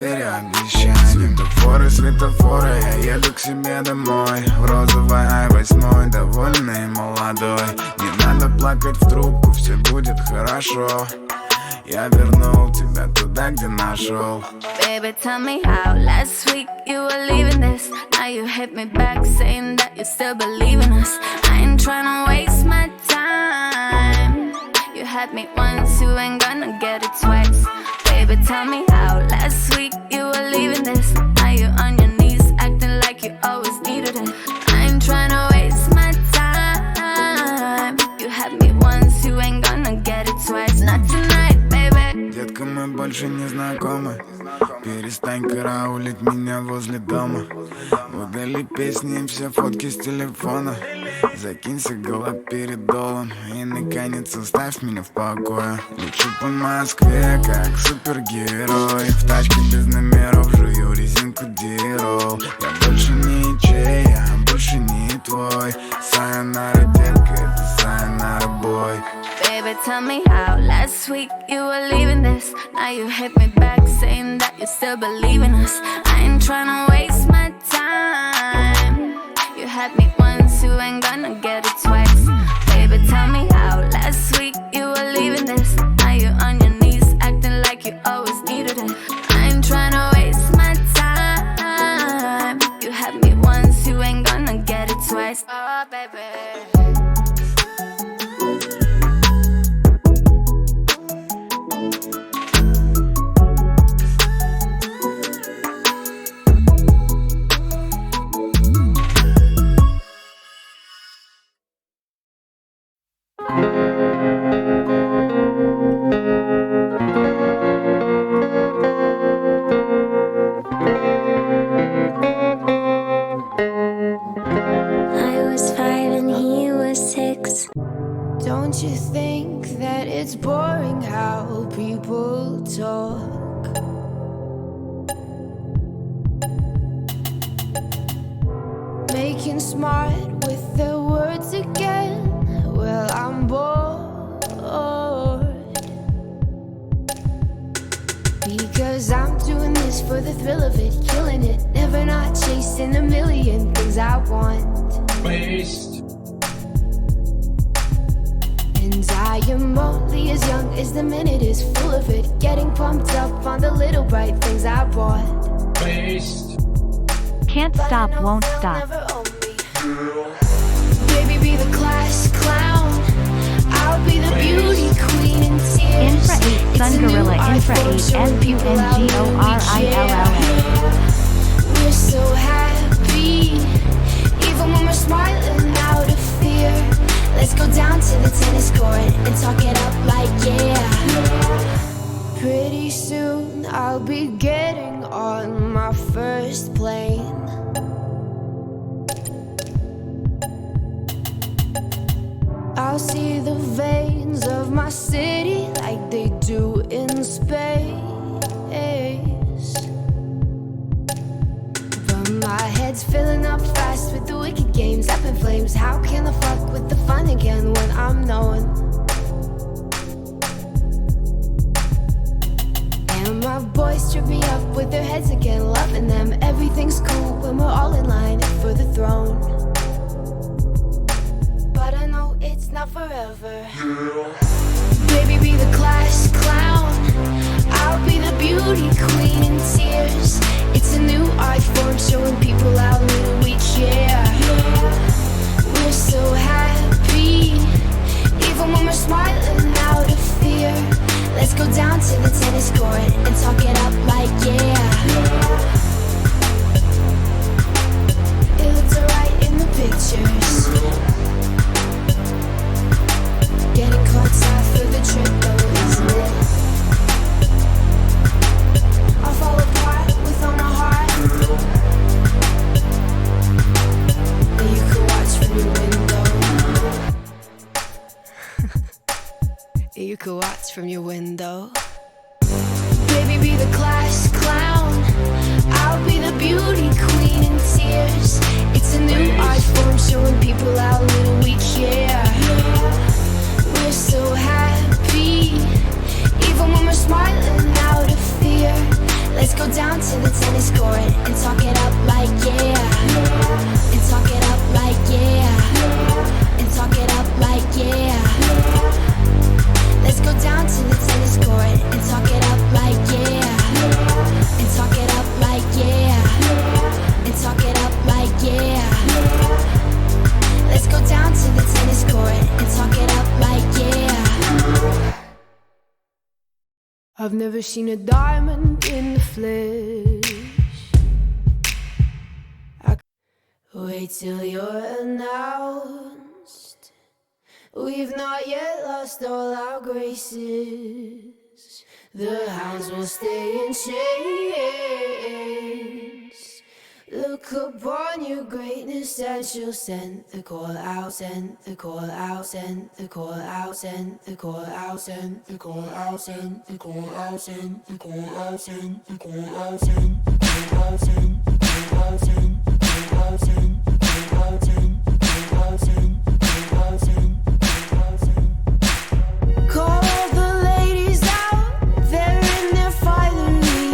Обещанием. Светофоры, светофоры, я еду к себе домой. В розовой i8, довольный и молодой. Не надо плакать в трубку, все будет хорошо. Я вернул тебя туда, где нашел. Baby, tell me how last week you were leaving this. Now you hit me back saying that you still believe in us. I ain't tryna waste my time. You had me once, you ain't gonna get it twice. Baby, tell me how last week you were leaving this. Now you on your knees acting like you always needed it. I ain't tryna waste my time. You had me once, you ain't gonna get it twice. Not tonight, baby. Детка, мы больше не знакомы. Перестань караулить меня возле дома. Удали песни и все фотки с телефона. Закинься голод перед долом и наконец оставь меня в покое. Лечу по Москве как супергерой. В тачке без номеров жую резинку дирол. Я больше не чей, я больше не твой. Сайонара, детка, это сайонара, бой. Baby, tell me how last week you were leaving this. Now you hit me back saying that you still believe in us. I ain't tryna waste my time. You had me once, you ain't gonna get it twice. Baby, tell me how last week you were leaving this. Now you on your knees acting like you always needed it. I ain't tryna waste my time. You had me once, you ain't gonna get it twice. Oh, baby. Don't you think that it's boring how people talk? Making smart with their words again. Well, I'm bored. Because I'm doing this for the thrill of it, killing it, never not chasing a million things I want. Waste. And I am only as young as the minute is full of it, getting pumped up on the little bright things I bought. Waste. Can't stop, won't stop. Baby, be the class clown. I'll be the beauty queen in tears. Infra 8 Sun Gorilla, Infra 8 SUNGORILLA. We're so happy, even when we're smiling out of fear. Let's go down to the tennis court and talk it up like yeah. Pretty soon I'll be getting on my first plane. I'll see the veins of my city like they do in space. But my head's filling up fast with the wicked games up in flames. How can I fuck with the fun again when I'm known? And my boys trip me up with their heads again, loving them. Everything's cool when we're all in line for the throne. But I know it's not forever. Baby, be the class clown. I'll be the beauty queen in tears. It's a new art form showing people how little we care. We're so happy, even when we're smiling out of fear. Let's go down to the tennis court and talk it up like yeah. It looks alright in the pictures. Getting caught side for the trip though, isn't it? I'll fall apart with all my heart. But you can watch from your window. You can watch from your window. Baby, be the class clown. I'll be the beauty queen in tears. It's a new art form showing people how little we care. We're so happy, even when we're smiling out of fear. Let's go down to the tennis court and talk it up like yeah. And talk it up like yeah. And talk it up like yeah. Let's go down to the tennis court and talk it up like yeah. And talk it up like yeah. And talk it up like yeah. Let's go down to the tennis court and talk it up like yeah. I've never seen a diamond in the flesh. Wait till you're announced. We've not yet lost all our graces. The hounds will stay in chains. Look upon your greatness and she'll send the call out, send the call out, send the call out, send the call out, send the call out, send the call out, send the call out, send the call out, send the call out, send the call out, send the call out, send the call out, send the call out, send the call out, send the call out, send. Call the ladies out, they're in their finery.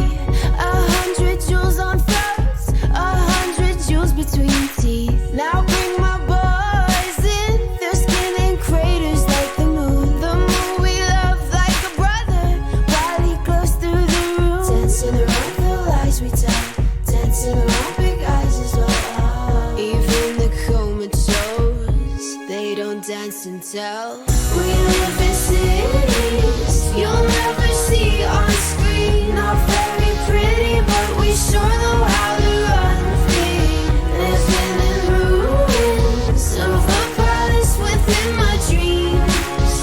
100 jewels on throats, 100 jewels between teeth. Now bring my boys in, their skin in craters like the moon. The moon we love like a brother, while he glows through the room. Dancing around the lies we tell, dancing around big eyes as well. Even the comatose, they don't dance and tell. We live in cities you'll never see on screen. Not very pretty, but we sure know how to run free. Living in ruins of a palace within my dreams.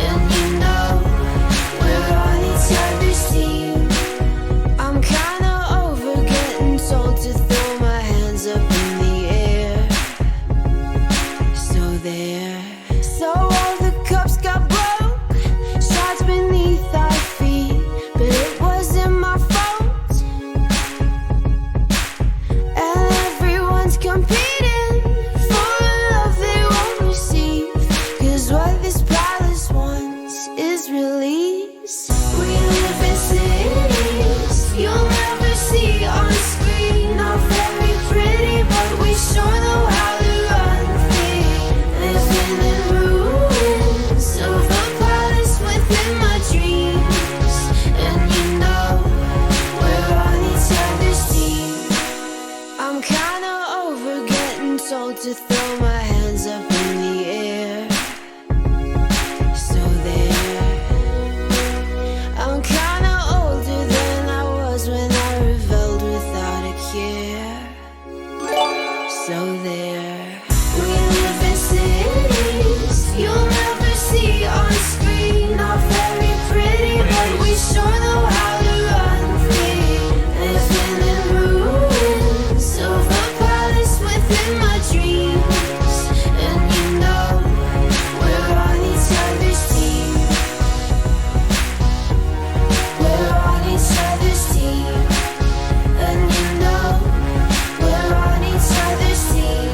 And you know, we're on each other's team. I'm kinda over getting told to throw my hands up in the air. So there. So all the cups got broke, shards beneath our feet, but it wasn't my fault. And everyone's competing for a love they won't receive, 'cause what this palace wants is release. We live in cities you'll never see on screen. Not very pretty, but we sure know how to run free. Living in ruins of a palace within my dreams. And you know, we're on each other's team. I'm kinda over getting told to throw my hands up in the air. So there. I'm kinda older than I was when I rebelled without a care. So there. We live in cities you'll never see on screen. Not very pretty, but we sure know how to run free. Living in ruins of a palace within my dreams. And you know, we're on each other's team. We're on each other's team. And you know, we're on each other's team.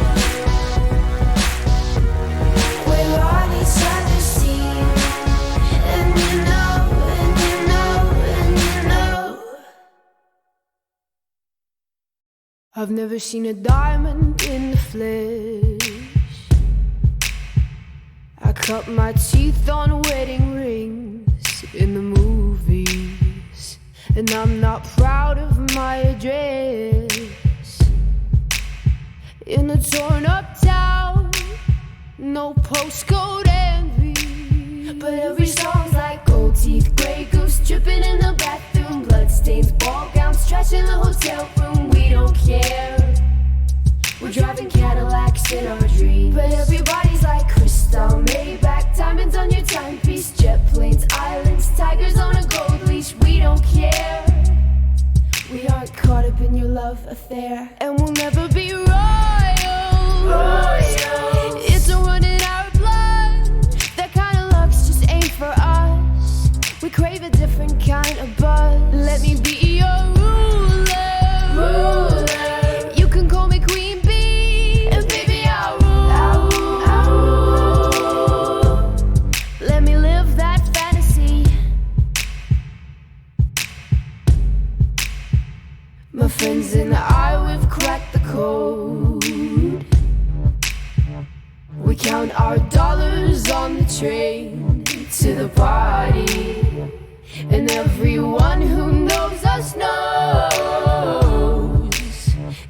We're on each other's team. And you know, and you know, and you know. I've never seen a diamond in the flesh. I cut my teeth on wedding rings in the movies, and I'm not proud of my address. In a torn up town, no postcode envy, but every song's like gold teeth, grey goose dripping in the bathroom, bloodstains, ball gowns, trash in the hotel room. We don't care. We're driving Cadillacs in our dreams, but everybody's like crystal, Maybach, diamonds on your timepiece, jet planes, islands, tigers on a gold leash. We don't care. We aren't caught up in your love affair, and we'll never be royal. It's a run in our blood. That kind of luck's just ain't for us. We crave a different kind of buzz. Let me be your ruler. You can call me Queen Bee, and baby I'll rule. Let me live that fantasy. My friends and I, we've cracked the code. We count our dollars on the train to the party. And everyone who knows us knows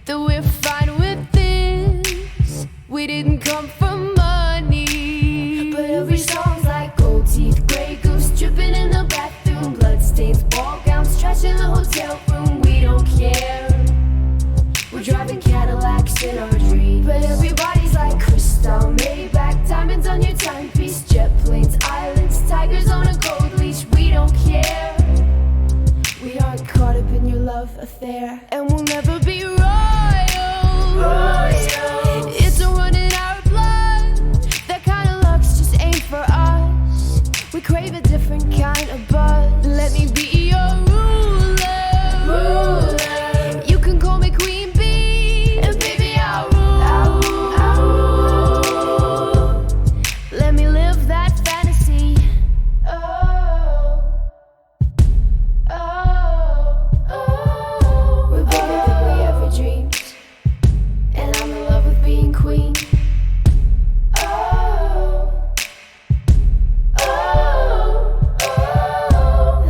that we're fine with this. We didn't come for money. But every song's like gold teeth, grey goose dripping in the bathroom, bloodstains, ball gowns, trash in the hotel room. We don't care. We're driving Cadillacs in our dreams. But everybody's like crystal, Maybach, diamonds on your timepiece, jet planes, islands, tigers on a gold leash. We don't care. We aren't caught up in your love affair, and we'll never be royals. It's a run in our blood. That kind of luck's just ain't for us. We crave a different kind of buzz. Let me be your ruler. You can call me Queen Bee, and baby I'll rule. Let me live that fantasy. We're bigger than we ever dreamed, and I'm in love with being queen.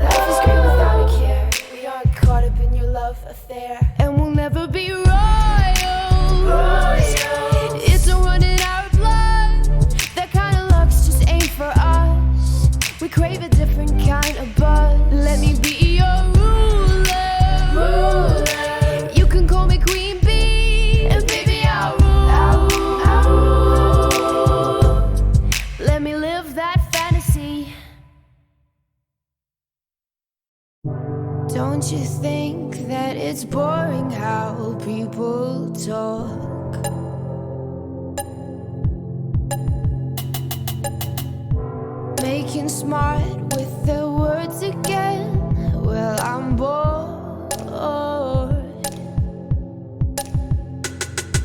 Life is great without a care. We aren't caught up in your love affair, and we'll never be royals. It's a run in our blood. That kind of luck's just ain't for us. We crave a different kind of buzz. Let me be your ruler. You can call me Queen Bee, and baby I'll rule. Let me live that fantasy. Don't you think that it's boring how people talk? Making smart with their words again. Well, I'm bored,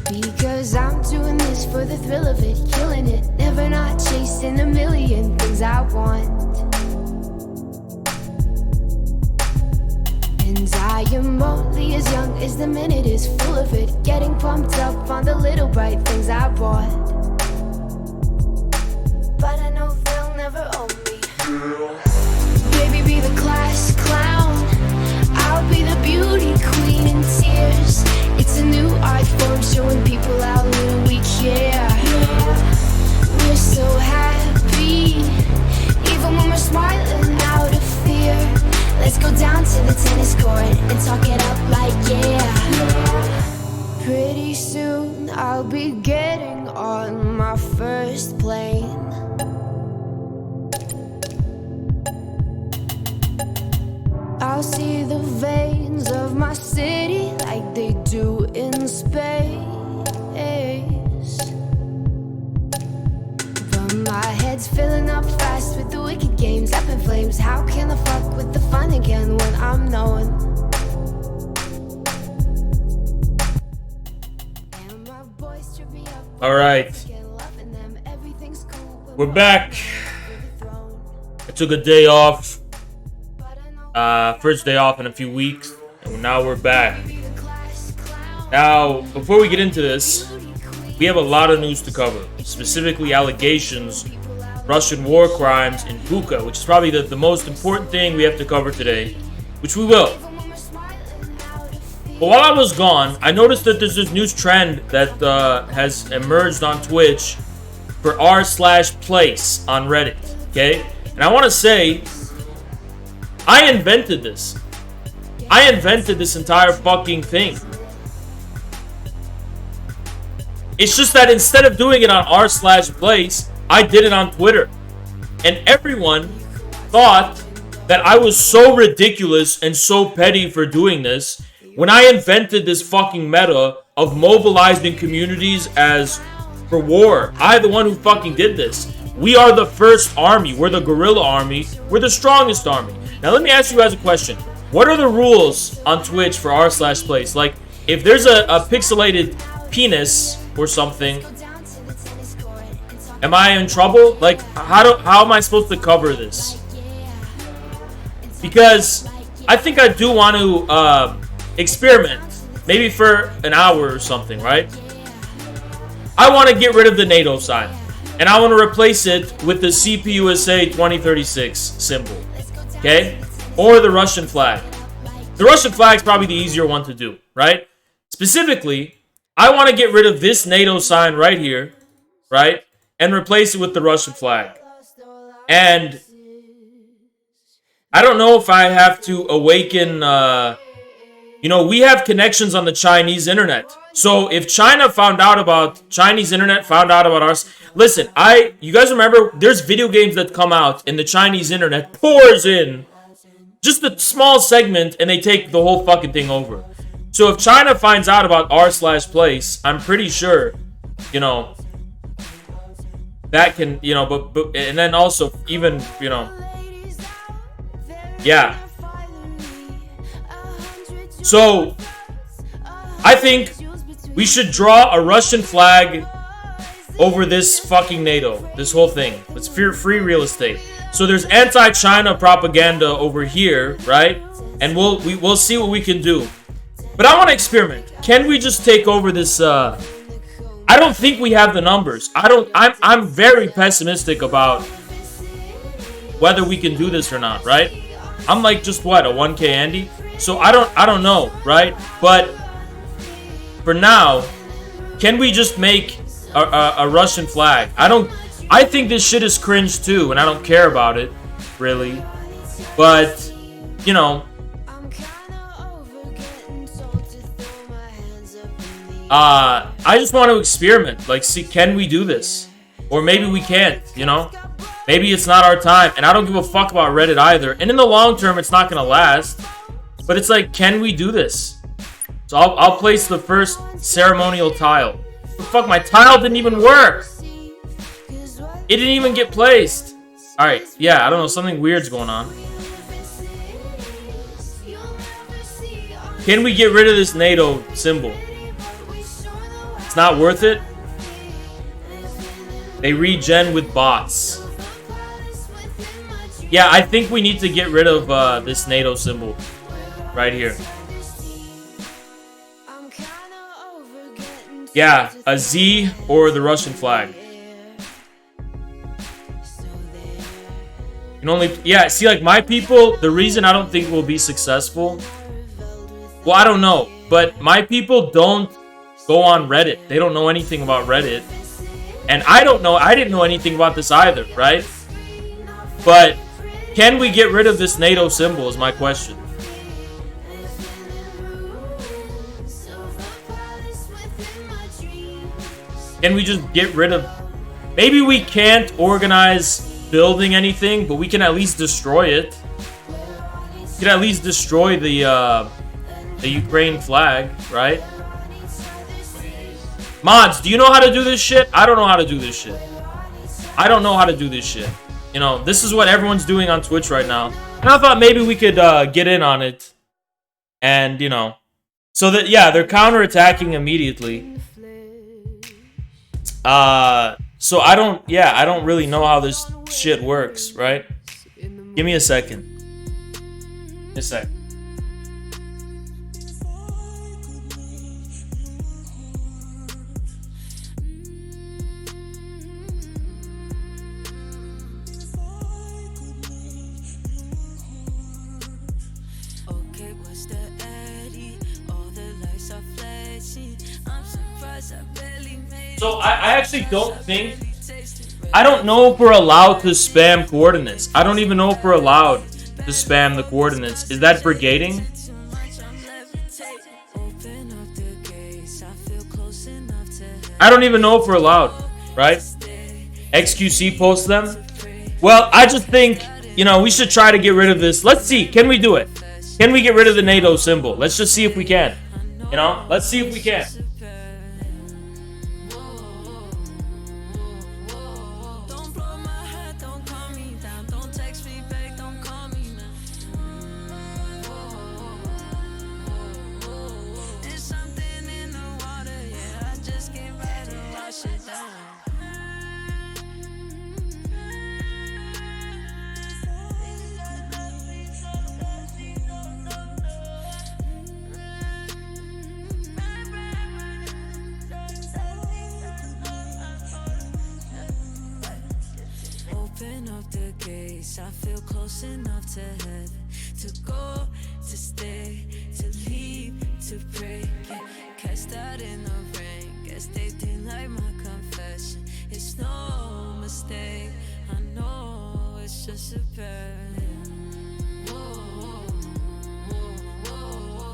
because I'm doing this for the thrill of it, killing it, never not chasing a million things I want. And I am only as young as the minute is full of it, getting pumped up on the little bright things I bought. But I know they'll never own me. Baby, be the class clown. I'll be the beauty queen in tears. It's a new art form showing people how little we care. We're so happy, even when we're smiling out of fear. Let's go down to the tennis court and talk it up like yeah. Pretty soon I'll be getting on my first plane. I'll see the veins of my city like they do in space. But my head's filling up fast with the wicked games up in flames. How can I fuck with the fun again when I'm knowing? And my boys trip me up. All right, we're back. I took a day off. First day off in a few weeks, and now we're back. Now, before we get into this, we have a lot of news to cover, specifically allegations, Russian war crimes in Bucha, which is probably the most important thing we have to cover today, which we will. But while I was gone, I noticed that there's this news trend that has emerged on Twitch for r/place on Reddit, okay? And I want to say, I invented this. I invented this entire fucking thing. It's just that instead of doing it on r/place, I did it on Twitter. And everyone thought that I was so ridiculous and so petty for doing this when I invented this fucking meta of mobilizing communities as for war. I'm the one who fucking did this. We are the first army. We're the guerrilla army. We're the strongest army. Now, let me ask you guys a question. What are the rules on Twitch for r/place? Like, if there's a pixelated penis or something, am I in trouble? Like, how am I supposed to cover this? Because I think I do want to experiment, maybe for an hour or something, right? I want to get rid of the NATO sign, and I want to replace it with the CPUSA 2036 symbol, okay? Or the Russian flag. The Russian flag is probably the easier one to do, right? Specifically, I want to get rid of this NATO sign right here, right? And replace it with the Russian flag. And I don't know if I have to awaken, we have connections on the Chinese internet. So if Chinese internet found out about ours, listen, you guys remember, there's video games that come out and the Chinese internet pours in just a small segment and they take the whole fucking thing over. So if China finds out about r/place, I'm pretty sure, that can, but and then also even, yeah. So I think we should draw a Russian flag over this fucking NATO, this whole thing. It's free real estate. So there's anti-China propaganda over here, right? And we'll see what we can do. But I want to experiment. Can we just take over this? I don't think we have the numbers. I'm very pessimistic about whether we can do this or not, right? I'm like just what, a 1K Andy? So I don't know, right? But for now, can we just make a Russian flag? I think this shit is cringe too, and I don't care about it, really. But, I just want to experiment. Like, see, can we do this? Or maybe we can't, Maybe it's not our time. And I don't give a fuck about Reddit either. And in the long term, it's not going to last. But it's like, can we do this? So I'll place the first ceremonial tile. Fuck, my tile didn't even work. It didn't even get placed. Alright, yeah, I don't know. Something weird's going on. Can we get rid of this NATO symbol? It's not worth it. They regen with bots. Yeah, I think we need to get rid of this NATO symbol right here. Yeah, a Z or the Russian flag. You can only, yeah, see, like, my people, the reason I don't think we'll be successful, well, I don't know, but my people don't go on Reddit. They don't know anything about Reddit. And I didn't know anything about this either, right? But can we get rid of this NATO symbol is my question. Can we just get rid of... Maybe we can't organize building anything, but we can at least destroy it. We can at least destroy the Ukraine flag, right? Mods, do you know how to do this shit? I don't know how to do this shit. I don't know how to do this shit. This is what everyone's doing on Twitch right now. And I thought maybe we could get in on it. And, so that, yeah, they're counterattacking immediately. So I don't really know how this shit works, right? Give me a second. A sec. So I actually don't think... I don't know if we're allowed to spam coordinates. I don't even know if we're allowed to spam the coordinates. Is that brigading? I don't even know if we're allowed, right? XQC posts them. Well, I just think, we should try to get rid of this. Let's see. Can we do it? Can we get rid of the NATO symbol? Let's just see if we can. Let's see if we can. I feel close enough to heaven, to go, to stay, to leave, to pray. Yeah, catch that in the rain. Guess they didn't like my confession. It's no mistake. I know it's just a burden.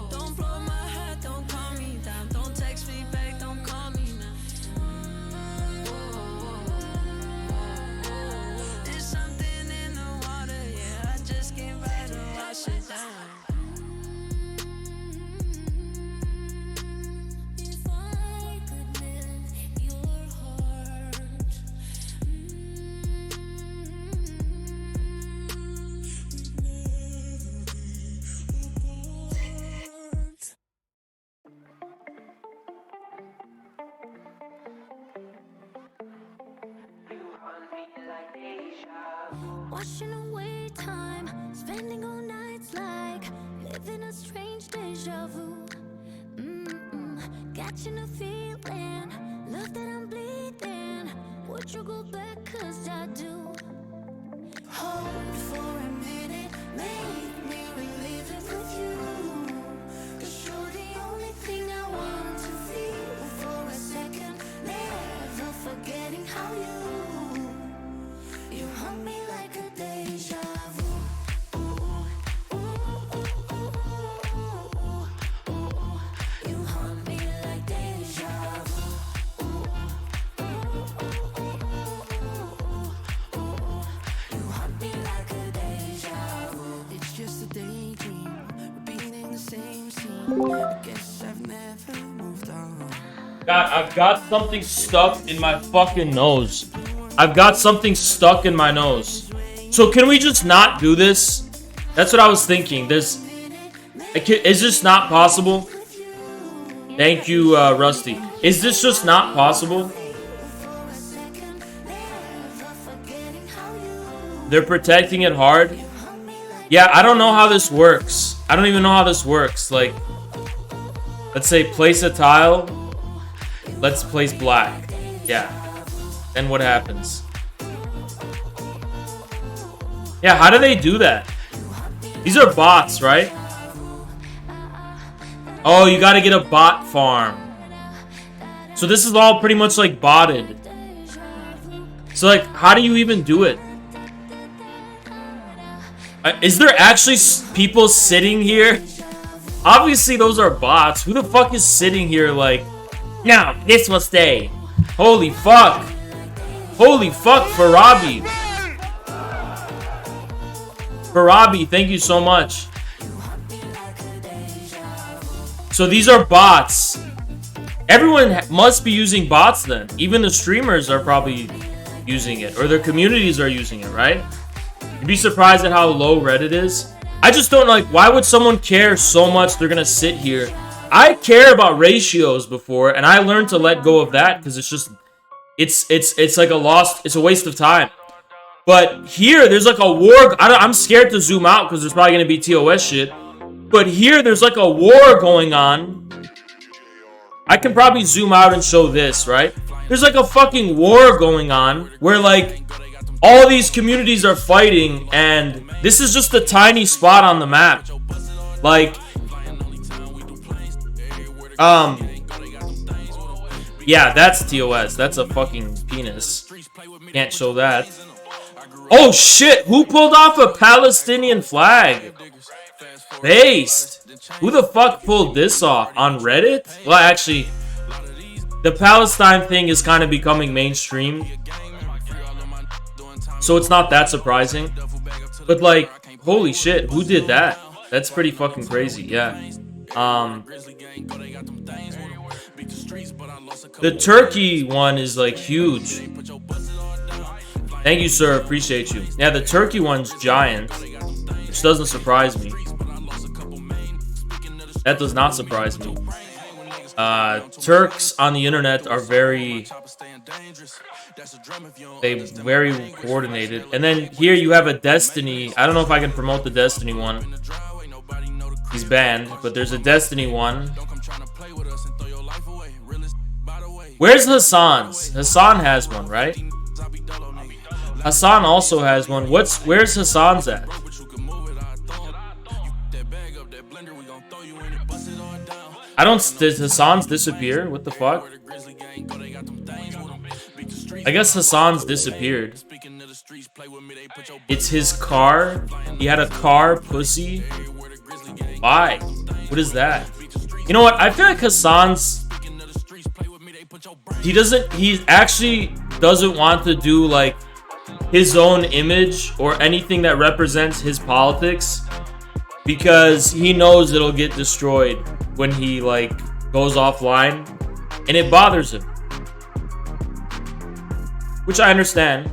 Don't blow my heart, don't calm me down. Don't text me back, don't call me now. There's something in the water, yeah. I just can't wait to wash it down. If I could melt your heart, Washing away time, spending all nights like living a strange deja vu. Catching a feeling, love that I'm bleeding. Would you go back? 'Cause I do. Hold for a minute, make me relive it with you. 'Cause you're the only thing I want to feel for a second. Never forgetting how you haunt me like a deja vu. You haunt me like deja vu. You haunt me like a deja vu. it's just a daydream, repeating the same scene. I guess I've never moved on. God, I've got something stuck in my fucking nose. I've got something stuck in my nose. So can we just not do this? That's what I was thinking. Is this not possible? Thank you, Rusty. Is this just not possible? They're protecting it hard. Yeah, I don't know how this works. I don't even know how this works. Like, let's say place a tile. Let's place black. Yeah. Then what happens? Yeah, how do they do that? These are bots, right? Oh, you gotta get a bot farm. So this is all pretty much like botted. So like, how do you even do it? Is there actually people sitting here? Obviously those are bots. Who the fuck is sitting here like, no, this will stay. Holy fuck. Holy fuck, Farabi. Farabi, thank you so much. So these are bots. Everyone must be using bots then. Even the streamers are probably using it. Or their communities are using it, right? You'd be surprised at how low Reddit is. I just don't like, why would someone care so much they're gonna sit here? I care about ratios before, and I learned to let go of that because it's just... It's like it's a waste of time. But here, there's like a war. I'm scared to zoom out because there's probably going to be TOS shit. But here, there's like a war going on. I can probably zoom out and show this, right? There's like a fucking war going on where like all these communities are fighting, and this is just a tiny spot on the map. Like, yeah, that's TOS. That's a fucking penis. Can't show that. Oh shit! Who pulled off a Palestinian flag? Based. Who the fuck pulled this off? On Reddit? Well, actually, the Palestine thing is kind of becoming mainstream, so it's not that surprising. But like, holy shit, who did that? That's pretty fucking crazy. Yeah. The Turkey one is like huge. Thank you, sir. Appreciate you. Yeah, the Turkey one's giant, which doesn't surprise me. That does not surprise me. Turks on the internet are very coordinated. And then here you have a Destiny. I don't know if I can promote the Destiny one. He's banned, but there's a Destiny one. Where's Hassan's? Hassan has one, right? Hassan also has one. Where's Hassan's at? I don't. Did Hassan's disappear? What the fuck? I guess Hassan's disappeared. It's his car. He had a car, pussy. Why? What is that? You know what? I feel like Hassan's. He actually doesn't want to do like his own image or anything that represents his politics, because he knows it'll get destroyed when he like goes offline, and it bothers him, which I understand,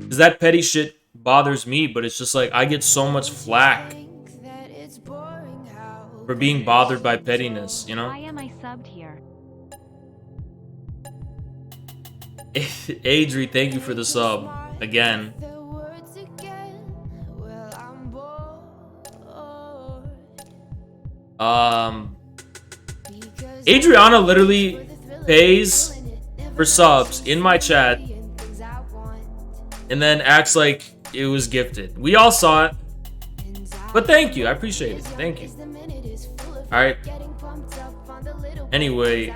because that petty shit bothers me. But it's just like I get so much flack for being bothered by pettiness, you know? Why am I subbed here? Adri, thank you for the sub again. Adriana literally pays for subs in my chat and then acts like it was gifted. We all saw it, but thank you. I appreciate it. Thank you. All right. Anyway,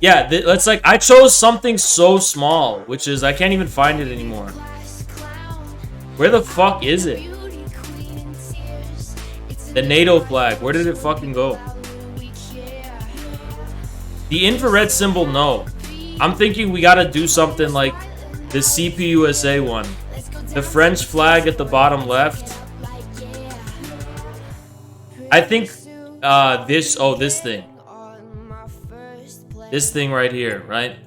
yeah, let's like I chose something so small, which is I can't even find it anymore. Where the fuck is it? The NATO flag. Where did it fucking go? The infrared symbol, no. I'm thinking we gotta do something like the CPUSA one. The French flag at the bottom left. I think this thing. This thing right here, right?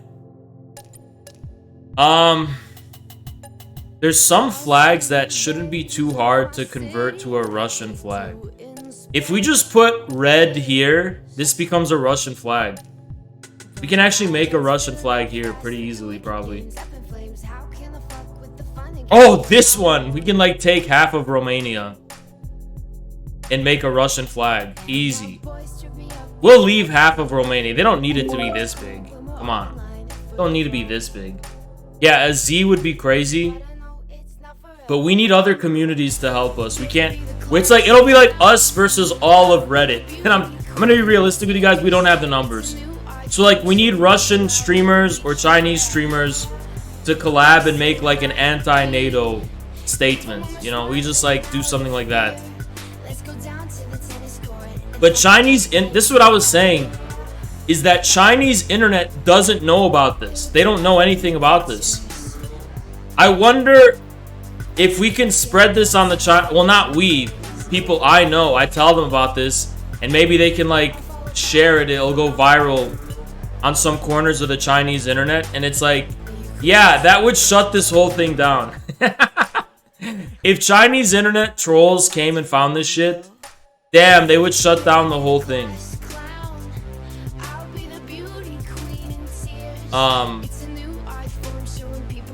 There's some flags that shouldn't be too hard to convert to a Russian flag. If we just put red here, this becomes a Russian flag. We can actually make a Russian flag here pretty easily, probably. Oh, this one! We can like take half of Romania and make a Russian flag. Easy. We'll leave half of Romania. They don't need it to be this big. Come on. Don't need to be this big. Yeah, a Z would be crazy. But we need other communities to help us. We can't... It's like, it'll be like us versus all of Reddit. And I'm gonna be realistic with you guys. We don't have the numbers. So like, we need Russian streamers or Chinese streamers to collab and make like an anti-NATO statement. You know, we just like do something like that. But Chinese, this is what I was saying, is that Chinese internet doesn't know about this. They don't know anything about this. I wonder if we can spread this on the well, not we, people I know. I tell them about this, and maybe they can like share it. It'll go viral on some corners of the Chinese internet, and it's like, yeah, that would shut this whole thing down. If Chinese internet trolls came and found this shit, damn, they would shut down the whole thing.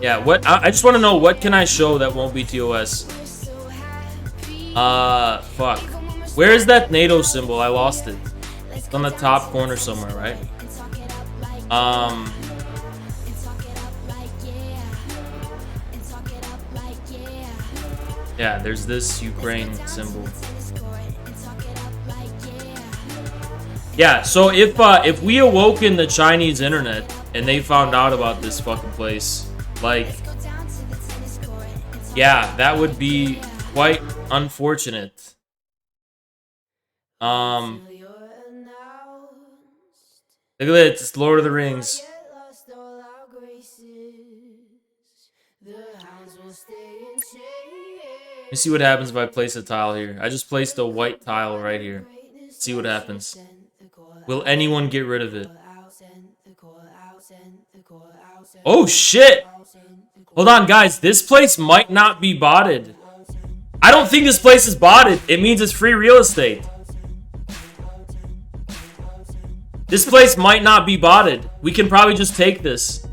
Yeah, what I just want to know, what can I show that won't be TOS? Fuck. Where is that NATO symbol? I lost it. It's on the top corner somewhere, right? Yeah, there's this Ukraine symbol. Yeah, so if we awoken the Chinese internet and they found out about this fucking place, like, yeah, that would be quite unfortunate. Look at this, it's Lord of the Rings. Let me see what happens if I place a tile here. I just placed a white tile right here. Let's see what happens. Will anyone get rid of it? Oh shit! Hold on, guys. This place might not be botted. I don't think this place is botted. It means it's free real estate. This place might not be botted. We can probably just take this.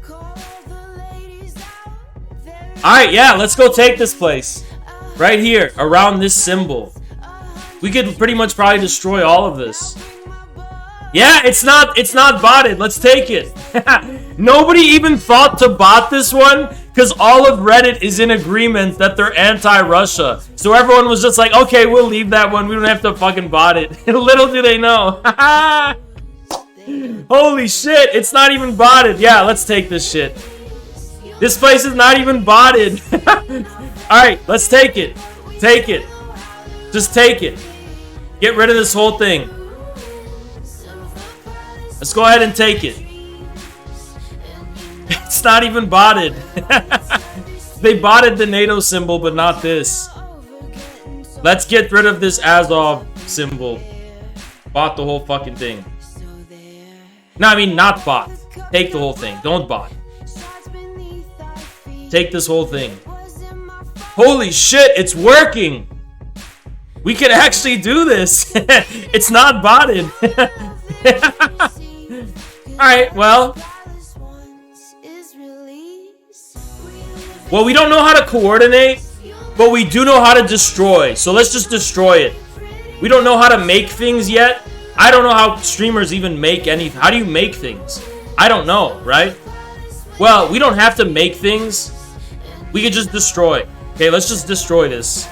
Alright, yeah, let's go take this place. Right here, around this symbol. We could pretty much probably destroy all of this. Yeah, it's not botted. Let's take it. Nobody even thought to bot this one because all of Reddit is in agreement that they're anti-Russia. So everyone was just like, okay, we'll leave that one. We don't have to fucking bot it. Little do they know. Holy shit, it's not even botted. Yeah, let's take this shit. This place is not even botted. Alright, let's take it. Take it. Just take it. Get rid of this whole thing. Let's go ahead and take it. It's not even botted. They botted the NATO symbol, but not this. Let's get rid of this Azov symbol. Bot the whole fucking thing. No, I mean not bot. Take the whole thing. Don't bot. Take this whole thing. Holy shit, it's working! We can actually do this! It's not botted. Alright, well. Well, we don't know how to coordinate, but we do know how to destroy. So let's just destroy it. We don't know how to make things yet. I don't know how streamers even make anything. How do you make things? I don't know, right? Well, we don't have to make things. We could just destroy. Okay, let's just destroy this.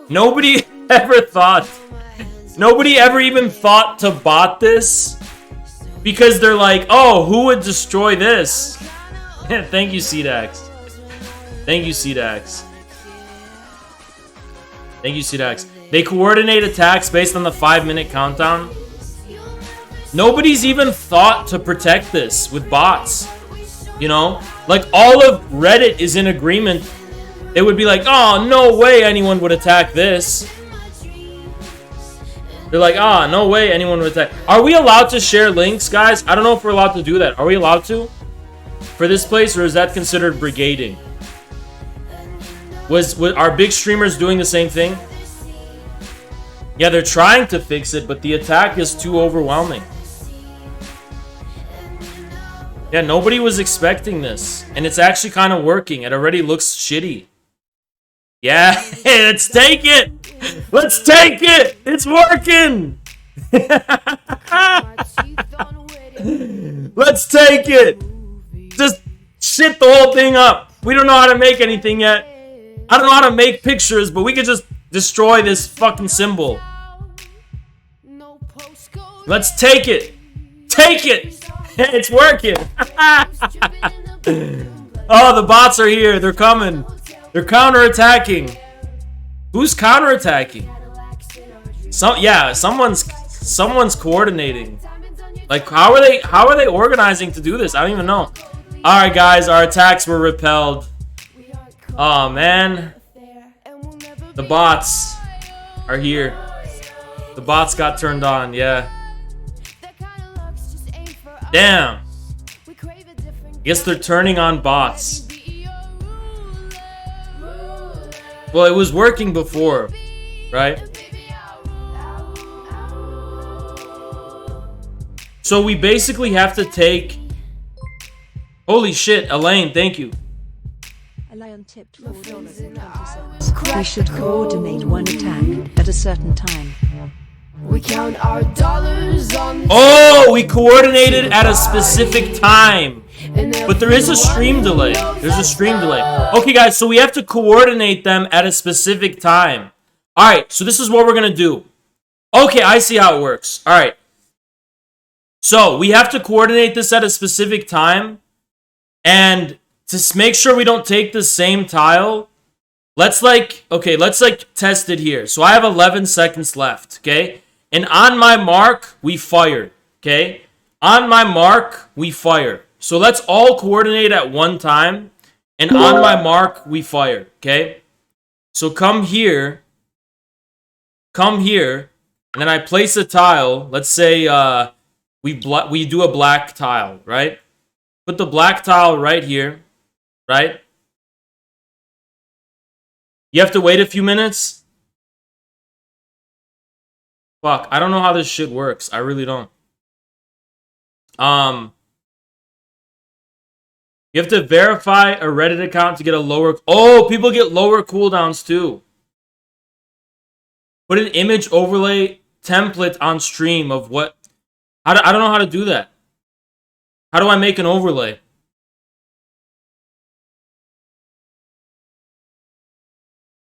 Nobody ever thought. Nobody ever even thought to bot this. Because they're like, oh, who would destroy this? Thank you, Cdax. Thank you, Cdax. Thank you, Cdax. They coordinate attacks based on the 5-minute countdown. Nobody's even thought to protect this with bots. You know? Like, all of Reddit is in agreement. They would be like, oh, no way anyone would attack this. They're like, ah, no way anyone would attack. Are we allowed to share links, guys? I don't know if we're allowed to do that. Are we allowed to? For this place, or is that considered brigading? Was our big streamers doing the same thing? Yeah, they're trying to fix it, but the attack is too overwhelming. Yeah, nobody was expecting this. And it's actually kind of working. It already looks shitty. Yeah, let's take it! Let's take it! It's working! Let's take it! Just shit the whole thing up. We don't know how to make anything yet. I don't know how to make pictures, but we could just destroy this fucking symbol. Let's take it! Take it! It's working! Oh, the bots are here. They're coming. They're counterattacking. Who's counterattacking? Someone's coordinating. Like, how are they organizing to do this? I don't even know. Alright, guys, our attacks were repelled. Oh man. The bots are here. The bots got turned on, yeah. Damn. Guess they're turning on bots. Well, it was working before, right? So we basically have to take... Holy shit, Elaine, thank you. Elaine tipped $4.20. We should coordinate one attack at a certain time. We count our dollars on. Oh, we coordinated at a specific time. But there is a stream delay. There's a stream delay. Okay, guys, so we have to coordinate them at a specific time. Alright, so this is what we're going to do. Okay, I see how it works. Alright. So, we have to coordinate this at a specific time. And to make sure we don't take the same tile, let's test it here. So, I have 11 seconds left, okay? And on my mark, we fire, okay? On my mark, we fire. So let's all coordinate at one time. And on my mark, we fire, okay? So come here. Come here. And then I place a tile. Let's say we do a black tile, right? Put the black tile right here, right? You have to wait a few minutes. Fuck, I don't know how this shit works. I really don't. You have to verify a Reddit account to get a lower... Oh, people get lower cooldowns too. Put an image overlay template on stream of what... I don't know how to do that. How do I make an overlay?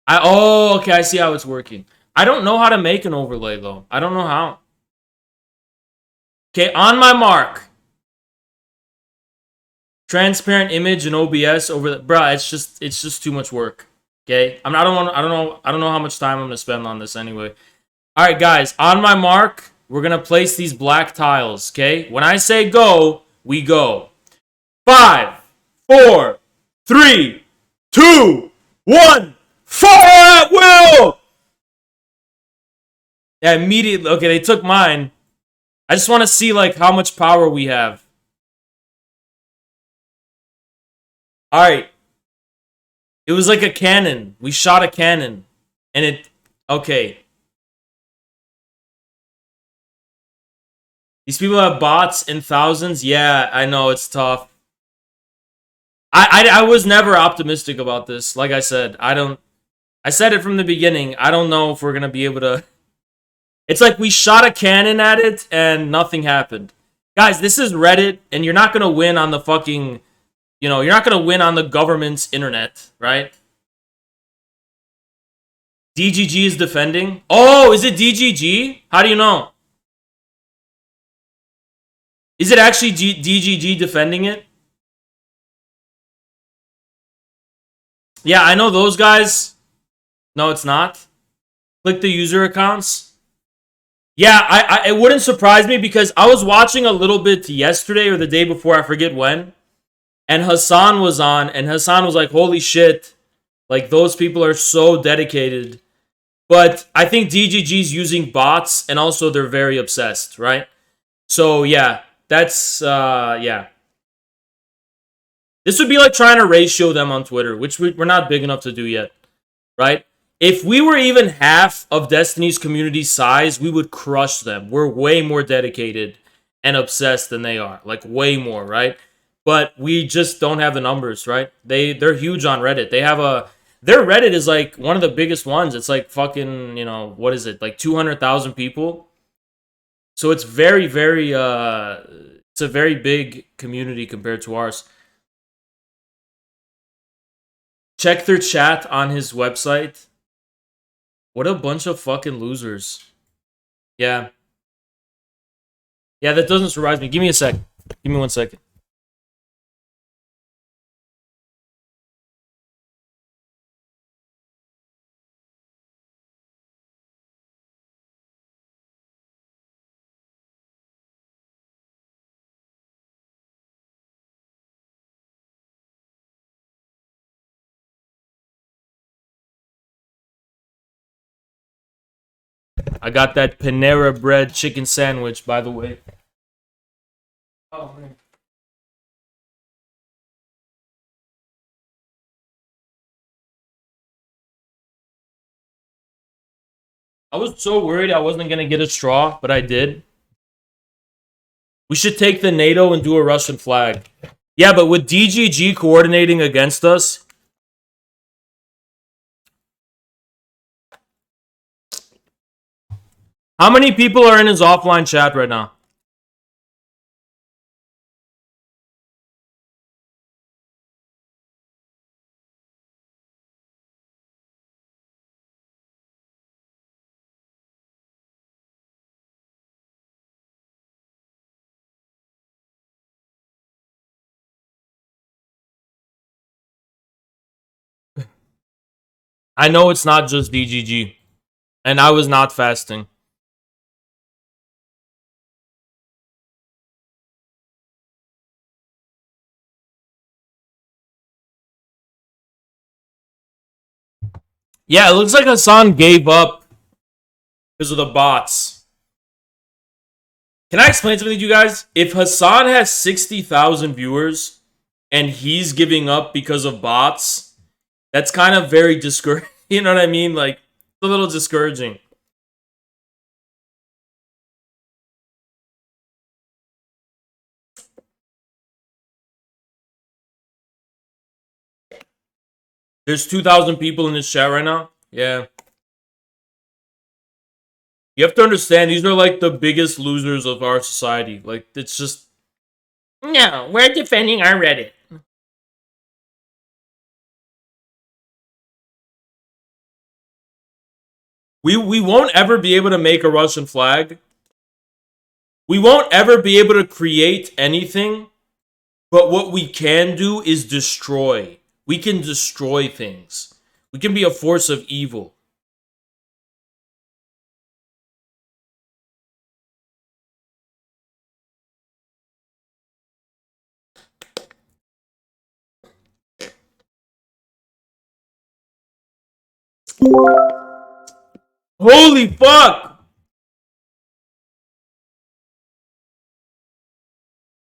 Oh, okay, I see how it's working. I don't know how to make an overlay, though. I don't know how. Okay, on my mark. Transparent image and OBS over the... Bruh, it's just too much work. Okay? I don't know how much time I'm gonna spend on this anyway. Alright, guys, on my mark, we're gonna place these black tiles, okay? When I say go, we go. 5, 4, 3, 2, 1. Fire at will! Yeah, immediately. Okay, they took mine. I just want to see, like, how much power we have. Alright. It was like a cannon. We shot a cannon. And it... Okay. These people have bots in thousands? Yeah, I know, it's tough. I was never optimistic about this. Like I said, I said it from the beginning. I don't know if we're going to be able to... It's like we shot a cannon at it and nothing happened. Guys, this is Reddit, and you're not going to win on the fucking... You know, you're not going to win on the government's internet, right? DGG is defending. Oh, is it DGG? How do you know? Is it actually DGG defending it? Yeah, I know those guys. No, it's not. Click the user accounts. Yeah, it wouldn't surprise me because I was watching a little bit yesterday or the day before, I forget when. And Hassan was on, and Hassan was like, holy shit. Like, those people are so dedicated. But I think DGG's using bots, and also they're very obsessed, right? So, yeah. That's, yeah. This would be like trying to ratio them on Twitter, which we're not big enough to do yet, right? If we were even half of Destiny's community size, we would crush them. We're way more dedicated and obsessed than they are. Like, way more, right? But we just don't have the numbers, right? They're huge on Reddit. They have a... Their Reddit is like one of the biggest ones. It's like fucking, you know, what is it? Like 200,000 people. So it's very, very, it's a very big community compared to ours. Check their chat on his website. What a bunch of fucking losers. Yeah. Yeah, that doesn't surprise me. Give me a sec. Give me 1 second. I got that Panera Bread chicken sandwich, by the way. Oh, man. I was so worried I wasn't going to get a straw, but I did. We should take the NATO and do a Russian flag. Yeah, but with DGG coordinating against us... How many people are in his offline chat right now? I know it's not just DGG. And I was not fasting. Yeah, it looks like Hassan gave up because of the bots. Can I explain something to you guys? If Hassan has 60,000 viewers and he's giving up because of bots, that's kind of very discouraging. You know what I mean? Like, it's a little discouraging. There's 2,000 people in this chat right now. Yeah. You have to understand, these are like the biggest losers of our society. Like, it's just... No, we're defending our Reddit. We won't ever be able to make a Russian flag. We won't ever be able to create anything. But what we can do is destroy. We can destroy things. We can be a force of evil. Holy fuck!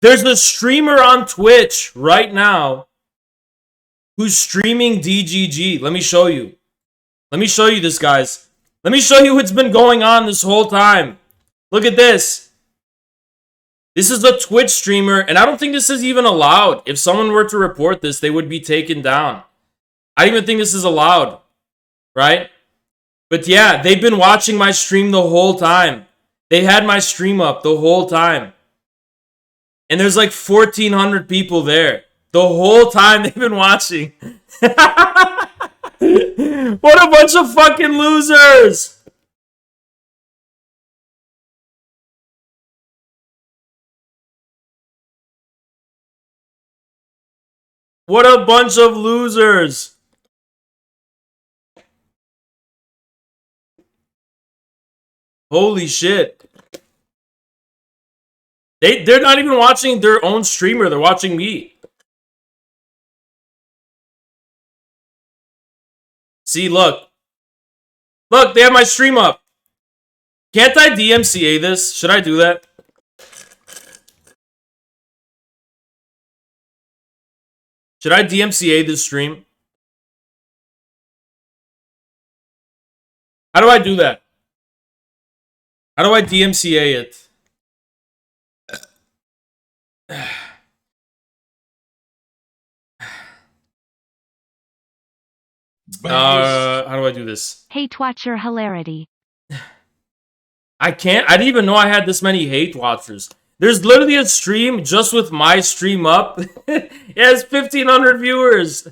There's a streamer on Twitch right now who's streaming DGG. Let me show you. Let me show you this, guys. Let me show you what's been going on this whole time. Look at this. This is a Twitch streamer, and I don't think this is even allowed. If someone were to report this, they would be taken down. I don't even think this is allowed, right? But yeah, they've been watching my stream the whole time. They had my stream up the whole time. And there's like 1,400 people there. The whole time they've been watching. What a bunch of fucking losers! What a bunch of losers! Holy shit. They're not even watching their own streamer, they're watching me. See, look. Look, they have my stream up. Can't I DMCA this? Should I do that? Should I DMCA this stream? How do I do that? How do I DMCA it? How do I do this? Hate watcher hilarity. I can't. I didn't even know I had this many hate watchers. There's literally a stream just with my stream up. It has 1,500 viewers.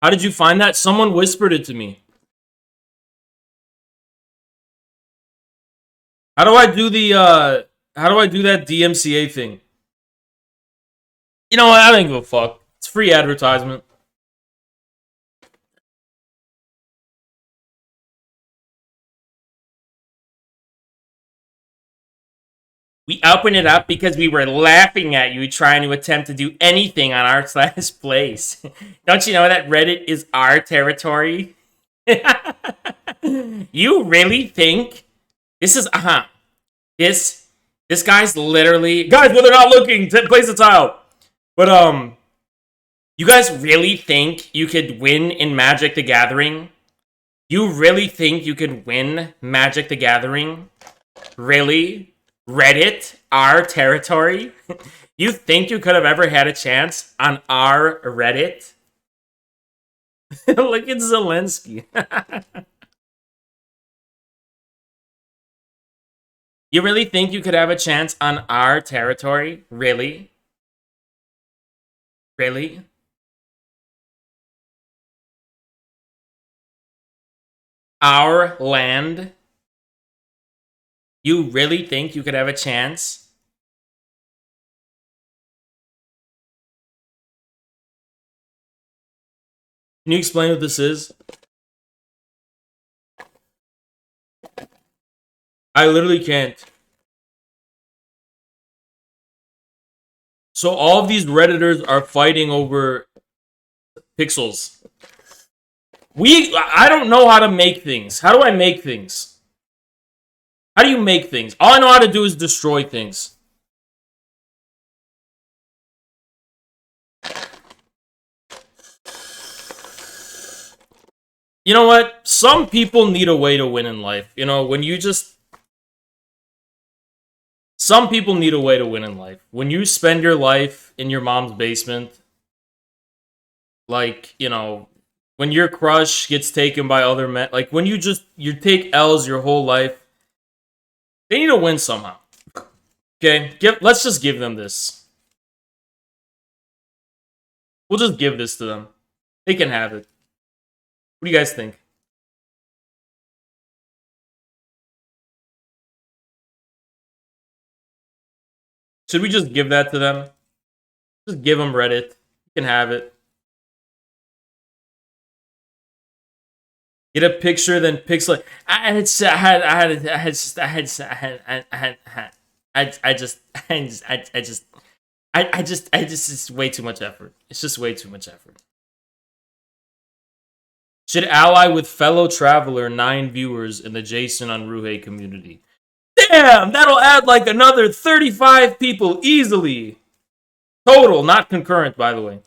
How did you find that? Someone whispered it to me. How do I do the, how do I do that DMCA thing? You know what? I don't give a fuck. It's free advertisement. We opened it up because we were laughing at you trying to attempt to do anything on our slash place. Don't you know that Reddit is our territory? You really think this is this guy's literally, guys, when they're not looking, place a tile. But you guys really think you could win in Magic the Gathering? You really think you could win Magic the Gathering? Really? Reddit, our territory? You think you could have ever had a chance on our Reddit? Look at Zelensky. You really think you could have a chance on our territory? Really? Really? Our land? You really think you could have a chance? Can you explain what this is? I literally can't. So all of these Redditors are fighting over pixels. I don't know how to make things. How do I make things? How do you make things? All I know how to do is destroy things. You know what? Some people need a way to win in life. You know, when you just... Some people need a way to win in life. When you spend your life in your mom's basement Like, you know, when your crush gets taken by other men, like when you take L's your whole life, they need to win somehow. Okay, let's just give them this. We'll just give this to them. They can have it. What do you guys think? Should we just give that to them? Just give them Reddit. You can have it. Get a picture, then pixel. It's way too much effort. It's just way too much effort. Should ally with fellow traveler 9 viewers in the Jason on Ruhe community. Damn, that'll add like another 35 people easily. Total, not concurrent, by the way.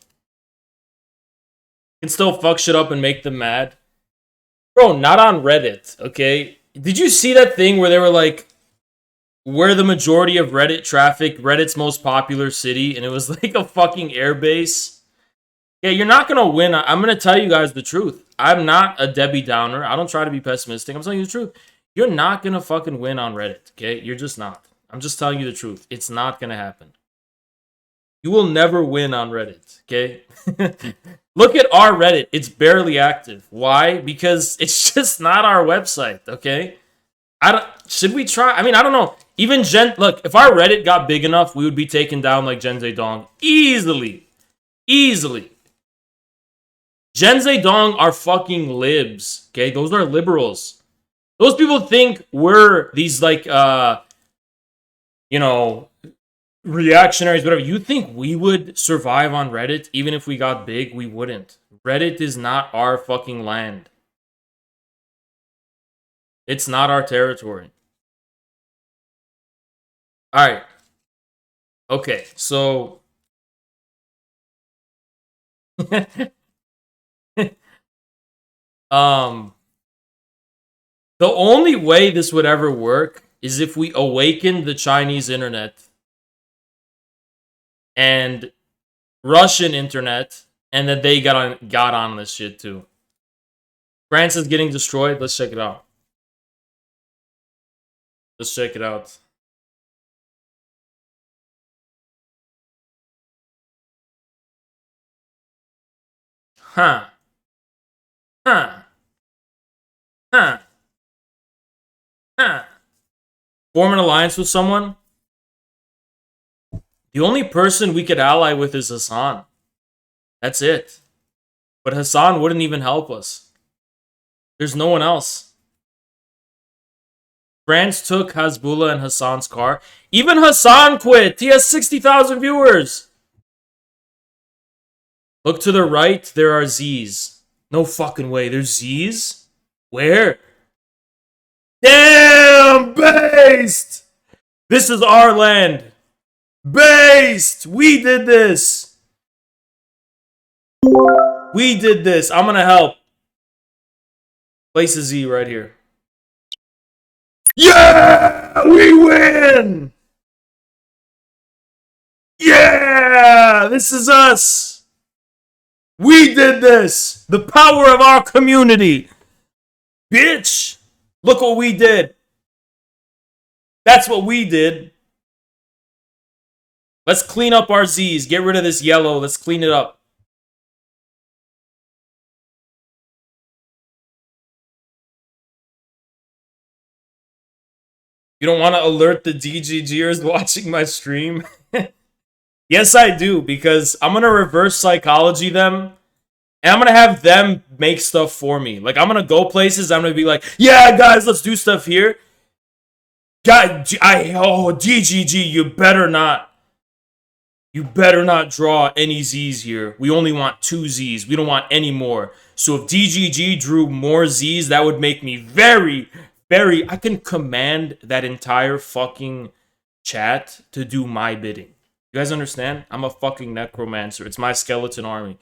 Can still fuck shit up and make them mad. Bro, not on Reddit, okay? Did you see that thing where they were like, where the majority of Reddit traffic, Reddit's most popular city, and it was like a fucking airbase? Yeah, you're not gonna win. I'm gonna tell you guys the truth. I'm not a Debbie Downer. I don't try to be pessimistic. I'm telling you the truth. You're not gonna fucking win on Reddit, okay? You're just not. I'm just telling you the truth. It's not gonna happen. You will never win on Reddit, okay? Look at our Reddit. It's barely active. Why? Because it's just not our website, okay? Should we try? I mean, I don't know. Even look, if our Reddit got big enough, we would be taken down like Gen Zedong. Easily. Easily. Gen Zedong are fucking libs, okay? Those are liberals. Those people think we're these like, you know, reactionaries, whatever. You think we would survive on Reddit even if we got big? We wouldn't. Reddit is not our fucking land. It's not our territory. Alright. Okay, so... the only way this would ever work is if we awakened the Chinese internet and Russian internet, and then they got on this shit too. France is getting destroyed. Let's check it out. Let's check it out. Huh. Huh. Huh. Huh. Form an alliance with someone? The only person we could ally with is Hassan. That's it. But Hassan wouldn't even help us. There's no one else. France took Hasbullah and Hassan's car. Even Hassan quit. He has 60,000 viewers. Look to the right. There are Z's. No fucking way. There's Z's? Where? Damn! Based! This is our land. Based! We did this. We did this. I'm gonna help. Place a Z right here. Yeah! We win! Yeah! This is us! We did this! The power of our community! Bitch! Look what we did. That's what we did. Let's clean up our Z's. Get rid of this yellow. Let's clean it up. You don't want to alert the DGGers watching my stream? Yes, I do, because I'm going to reverse psychology them, and I'm going to have them make stuff for me. Like, I'm going to go places, I'm going to be like, yeah, guys, let's do stuff here. God, DGG, you better not. You better not draw any Z's here. We only want 2 Z's. We don't want any more. So if DGG drew more Z's, that would make me very, very... I can command that entire fucking chat to do my bidding. You guys understand? I'm a fucking necromancer. It's my skeleton army.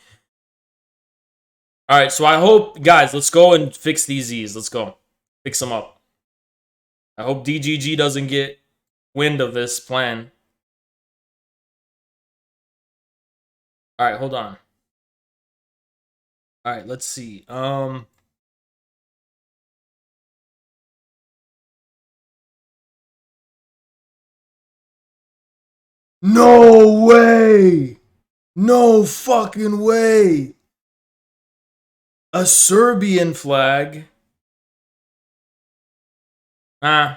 Alright, so I hope... Guys, let's go and fix these Z's. Let's go. Fix them up. I hope DGG doesn't get wind of this plan. Alright, hold on. All right, let's see. No way! No fucking way! A Serbian flag? Nah.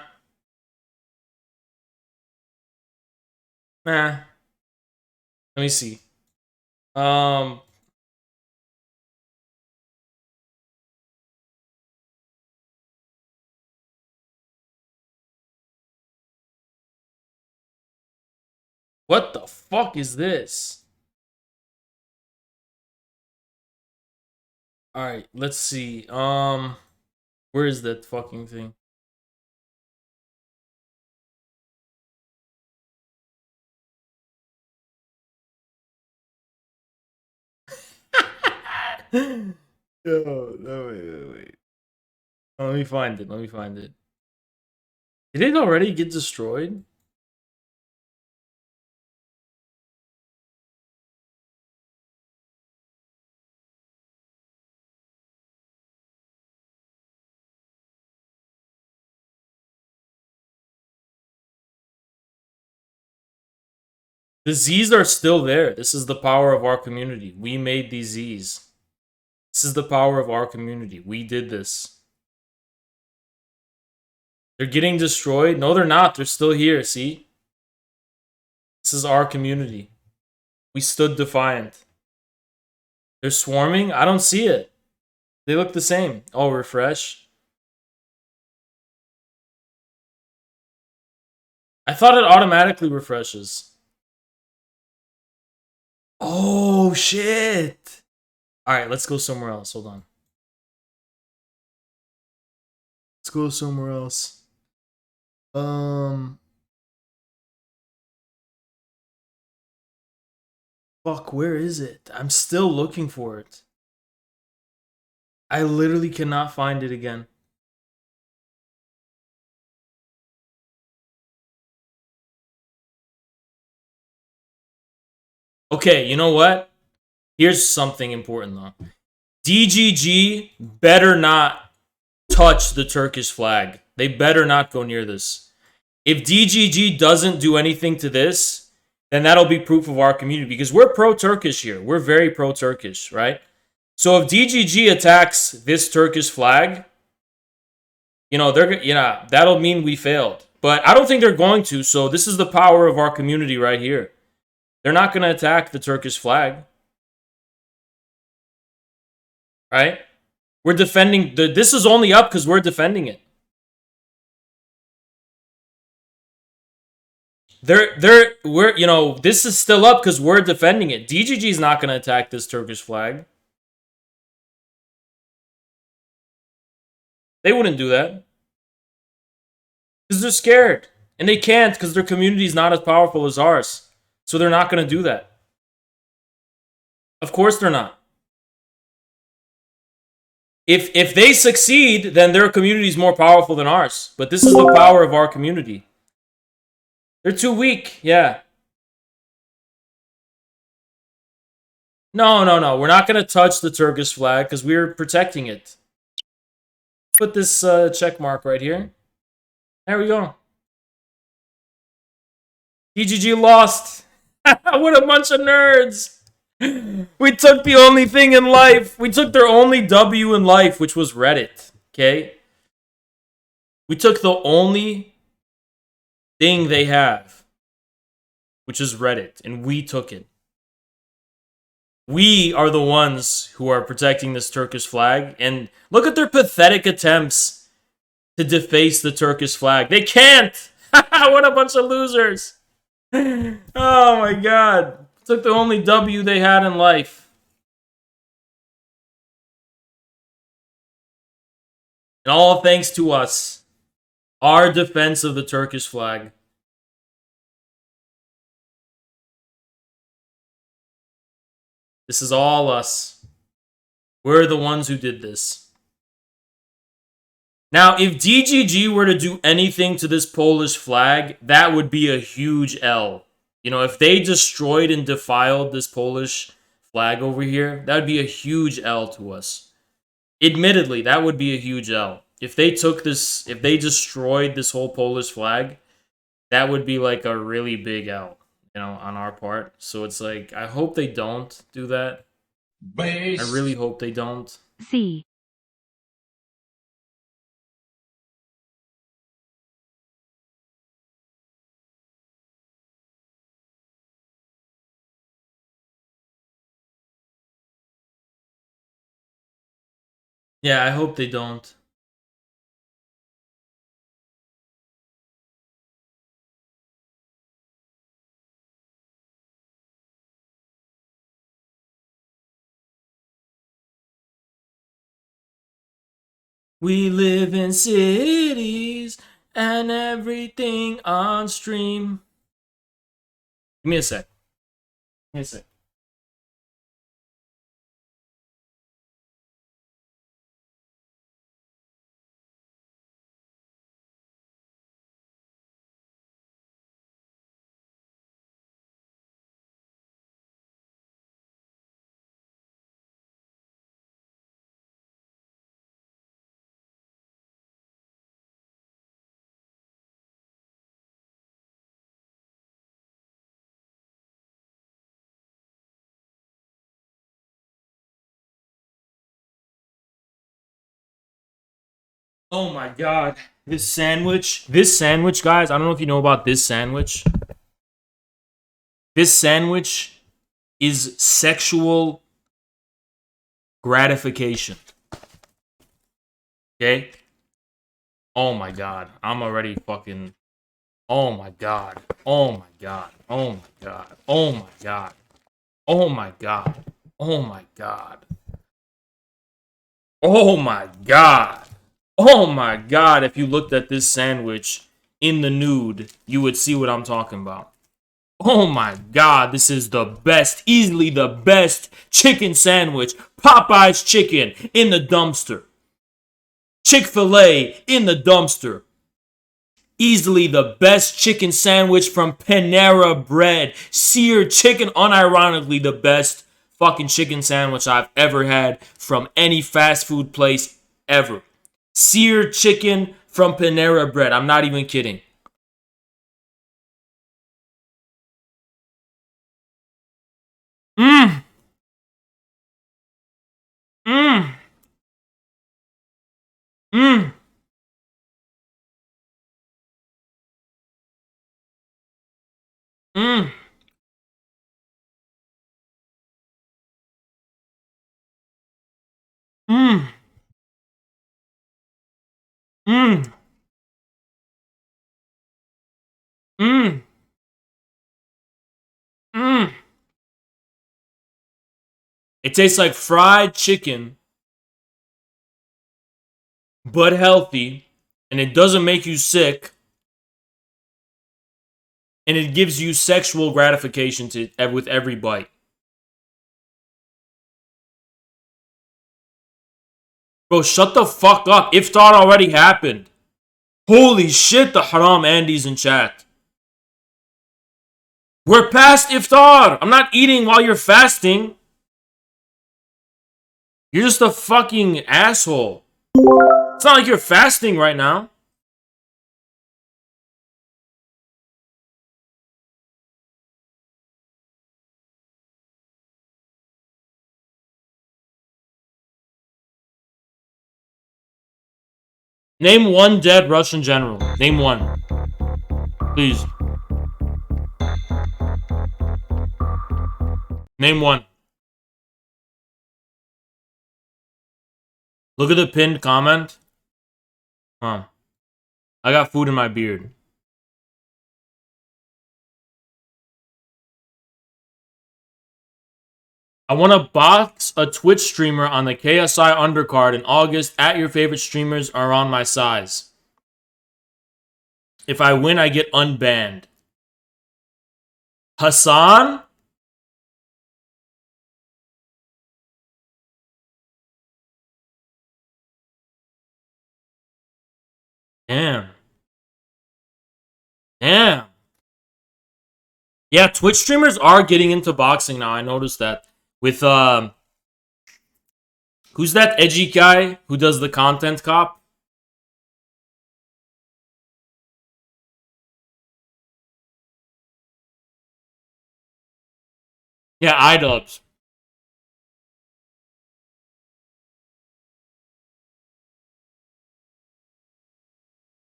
Nah. Let me see. What the fuck is this? Alright, let's see. Where is that fucking thing? No, wait. Oh, let me find it. Let me find it. Did it already get destroyed? The Z's are still there. This is the power of our community. We made these Z's. This is the power of our community. We did this. They're getting destroyed? No, they're not. They're still here, see? This is our community. We stood defiant. They're swarming? I don't see it. They look the same. Oh, refresh. I thought it automatically refreshes. Oh, shit. Alright, let's go somewhere else. Hold on. Let's go somewhere else. Fuck, where is it? I'm still looking for it. I literally cannot find it again. Okay, you know what? Here's something important though. DGG better not touch the Turkish flag. They better not go near this. If DGG doesn't do anything to this, then that'll be proof of our community because we're pro-Turkish here. We're very pro-Turkish, right? So if DGG attacks this Turkish flag, that'll mean we failed. But I don't think they're going to, so this is the power of our community right here. They're not going to attack the Turkish flag. Right? We're defending this is only up because we're defending it. This is still up because we're defending it. DGG is not going to attack this Turkish flag. They wouldn't do that. Because they're scared. And they can't because their community is not as powerful as ours. So they're not going to do that. Of course they're not. If they succeed, then their community is more powerful than ours. But this is the power of our community. They're too weak, yeah. No. We're not going to touch the Turkish flag because we're protecting it. Put this check mark right here. There we go. DGG lost. What a bunch of nerds. We took the only thing in life. We took their only W in life, which was Reddit. Okay? We took the only thing they have, which is Reddit, and we took it. We are the ones who are protecting this Turkish flag, and look at their pathetic attempts to deface the Turkish flag. They can't! What a bunch of losers! Oh my god. Took the only W they had in life. And all thanks to us. Our defense of the Turkish flag. This is all us. We're the ones who did this. Now, if DGG were to do anything to this Polish flag, that would be a huge L. If they destroyed and defiled this Polish flag over here, that would be a huge L to us. Admittedly, that would be a huge L. If they took this, if they destroyed this whole Polish flag, that would be like a really big L, you know, on our part. So it's like, I hope they don't do that. I really hope they don't. C. Yeah, I hope they don't. We live in cities and everything on stream. Give me a sec. Give me a sec. Oh my god. This sandwich, guys, I don't know if you know about this sandwich. This sandwich is sexual gratification. Okay? Oh my god. I'm already fucking. Oh my god. Oh my god. Oh my god. Oh my god. Oh my god. Oh my god. Oh my god. Oh my god. If you looked at this sandwich in the nude, you would see what I'm talking about. Oh my god, this is the best, easily the best chicken sandwich. Popeye's chicken in the dumpster. Chick-fil-A in the dumpster. Easily the best chicken sandwich from Panera Bread. Seared chicken, unironically the best fucking chicken sandwich I've ever had from any fast food place ever. Seared chicken from Panera Bread. I'm not even kidding. Mmm. Mmm. Mmm. Mmm. Mmm. Mmm. Mmm. Mmm. It tastes like fried chicken, but healthy, and it doesn't make you sick, and it gives you sexual gratification with every bite. Bro, shut the fuck up. Iftar already happened. Holy shit, the haram Andy's in chat. We're past iftar. I'm not eating while you're fasting. You're just a fucking asshole. It's not like you're fasting right now. Name one dead Russian general. Name one. Please. Name one. Look at the pinned comment. I got food in my beard. I want to box a Twitch streamer on the KSI undercard in August. At your favorite streamers are on my size. If I win, I get unbanned. Hassan? Damn. Damn. Yeah, Twitch streamers are getting into boxing now. I noticed that. with who's that edgy guy who does the content cop? Yeah, iDubbbz.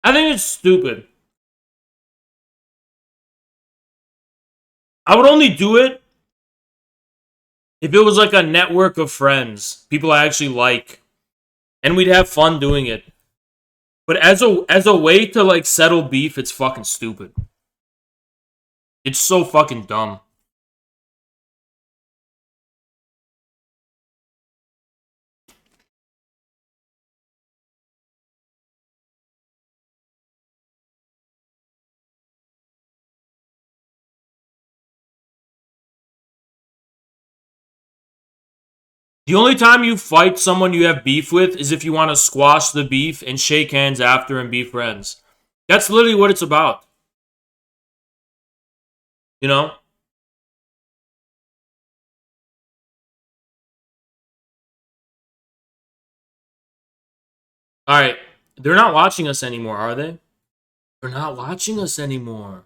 I think it's stupid. I would only do it if it was like a network of friends, people I actually like, and we'd have fun doing it. But as a way to like settle beef, it's fucking stupid. It's so fucking dumb. The only time you fight someone you have beef with is if you want to squash the beef and shake hands after and be friends. That's literally what it's about. You know? Alright. They're not watching us anymore, are they? They're not watching us anymore.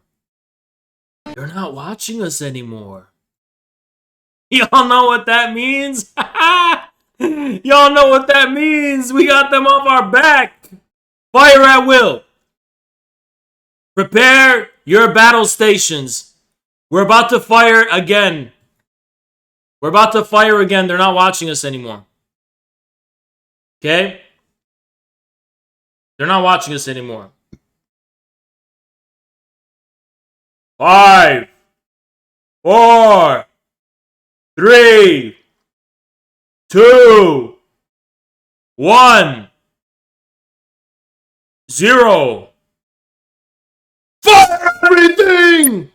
They're not watching us anymore. Y'all know what that means? Y'all know what that means. We got them off our back. Fire at will. Prepare your battle stations. We're about to fire again. We're about to fire again. They're not watching us anymore. Okay? They're not watching us anymore. 5, 4, 3, 2, 1, 0. Fire everything!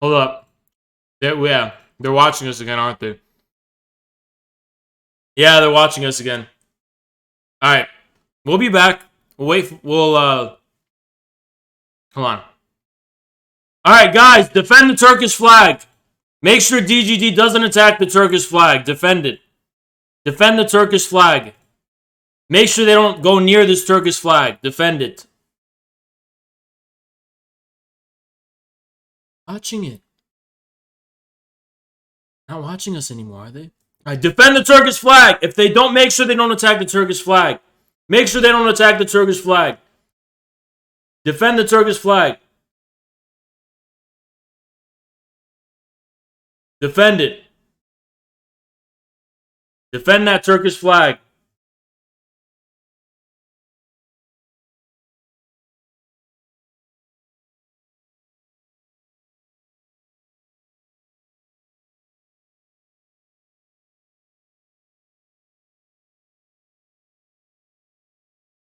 Hold up. They're watching us again, aren't they? Yeah, they're watching us again. Alright. We'll be back. Hold on. Alright, guys, defend the Turkish flag. Make sure DGD doesn't attack the Turkish flag. Defend it. Defend the Turkish flag. Make sure they don't go near this Turkish flag. Defend it. Watching it. Not watching us anymore, are they? Alright, defend the Turkish flag. If they don't, make sure they don't attack the Turkish flag. Make sure they don't attack the Turkish flag. Defend the Turkish flag. Defend it. Defend that Turkish flag.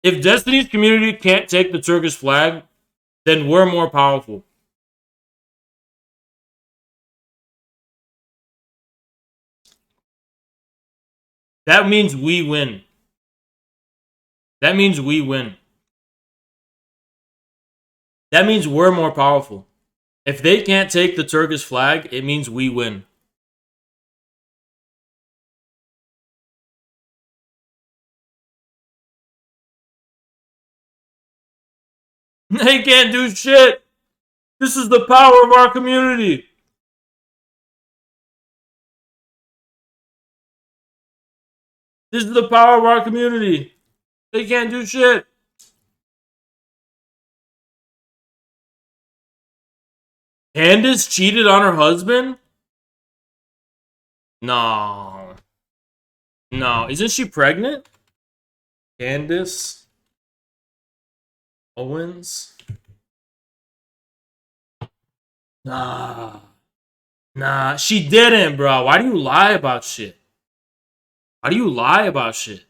If Destiny's community can't take the Turkish flag, then we're more powerful. That means we win. That means we win. That means we're more powerful. If they can't take the Turkish flag, it means we win. They can't do shit. This is the power of our community. This is the power of our community. They can't do shit. Candace cheated on her husband? No. No. Isn't she pregnant? Candace Owens? Nah. Nah, she didn't, bro. Why do you lie about shit? Why do you lie about shit?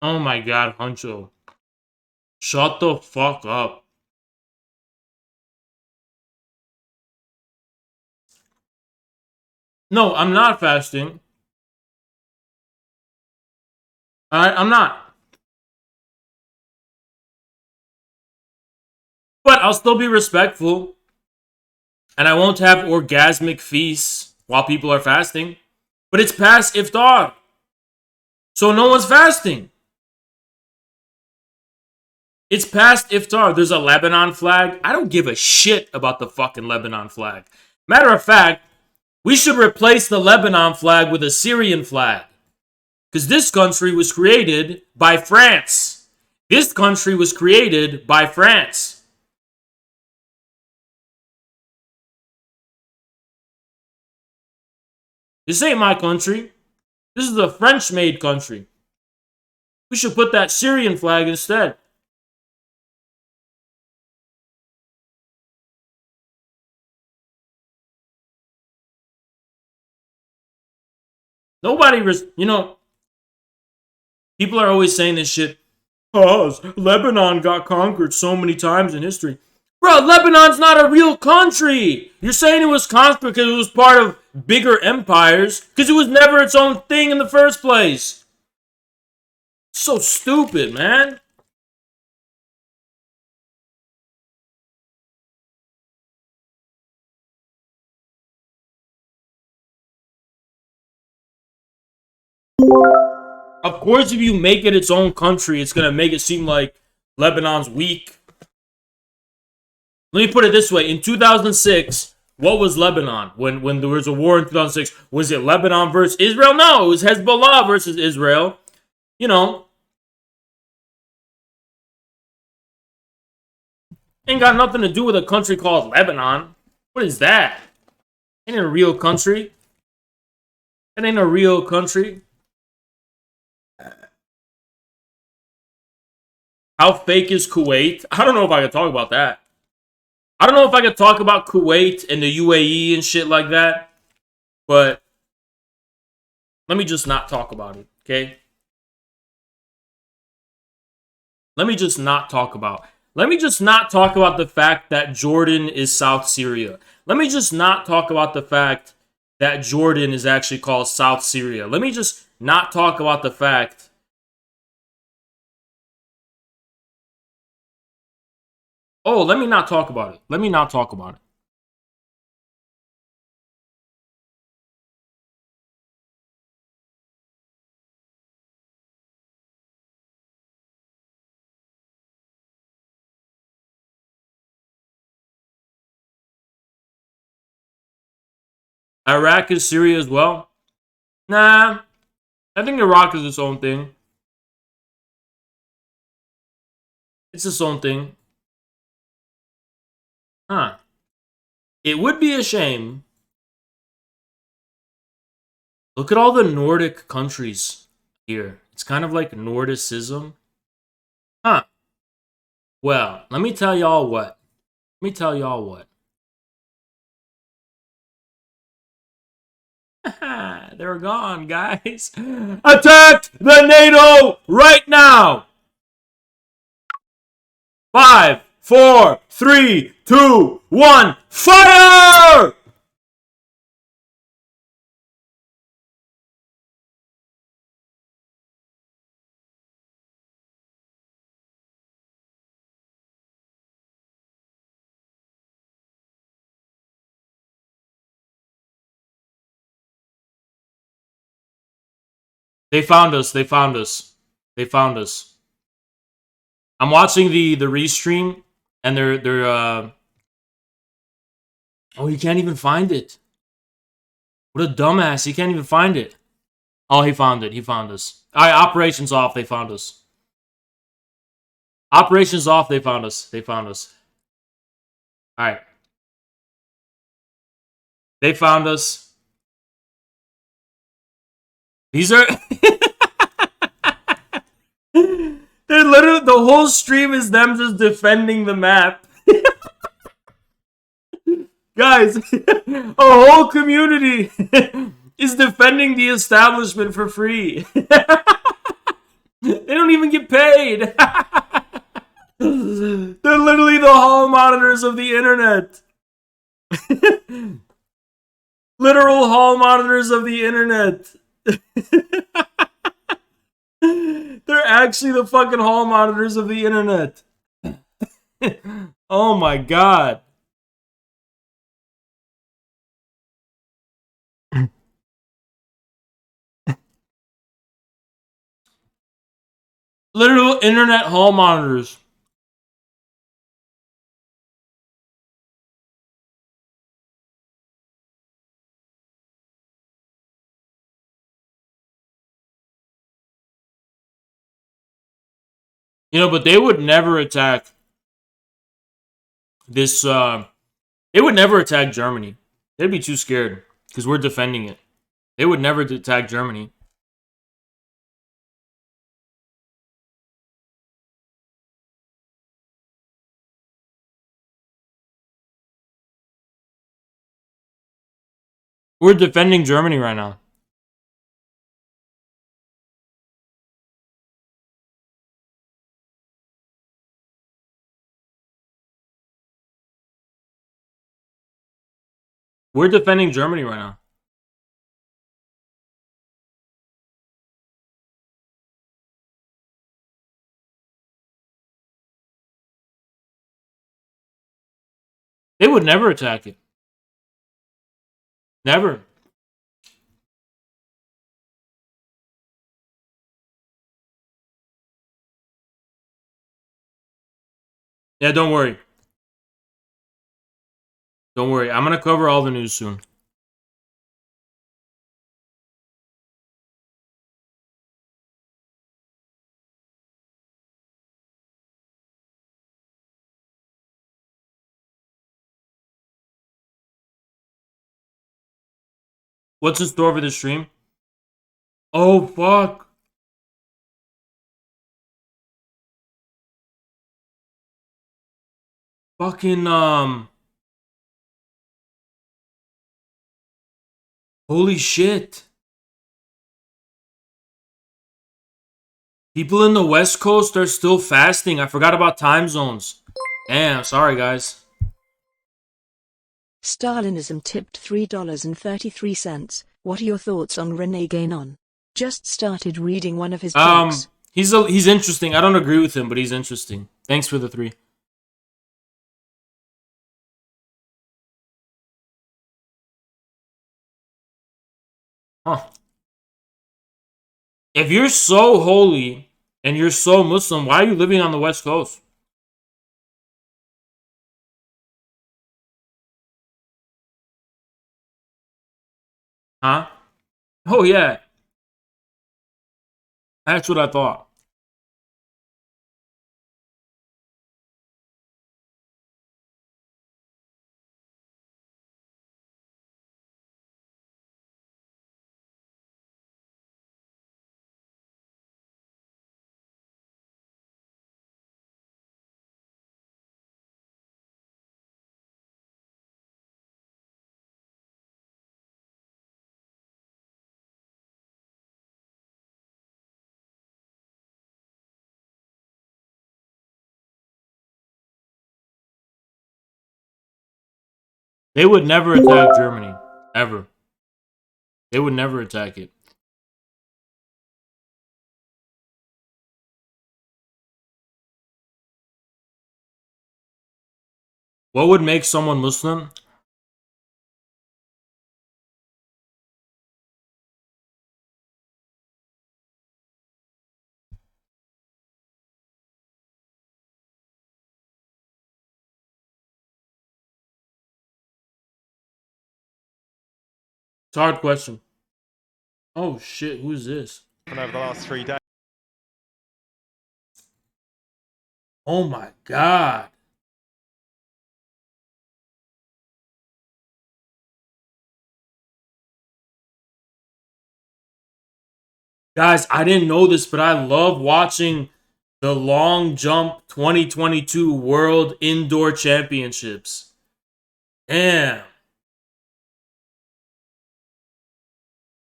Oh my god, Huncho. Shut the fuck up. No, I'm not fasting. I'm not. But I'll still be respectful. And I won't have orgasmic feasts while people are fasting. But it's past iftar. So no one's fasting. It's past iftar. There's a Lebanon flag. I don't give a shit about the fucking Lebanon flag. Matter of fact, we should replace the Lebanon flag with a Syrian flag. Because this country was created by France. This country was created by France. This ain't my country. This is a French-made country. We should put that Syrian flag instead. Nobody, people are always saying this shit. Oh, Lebanon got conquered so many times in history. Bro, Lebanon's not a real country. You're saying it was conquered because it was part of bigger empires, because it was never its own thing in the first place. So stupid, man. Of course, if you make it its own country, it's going to make it seem like Lebanon's weak. Let me put it this way. In 2006, what was Lebanon? When there was a war in 2006, was it Lebanon versus Israel? No, it was Hezbollah versus Israel. You know. Ain't got nothing to do with a country called Lebanon. What is that? Ain't a real country. That ain't a real country. How fake is Kuwait? I don't know if I can talk about that. I don't know if I can talk about Kuwait and the UAE and shit like that. But let me just not talk about it, okay? Let me just not talk about the fact that Jordan is South Syria. Let me just not talk about the fact that Jordan is actually called South Syria. Let me just not talk about the fact. Oh, let me not talk about it. Let me not talk about it. Iraq is Syria as well? Nah. I think Iraq is its own thing. It's its own thing. Huh. It would be a shame. Look at all the Nordic countries here. It's kind of like Nordicism. Huh. Well, let me tell y'all what. They're gone, guys. Attack the NATO right now! 5, 4, 3, 2, 1, fire! They found us. I'm watching the restream, and they're oh, you can't even find it. What a dumbass, he can't even find it. Oh, he found it. He found us. Alright, operations off, they found us. Operations off, they found us. Alright. They found us. These are... They're literally... The whole stream is them just defending the map. Guys, a whole community is defending the establishment for free. They don't even get paid. They're literally the hall monitors of the internet. Literal hall monitors of the internet. They're actually the fucking hall monitors of the internet. Oh my god. Literal internet hall monitors. You know, but they would never attack this. They would never attack Germany. They'd be too scared because we're defending it. They would never attack Germany. We're defending Germany right now. We're defending Germany right now. They would never attack it. Never. Yeah, don't worry. Don't worry. I'm going to cover all the news soon. What's in store for the stream? Oh, fuck. Fucking, holy shit. People in the West Coast are still fasting. I forgot about time zones. Damn, sorry, guys. Stalinism tipped $3.33. What are your thoughts on Rene Guénon? Just started reading one of his books. He's interesting. I don't agree with him, but he's interesting. Thanks for the 3. Huh. If you're so holy and you're so Muslim, why are you living on the West Coast? Huh? Oh, yeah. That's what I thought. They would never attack Germany. Ever. They would never attack it. What would make someone Muslim? It's a hard question. Oh shit, who's this? Over the last 3 days. Oh my god. Guys, I didn't know this, but I love watching the long jump 2022 World Indoor Championships. Damn.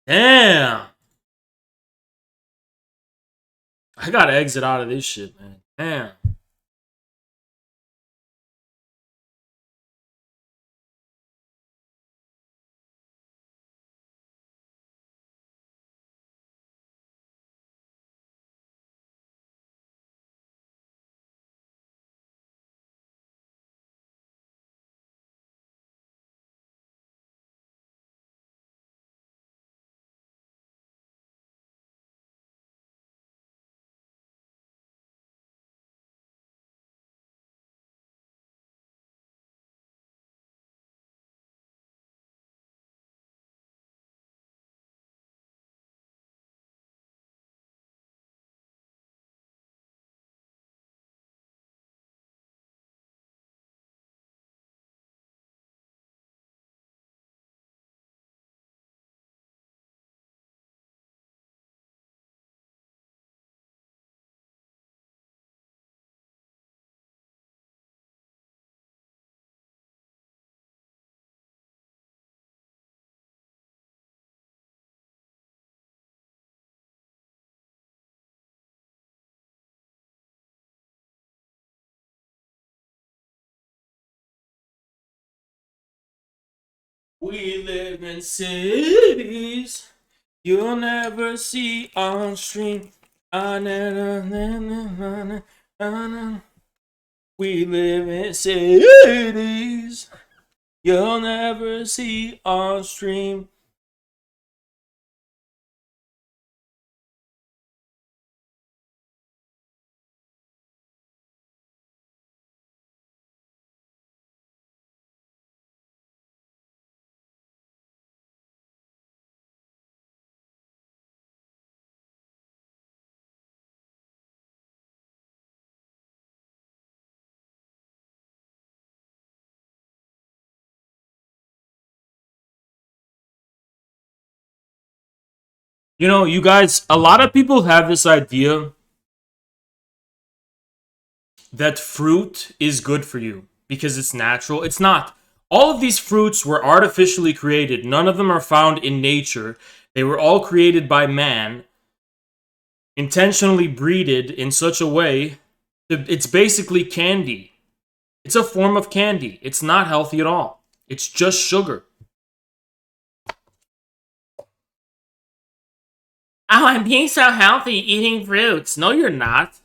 Damn. I gotta exit out of this shit, man. Damn. We live in cities you'll never see on stream. We live in cities you'll never see on stream. You know, you guys, a lot of people have this idea that fruit is good for you because it's natural. It's not. All of these fruits were artificially created. None of them are found in nature. They were all created by man, intentionally breeded in such a way that it's basically candy. It's a form of candy. It's not healthy at all. It's just sugar. Oh, I'm being so healthy eating fruits. No, you're not.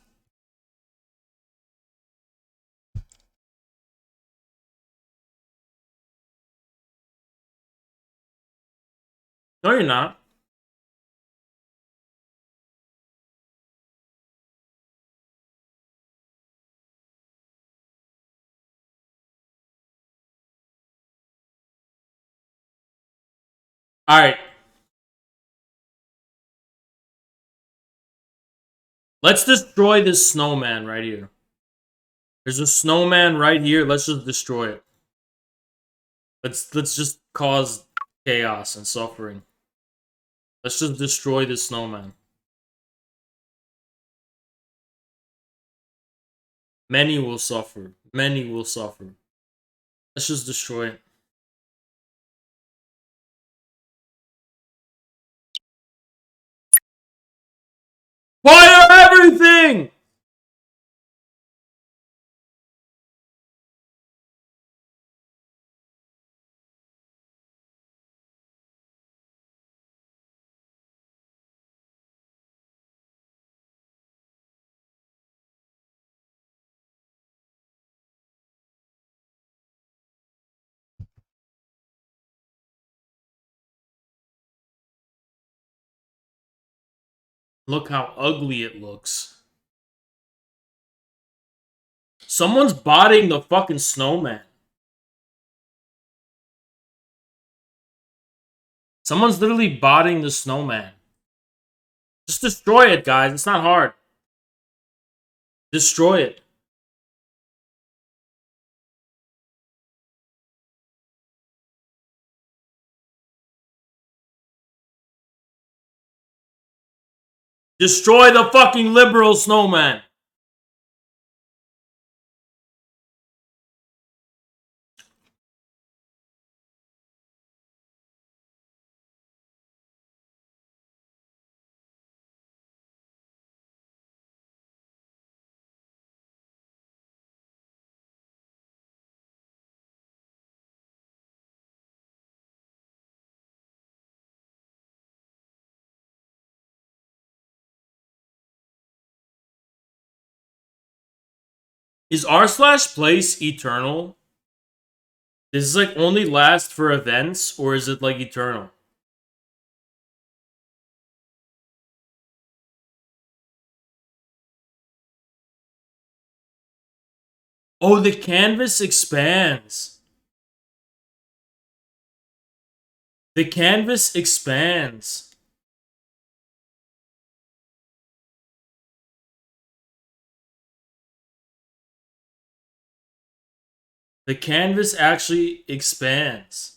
No, you're not. All right. Let's destroy this snowman right here. There's a snowman right here. Let's just destroy it. Let's just cause chaos and suffering. Let's just destroy this snowman. Many will suffer. Many will suffer. Let's just destroy it. Fire everything! Look how ugly it looks. Someone's botting the fucking snowman. Someone's literally botting the snowman. Just destroy it, guys. It's not hard. Destroy it. Destroy the fucking liberal snowman. Is r/place eternal? Does this like only last for events, or is it like eternal? Oh, the canvas expands. The canvas expands. The canvas actually expands.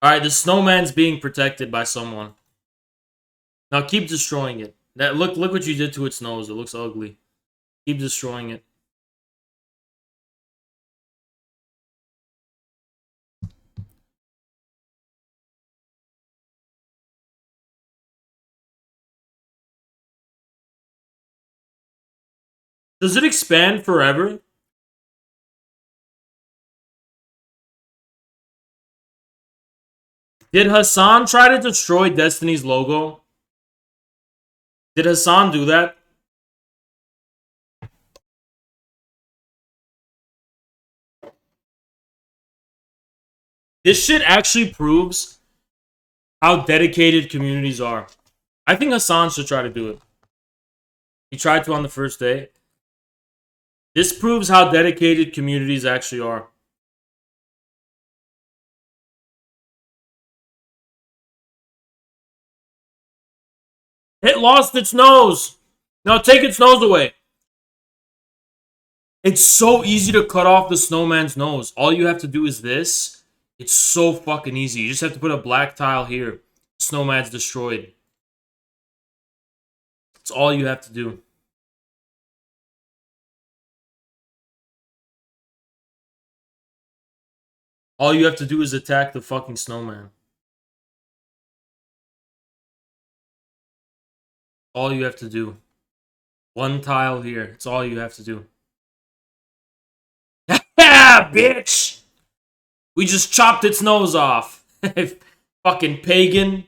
Alright, the snowman's being protected by someone. Now keep destroying it. Look what you did to its nose. It looks ugly. Keep destroying it. Does it expand forever? Did Hassan try to destroy Destiny's logo? Did Hassan do that? This shit actually proves how dedicated communities are. I think Hassan should try to do it. He tried to on the first day. This proves how dedicated communities actually are. It lost its nose. No, take its nose away. It's so easy to cut off the snowman's nose. All you have to do is this. It's so fucking easy. You just have to put a black tile here. Snowman's destroyed. It's all you have to do. All you have to do is attack the fucking snowman. All you have to do. One tile here. It's all you have to do. Yeah, bitch! We just chopped its nose off. Fucking pagan.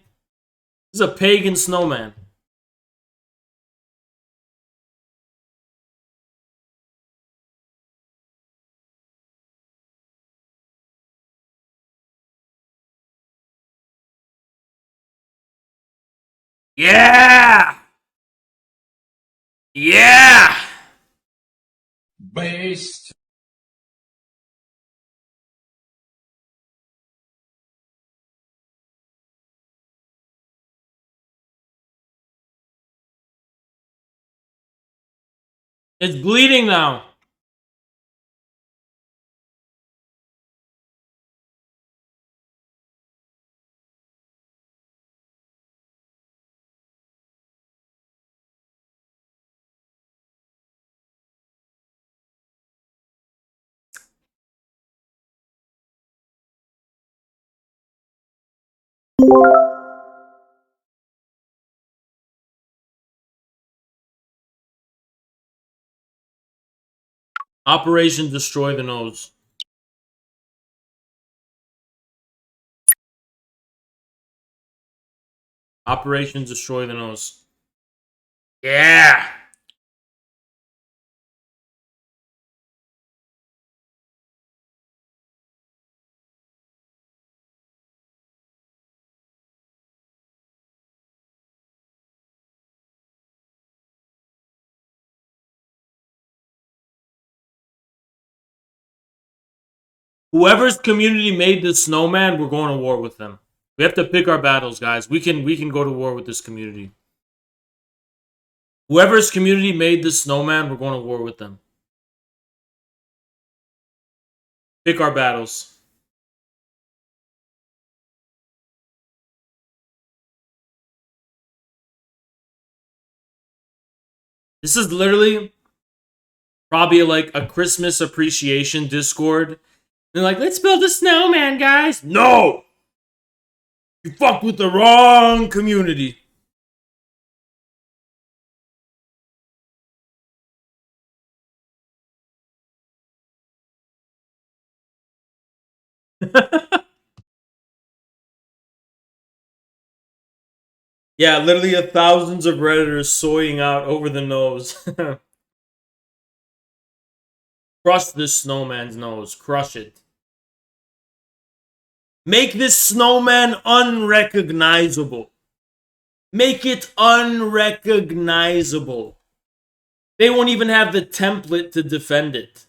This is a pagan snowman. Yeah! Yeah! Based. It's bleeding now. Operation Destroy the Nose. Operation Destroy the Nose. Yeah! Whoever's community made the snowman, we're going to war with them. We have to pick our battles, guys. We can go to war with this community. Whoever's community made the snowman, we're going to war with them. Pick our battles. This is literally probably like a Christmas appreciation Discord. They're like, let's build a snowman, guys. No! You fucked with the wrong community. Yeah, literally thousands of Redditors soying out over the nose. Crush this snowman's nose. Crush it. Make this snowman unrecognizable. Make it unrecognizable. They won't even have the template to defend it.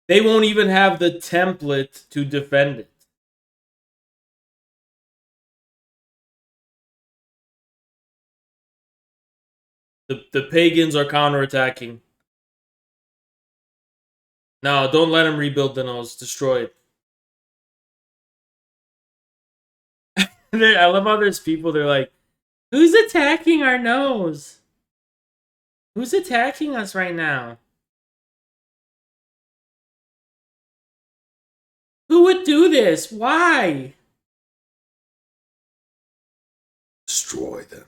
They won't even have the template to defend it. The pagans are counterattacking. No, don't let them rebuild the nose. Destroy it. I love how there's people, they're like, who's attacking our nose? Who's attacking us right now? Who would do this? Why? Destroy them.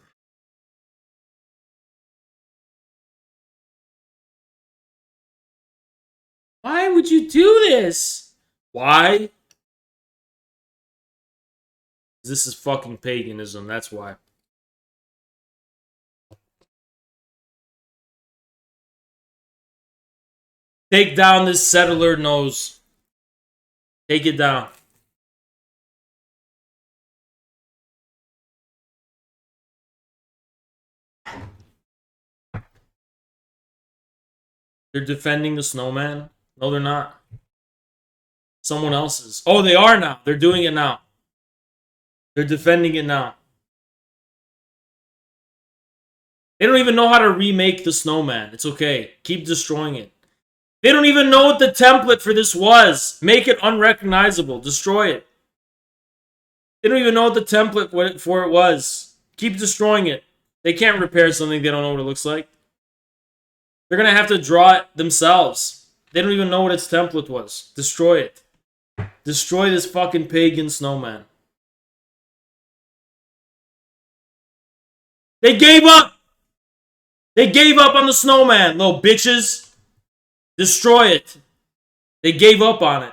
Why would you do this? Why? This is fucking paganism, that's why. Take down this settler nose. Take it down. They're defending the snowman? No, they're not. Someone else's. Oh, they are now. They're doing it now. They're defending it now. They don't even know how to remake the snowman. It's okay. Keep destroying it. They don't even know what the template for this was. Make it unrecognizable. Destroy it. They don't even know what the template for it was. Keep destroying it. They can't repair something they don't know what it looks like. They're going to have to draw it themselves. They don't even know what its template was. Destroy it. Destroy this fucking pagan snowman. They gave up! They gave up on the snowman, little bitches. Destroy it. They gave up on it.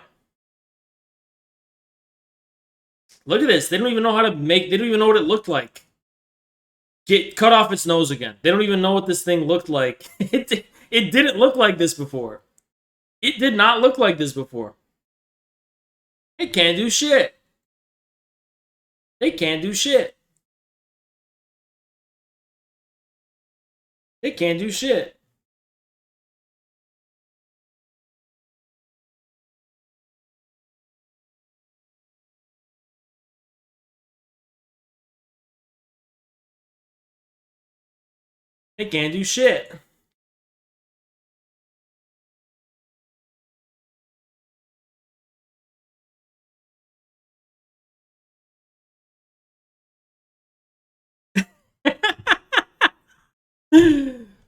Look at this. They don't even know how to make... They don't even know what it looked like. Cut off its nose again. They don't even know what this thing looked like. It didn't look like this before. It did not look like this before. It can't do shit. They can't do shit. They can't do shit. They can't do shit.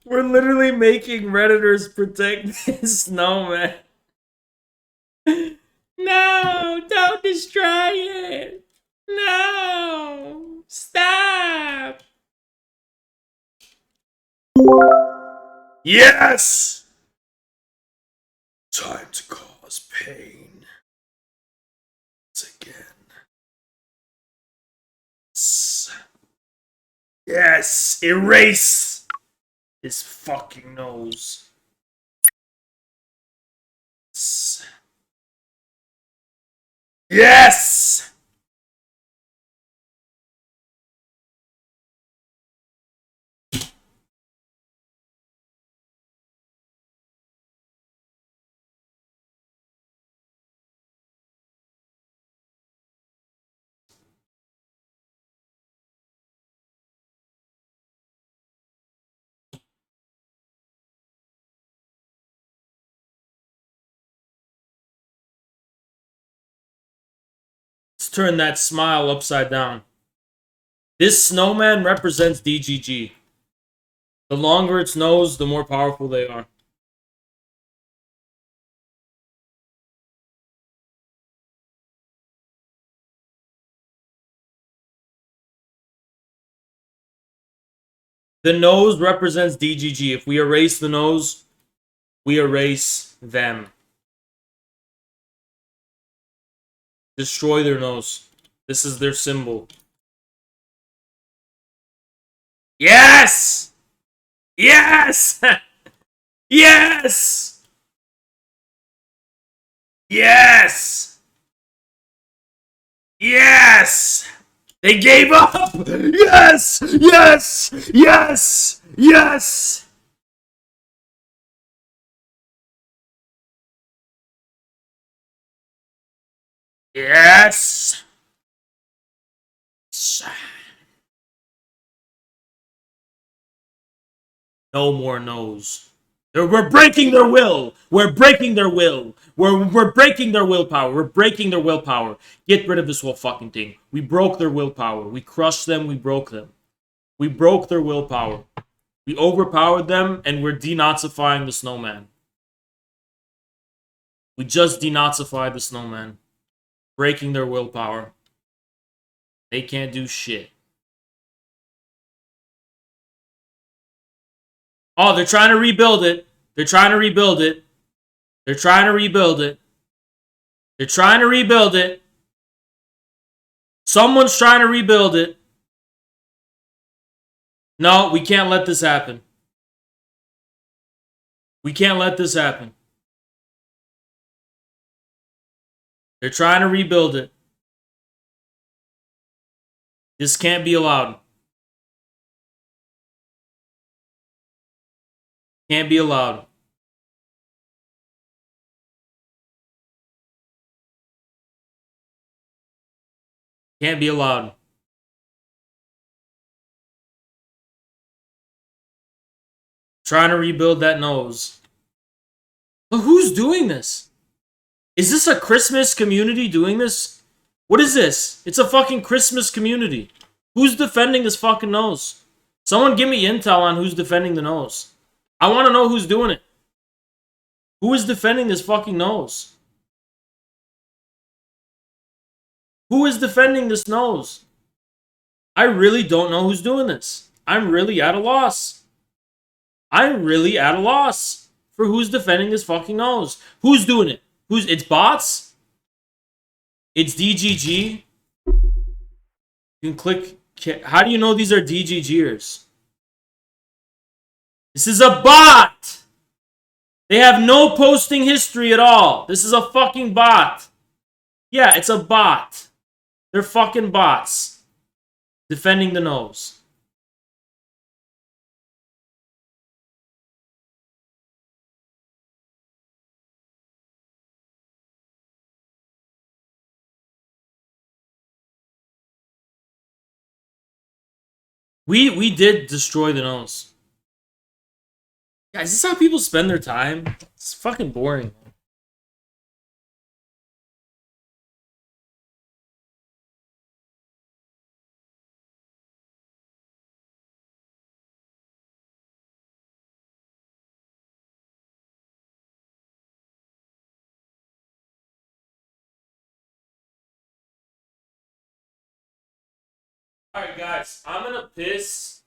We're literally making Redditors protect this snowman. No, don't destroy it. No, stop. Yes! Time to cause pain. Once again. Yes! Erase his fucking nose. Yes! Let's turn that smile upside down. This snowman represents DGG. The longer its nose, the more powerful they are. The nose represents DGG. If we erase the nose, we erase them. Destroy their nose. This is their symbol. Yes! Yes! Yes! Yes! Yes! They gave up! Yes! Yes! Yes! Yes! Yes! No more no's. We're breaking their will. We're breaking their will. We're breaking their willpower. We're breaking their willpower. Get rid of this whole fucking thing. We broke their willpower. We crushed them. We broke them. We broke their willpower. We overpowered them, and we're denazifying the snowman. We just denazified the snowman. Breaking their willpower. They can't do shit. Oh, they're trying to rebuild it. They're trying to rebuild it. They're trying to rebuild it. They're trying to rebuild it. Someone's trying to rebuild it. No, we can't let this happen. We can't let this happen. They're trying to rebuild it. This can't be allowed. Can't be allowed. Can't be allowed. Trying to rebuild that nose. But who's doing this? Is this a Christmas community doing this? What is this? It's a fucking Christmas community. Who's defending this fucking nose? Someone give me intel on who's defending the nose. I want to know who's doing it. Who is defending this fucking nose? Who is defending this nose? I really don't know who's doing this. I'm really at a loss. I'm really at a loss for who's defending this fucking nose. Who's doing it? It's bots? It's DGG? You can click. How do you know these are DGGers? This is a bot! They have no posting history at all. This is a fucking bot. Yeah, it's a bot. They're fucking bots. Defending the nose. We did destroy the nose. Guys, is this how people spend their time? It's fucking boring. Alright, guys, I'm gonna piss.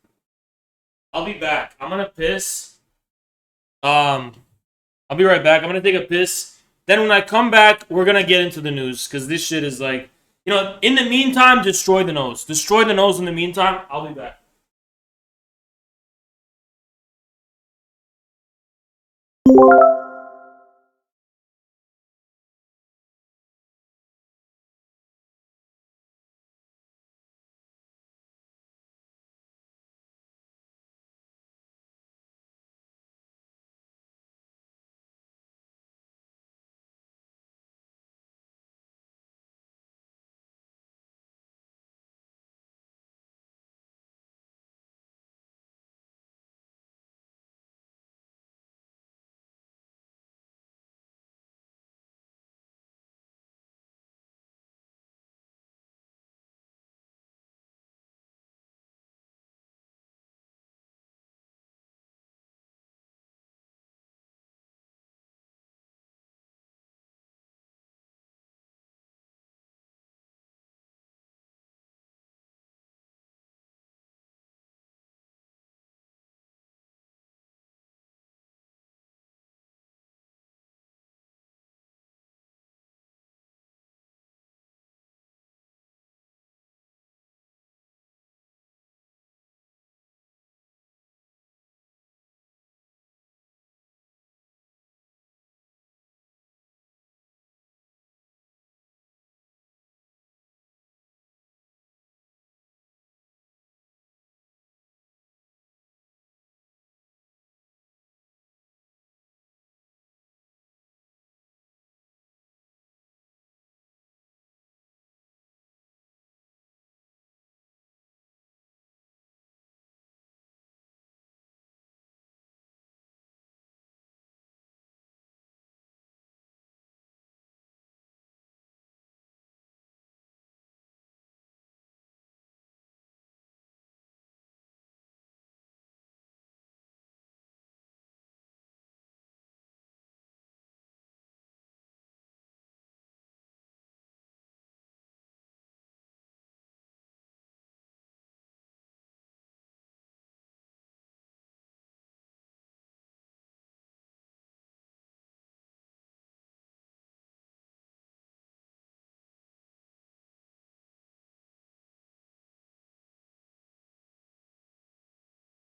I'll be back. I'm gonna piss. I'll be right back. I'm gonna take a piss. Then when I come back, we're gonna get into the news because this shit is like, in the meantime, destroy the nose. Destroy the nose in the meantime. I'll be back.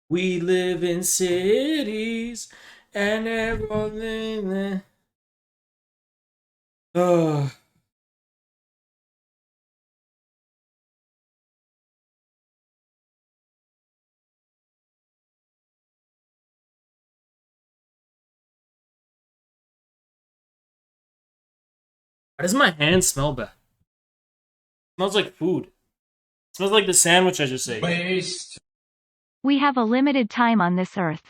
We live in cities and everything. Oh. Why does my hand smell bad? It smells like food. It smells like the sandwich I just ate. Waste. We have a limited time on this earth.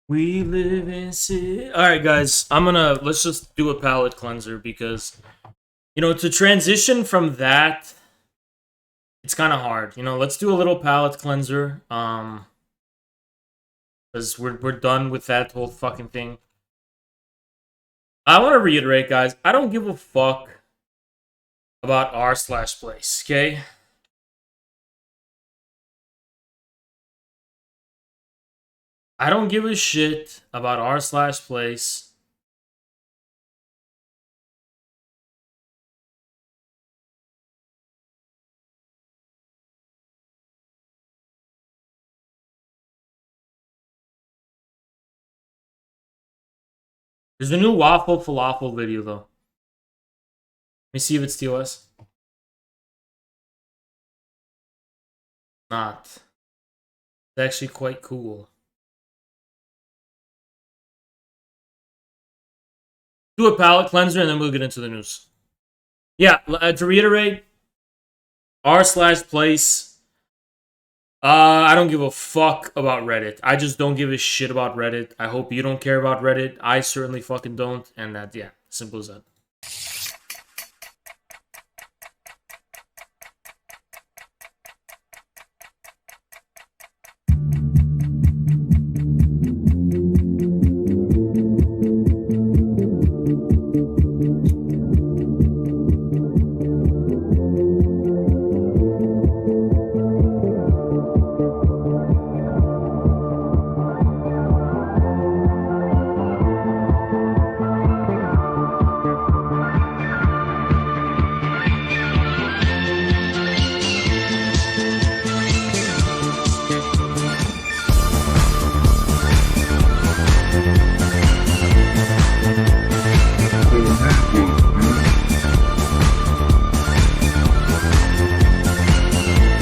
We live in city. All right, guys. Let's just do a palate cleanser because, to transition from that, it's kind of hard. Let's do a little palate cleanser. Because we're done with that whole fucking thing. I want to reiterate, guys. I don't give a fuck about r/place. Okay. I don't give a shit about r/place. There's a new waffle falafel video though. Let me see if it's TOS. Not. It's actually quite cool. Do a palate cleanser and then we'll get into the news. Yeah, to reiterate, r/place. I don't give a fuck about Reddit. I just don't give a shit about Reddit. I hope you don't care about Reddit. I certainly fucking don't. And that, yeah, simple as that.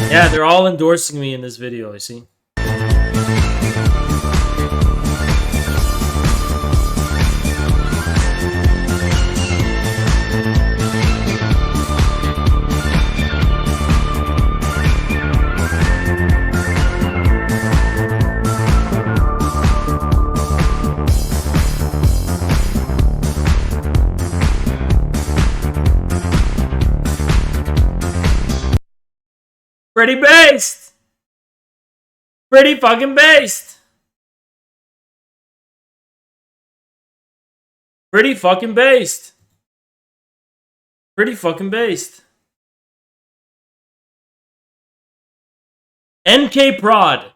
Yeah, they're all endorsing me in this video, I see. Pretty based! Pretty fucking based! Pretty fucking based! Pretty fucking based. NK Prod.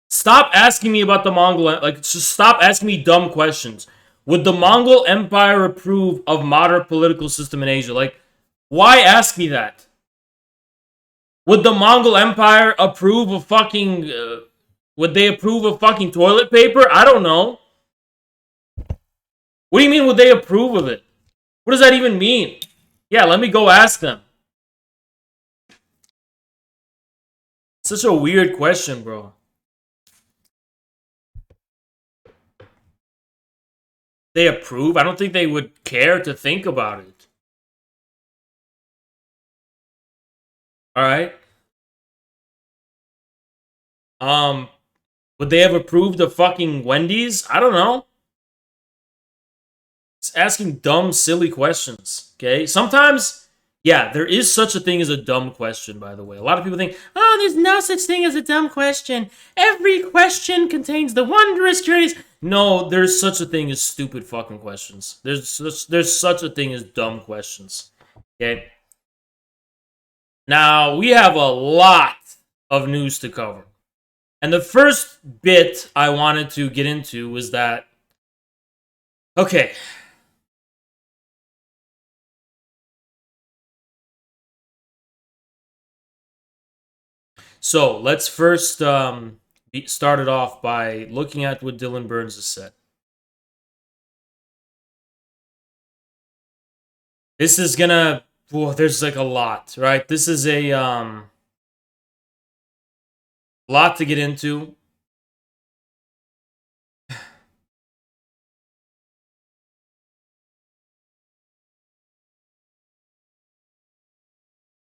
Stop asking me about the Mongol... just stop asking me dumb questions. Would the Mongol Empire approve of modern political system in Asia? Why ask me that? Would the Mongol Empire approve of fucking... would they approve of fucking toilet paper? I don't know. What do you mean, would they approve of it? What does that even mean? Yeah, let me go ask them. Such a weird question, bro. They approve? I don't think they would care to think about it. Alright. Would they have approved of fucking Wendy's? I don't know. It's asking dumb, silly questions. Okay? Sometimes, yeah, there is such a thing as a dumb question, by the way. A lot of people think, oh, there's no such thing as a dumb question. Every question contains the wondrous, curious. No, there's such a thing as stupid fucking questions. There's such a thing as dumb questions. Okay? Now, we have a lot of news to cover. And the first bit I wanted to get into was that, okay. So, let's first start it off by looking at what Dylan Burns has said. This is gonna... Whoa, there's like a lot, right? This is a lot to get into.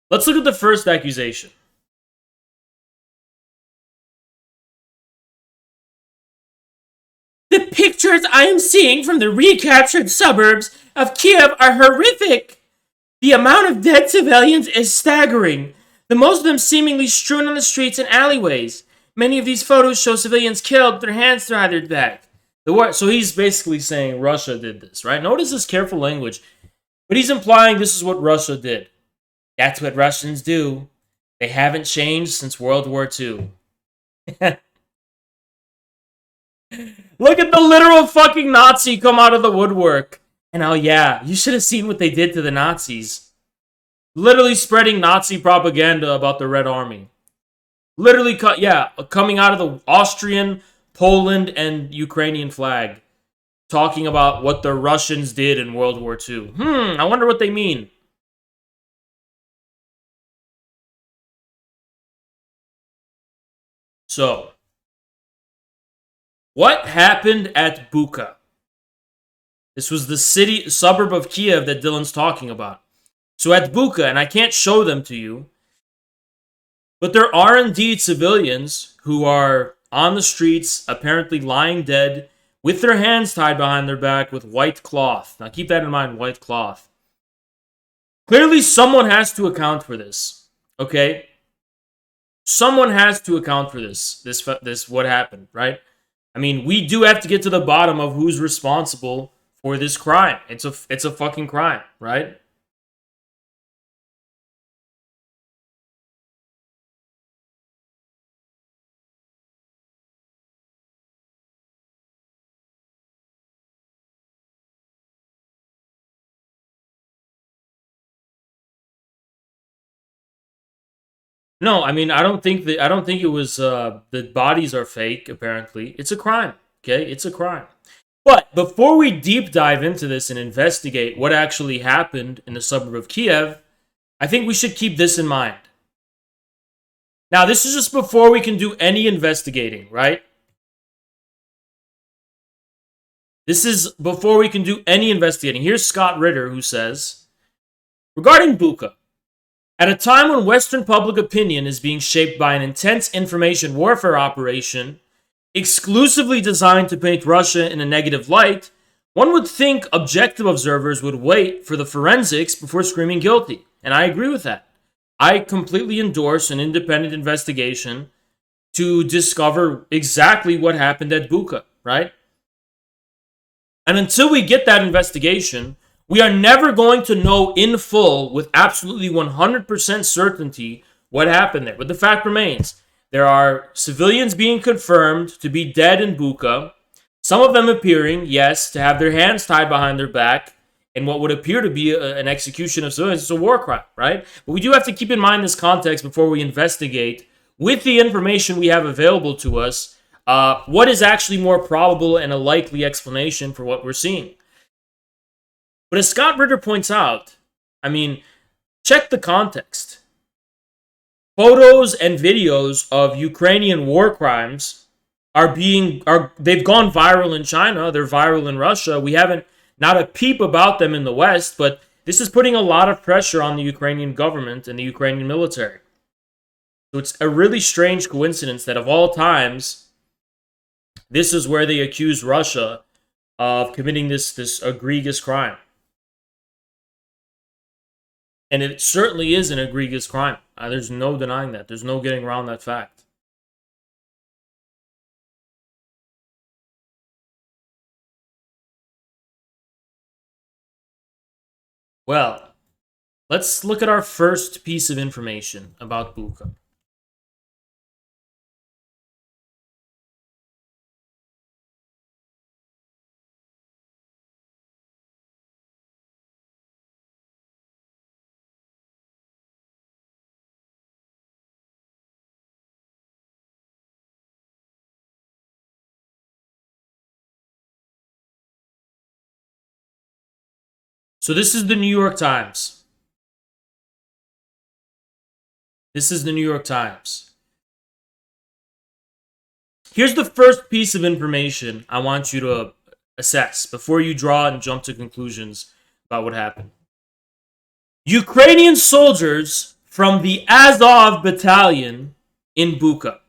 Let's look at the first accusation. The pictures I am seeing from the recaptured suburbs of Kiev are horrific. The amount of dead civilians is staggering, the most of them seemingly strewn on the streets and alleyways. Many of these photos show civilians killed with their hands behind their back. So he's basically saying Russia did this, right? Notice his careful language. But he's implying this is what Russia did. That's what Russians do. They haven't changed since World War II. Look at the literal fucking Nazi come out of the woodwork. And oh yeah, you should have seen what they did to the Nazis. Literally spreading Nazi propaganda about the Red Army. Literally, coming out of the Austrian, Poland, and Ukrainian flag. Talking about what the Russians did in World War II. I wonder what they mean. So, what happened at Bucha? This was the suburb of Kiev that Dylan's talking about. So at Bucha, and I can't show them to you, but there are indeed civilians who are on the streets, apparently lying dead, with their hands tied behind their back with white cloth. Now keep that in mind, white cloth. Clearly someone has to account for this, okay? Someone has to account for this what happened, right? I mean, we do have to get to the bottom of who's responsible for this crime. It's a fucking crime, right? No, I mean, I don't think it was the bodies are fake, apparently. It's a crime, okay? It's a crime. But before we deep dive into this and investigate what actually happened in the suburb of Kiev, I think we should keep this in mind. Now, this is just before we can do any investigating, right? This is before we can do any investigating. Here's Scott Ritter, who says, regarding Bucha, at a time when Western public opinion is being shaped by an intense information warfare operation exclusively designed to paint Russia in a negative light, one would think objective observers would wait for the forensics before screaming guilty. And I agree with that. I completely endorse an independent investigation to discover exactly what happened at Bucha, right? And until we get that investigation, we are never going to know in full with absolutely 100% certainty what happened there. But the fact remains, there are civilians being confirmed to be dead in Bucha, some of them appearing, yes, to have their hands tied behind their back in what would appear to be an execution of civilians. It's a war crime, right? But we do have to keep in mind this context before we investigate, with the information we have available to us, what is actually more probable and a likely explanation for what we're seeing. But as Scott Ritter points out, I mean, check the context. Photos and videos of Ukrainian war crimes they've gone viral in China, they're viral in Russia. We haven't, not a peep about them in the West, but this is putting a lot of pressure on the Ukrainian government and the Ukrainian military. So it's a really strange coincidence that of all times, this is where they accuse Russia of committing this egregious crime. And it certainly is an egregious crime. There's no denying that. There's no getting around that fact. Well, let's look at our first piece of information about Bucha. So this is the New York Times. This is the New York Times. Here's the first piece of information I want you to assess before you draw and jump to conclusions about what happened. Ukrainian soldiers from the Azov battalion in Bucha.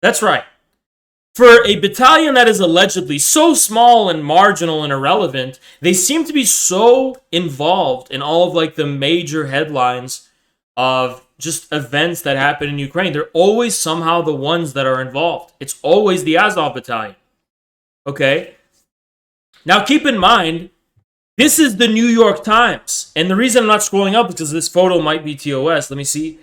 That's right. For a battalion that is allegedly so small and marginal and irrelevant, they seem to be so involved in all of like the major headlines of just events that happen in Ukraine. They're always somehow the ones that are involved. It's always the Azov battalion. Okay? Now keep in mind, this is the New York Times. And the reason I'm not scrolling up is because this photo might be TOS. Let me see.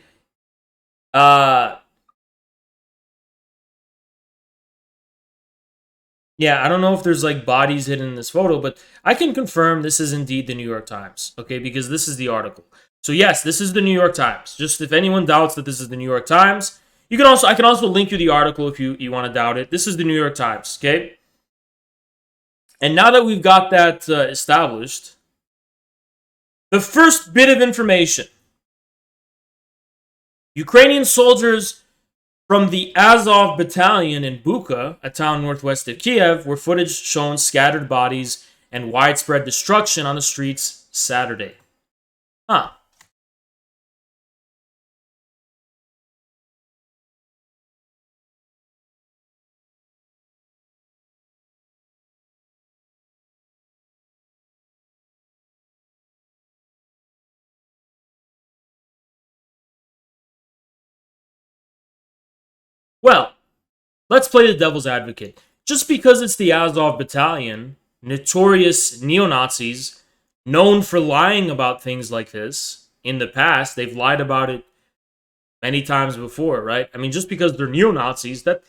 Yeah, I don't know if there's like bodies hidden in this photo, but I can confirm this is indeed the New York Times, okay? Because this is the article. So yes, this is the New York Times. Just if anyone doubts that this is the New York Times, I can also link you the article if you want to doubt it. This is the New York Times, okay? And now that we've got that established, the first bit of information. Ukrainian soldiers from the Azov battalion in Bucha, a town northwest of Kiev, where footage shown scattered bodies and widespread destruction on the streets Saturday. Huh. Well, let's play the devil's advocate. Just because it's the Azov battalion, notorious neo-Nazis, known for lying about things like this in the past, they've lied about it many times before, right? I mean, just because they're neo-Nazis, that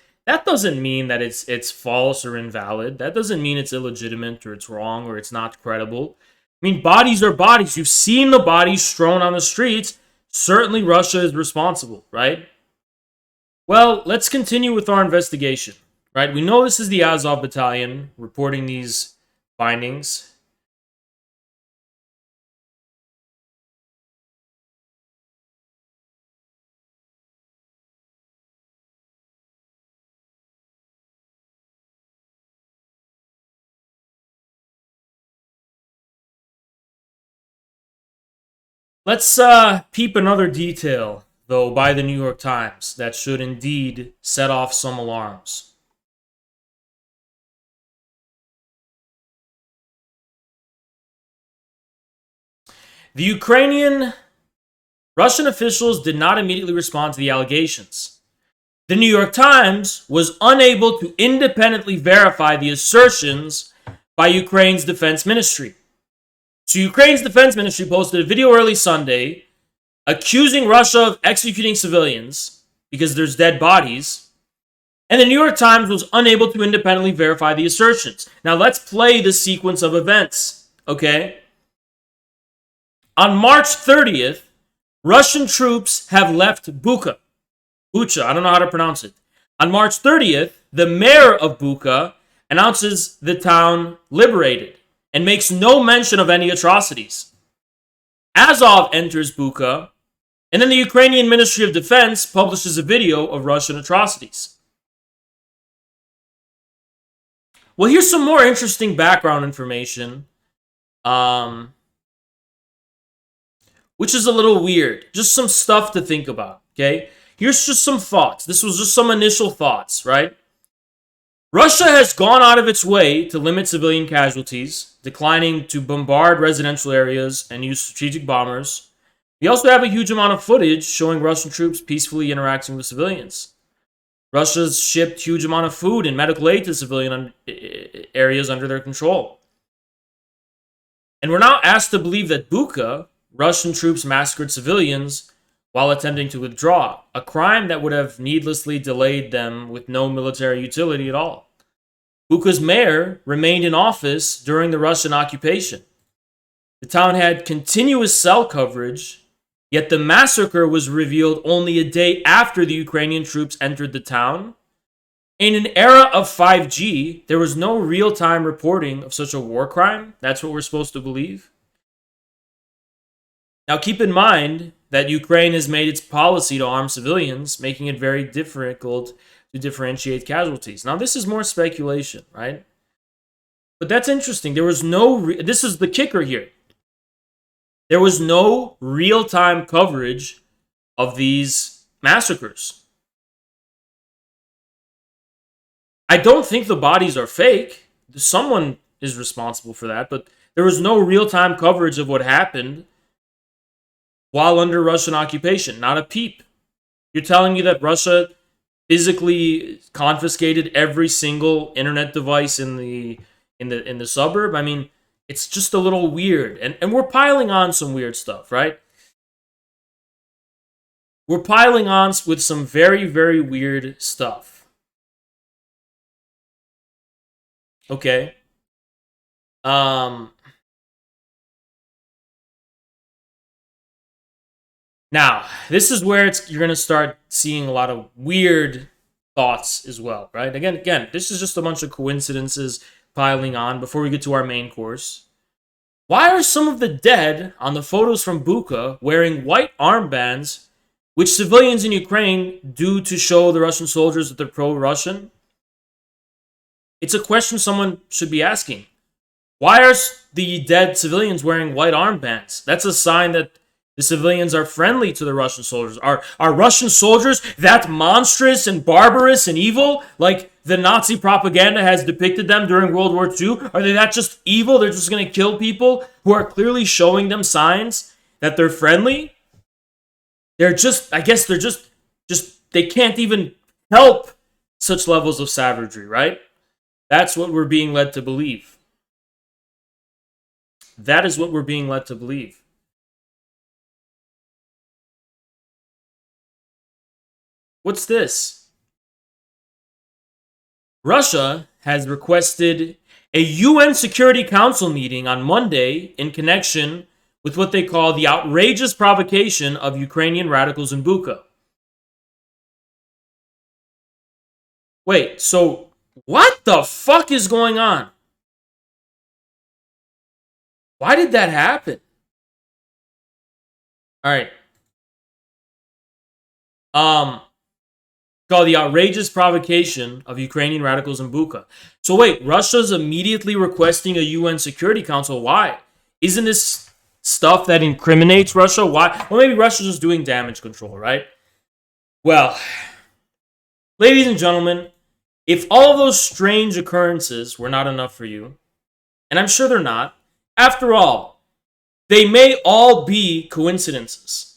doesn't mean that it's false or invalid. That doesn't mean it's illegitimate or it's wrong or it's not credible. I mean, bodies are bodies. You've seen the bodies strewn on the streets. Certainly Russia is responsible, right? Well, let's continue with our investigation, right? We know this is the Azov battalion reporting these findings. Let's peep another detail, though, by the New York Times that should indeed set off some alarms. The Russian officials did not immediately respond to the allegations. The New York Times was unable to independently verify the assertions by Ukraine's defense ministry. So Ukraine's defense ministry posted a video early Sunday accusing Russia of executing civilians because there's dead bodies, and the New York Times was unable to independently verify the assertions. Now let's play the sequence of events, okay? On March 30th, Russian troops have left Bucha. I don't know how to pronounce it. On March 30th, the mayor of Bucha announces the town liberated and makes no mention of any atrocities. Azov enters Bucha, and then the Ukrainian Ministry of Defense publishes a video of Russian atrocities. Well, here's some more interesting background information, which is a little weird. Just some stuff to think about, okay? Here's just some thoughts. This was just some initial thoughts, right? Russia has gone out of its way to limit civilian casualties, declining to bombard residential areas and use strategic bombers. We also have a huge amount of footage showing Russian troops peacefully interacting with civilians. Russia's shipped huge amount of food and medical aid to civilian areas under their control. And we're now asked to believe that Bucha, Russian troops massacred civilians while attempting to withdraw, a crime that would have needlessly delayed them with no military utility at all. Bucha's mayor remained in office during the Russian occupation. The town had continuous cell coverage, yet the massacre was revealed only a day after the Ukrainian troops entered the town. In an era of 5G, there was no real-time reporting of such a war crime. That's what we're supposed to believe. Now keep in mind that Ukraine has made its policy to arm civilians, making it very difficult to differentiate casualties. Now this is more speculation, right? But that's interesting. There was this is the kicker here. There was no real-time coverage of these massacres. I don't think the bodies are fake. Someone is responsible for that, but there was no real-time coverage of what happened while under Russian occupation. Not a peep. You're telling me that Russia physically confiscated every single internet device in the suburb? I mean, it's just a little weird. And we're piling on some weird stuff, right? We're piling on with some very, very weird stuff. Okay. Now, this is where you're going to start seeing a lot of weird thoughts as well, right? Again, this is just a bunch of coincidences piling on before we get to our main course. Why are some of the dead on the photos from Bucha wearing white armbands, which civilians in Ukraine do to show the Russian soldiers that they're pro-Russian? It's a question someone should be asking. Why are the dead civilians wearing white armbands? That's a sign that the civilians are friendly to the Russian soldiers. Are Russian soldiers that monstrous and barbarous and evil like the Nazi propaganda has depicted them during World War II? Are they that just evil? They're just going to kill people who are clearly showing them signs that they're friendly? They're just, I guess they're just they can't even help such levels of savagery, right? That's what we're being led to believe. That is what we're being led to believe. What's this? Russia has requested a UN Security Council meeting on Monday in connection with what they call the outrageous provocation of Ukrainian radicals in Bucha. Wait, so what the fuck is going on? Why did that happen? All right. Called the outrageous provocation of Ukrainian radicals in Bucha. So wait, Russia's immediately requesting a UN Security Council. Why? Isn't this stuff that incriminates Russia? Why? Well, maybe Russia's just doing damage control, right? Well, ladies and gentlemen, if all of those strange occurrences were not enough for you, and I'm sure they're not, after all, they may all be coincidences.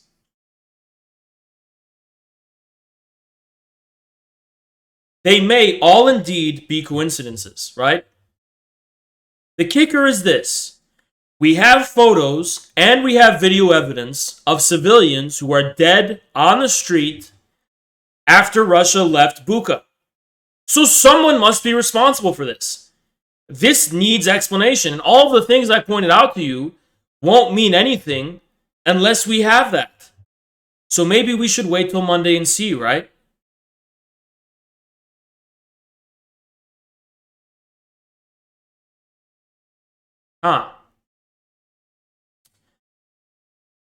They may all indeed be coincidences, right? The kicker is this. We have photos and we have video evidence of civilians who are dead on the street after Russia left Bucha. So someone must be responsible for this. This needs explanation. And all of the things I pointed out to you won't mean anything unless we have that. So maybe we should wait till Monday and see, right? Huh.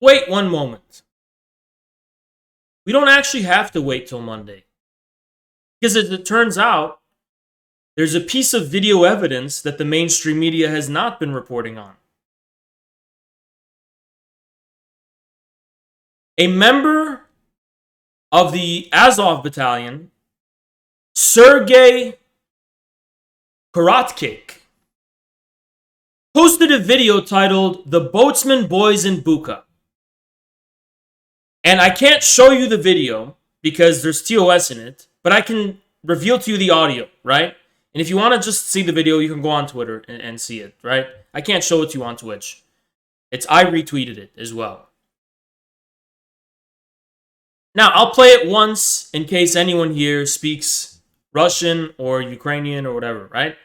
Wait one moment. We don't actually have to wait till Monday. Because as it turns out, there's a piece of video evidence that the mainstream media has not been reporting on. A member of the Azov battalion, Sergei Karatkick posted a video titled The Boatsman Boys in Buka. And I can't show you the video because there's TOS in it, but I can reveal to you the audio, right? And if you want to just see the video, you can go on Twitter and see it, right? I can't show it to you on Twitch. I retweeted it as well. Now, I'll play it once in case anyone here speaks Russian or Ukrainian or whatever, right?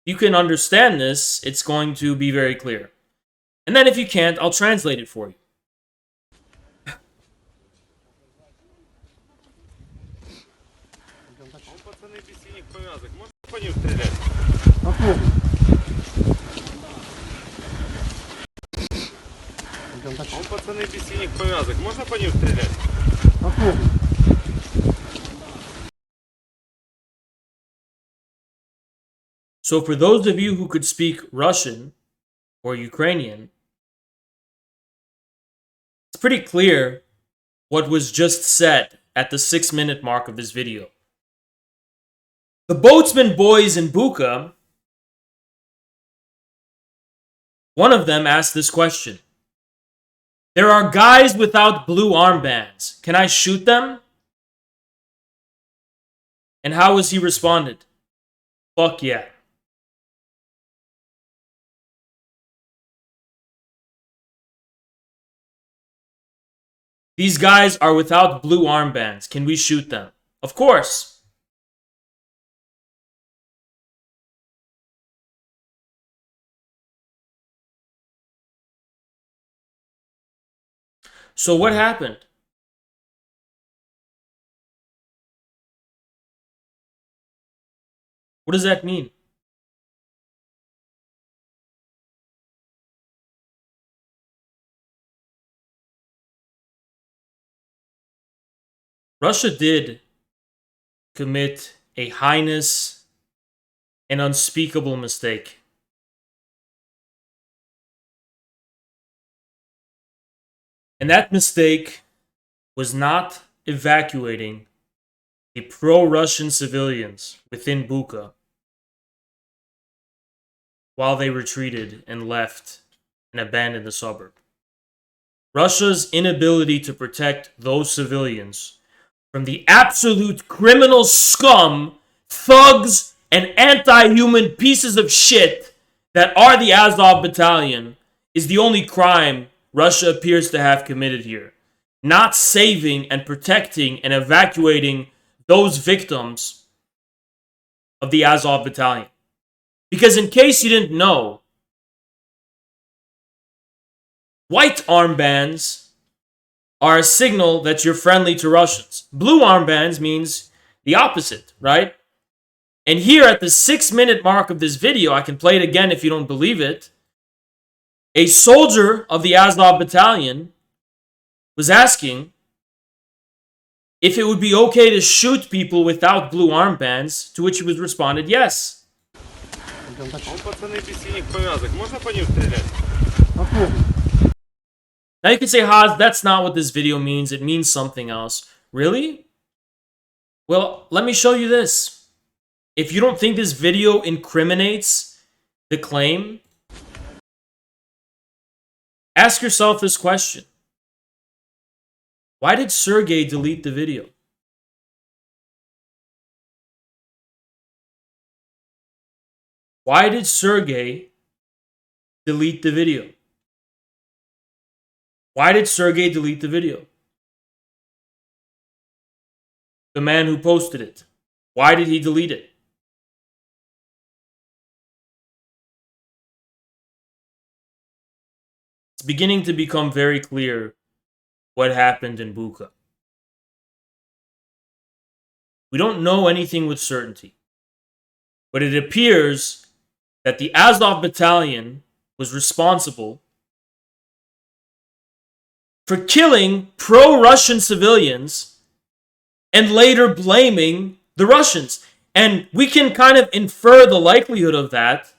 You can understand this, it's going to be very clear. And then if you can't, I'll translate it for you. Он пацаны без синих повязок. Можно по ним стрелять? So for those of you who could speak Russian or Ukrainian, it's pretty clear what was just said at the 6-minute mark of this video. The boatsmen boys in Buka, one of them asked this question. There are guys without blue armbands. Can I shoot them? And how was he responded? Fuck yeah. These guys are without blue armbands. Can we shoot them? Of course. So what happened? What does that mean? Russia did commit a heinous and unspeakable mistake. And that mistake was not evacuating the pro-Russian civilians within Buka while they retreated and left and abandoned the suburb. Russia's inability to protect those civilians from the absolute criminal scum, thugs, and anti-human pieces of shit that are the Azov Battalion is the only crime Russia appears to have committed here. Not saving and protecting and evacuating those victims of the Azov Battalion. Because in case you didn't know, white armbands are a signal that you're friendly to Russians. Blue armbands means the opposite, right? And here at the 6-minute mark of this video, I can play it again if you don't believe it, a soldier of the Azov Battalion was asking if it would be okay to shoot people without blue armbands, to which he was responded, yes. Now you can say, Haz, that's not what this video means. It means something else. Really? Well, let me show you this. If you don't think this video incriminates the claim, ask yourself this question. Why did Sergey delete the video? Why did Sergey delete the video? Why did Sergey delete the video? The man who posted it. Why did he delete it? It's beginning to become very clear what happened in Buka. We don't know anything with certainty, but it appears that the Azov Battalion was responsible for killing pro-Russian civilians and later blaming the Russians. And we can kind of infer the likelihood of that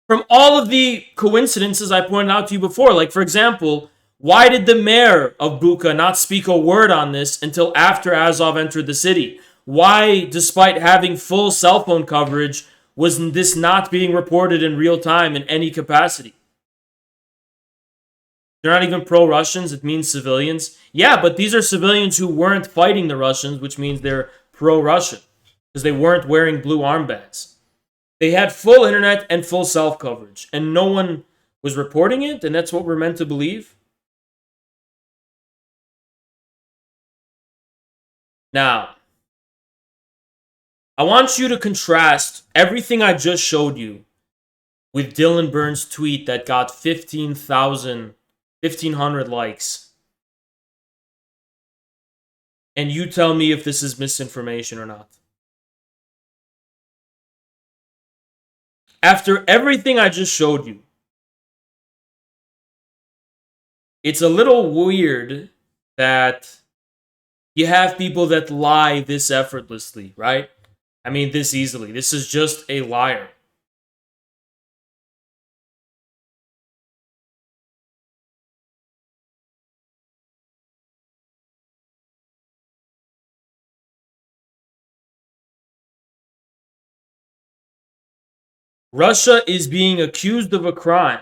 from all of the coincidences I pointed out to you before. Like, for example, why did the mayor of Buka not speak a word on this until after Azov entered the city? Why, despite having full cell phone coverage, was this not being reported in real time in any capacity? They're not even pro-Russians. It means civilians. Yeah, but these are civilians who weren't fighting the Russians, which means they're pro-Russian because they weren't wearing blue armbands. They had full internet and full self-coverage, and no one was reporting it, and that's what we're meant to believe? Now, I want you to contrast everything I just showed you with Dylan Burns' tweet that got 1,500 likes. And you tell me if this is misinformation or not. After everything I just showed you, it's a little weird that you have people that lie this effortlessly, right? I mean, this easily. This is just a liar. Russia is being accused of a crime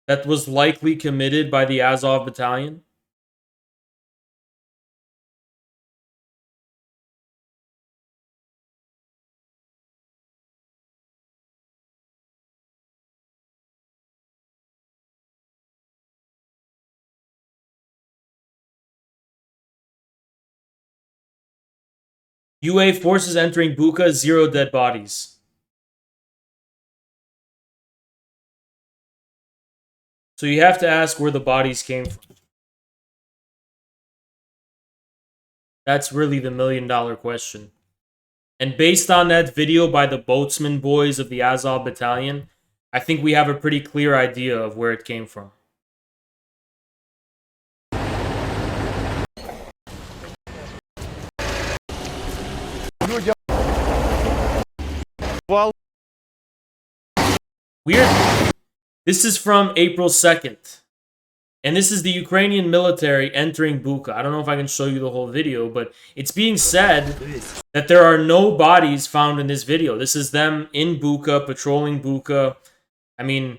that was likely committed by the Azov battalion. UA forces entering Bucha, 0 dead bodies. So you have to ask where the bodies came from. That's really the million-dollar question. And based on that video by the boatsman boys of the Azov battalion, I think we have a pretty clear idea of where it came from. Weird. This is from April 2nd. And this is the Ukrainian military entering Bucha. I don't know if I can show you the whole video, but it's being said that there are no bodies found in this video. This is them in Bucha, patrolling Bucha. I mean,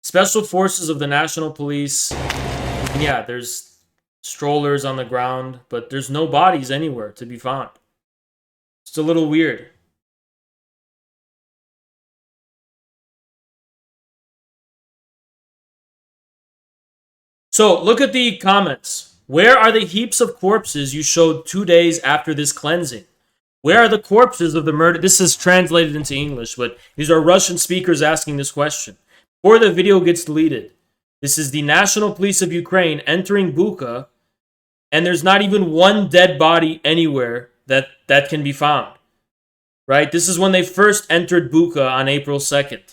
special forces of the National Police. Yeah, there's strollers on the ground, but there's no bodies anywhere to be found. It's a little weird. So, look at the comments. Where are the heaps of corpses you showed 2 days after this cleansing? Where are the corpses of the murder? This is translated into English, but these are Russian speakers asking this question. Before the video gets deleted, this is the National Police of Ukraine entering Bucha, and there's not even one dead body anywhere that can be found. Right? This is when they first entered Bucha on April 2nd.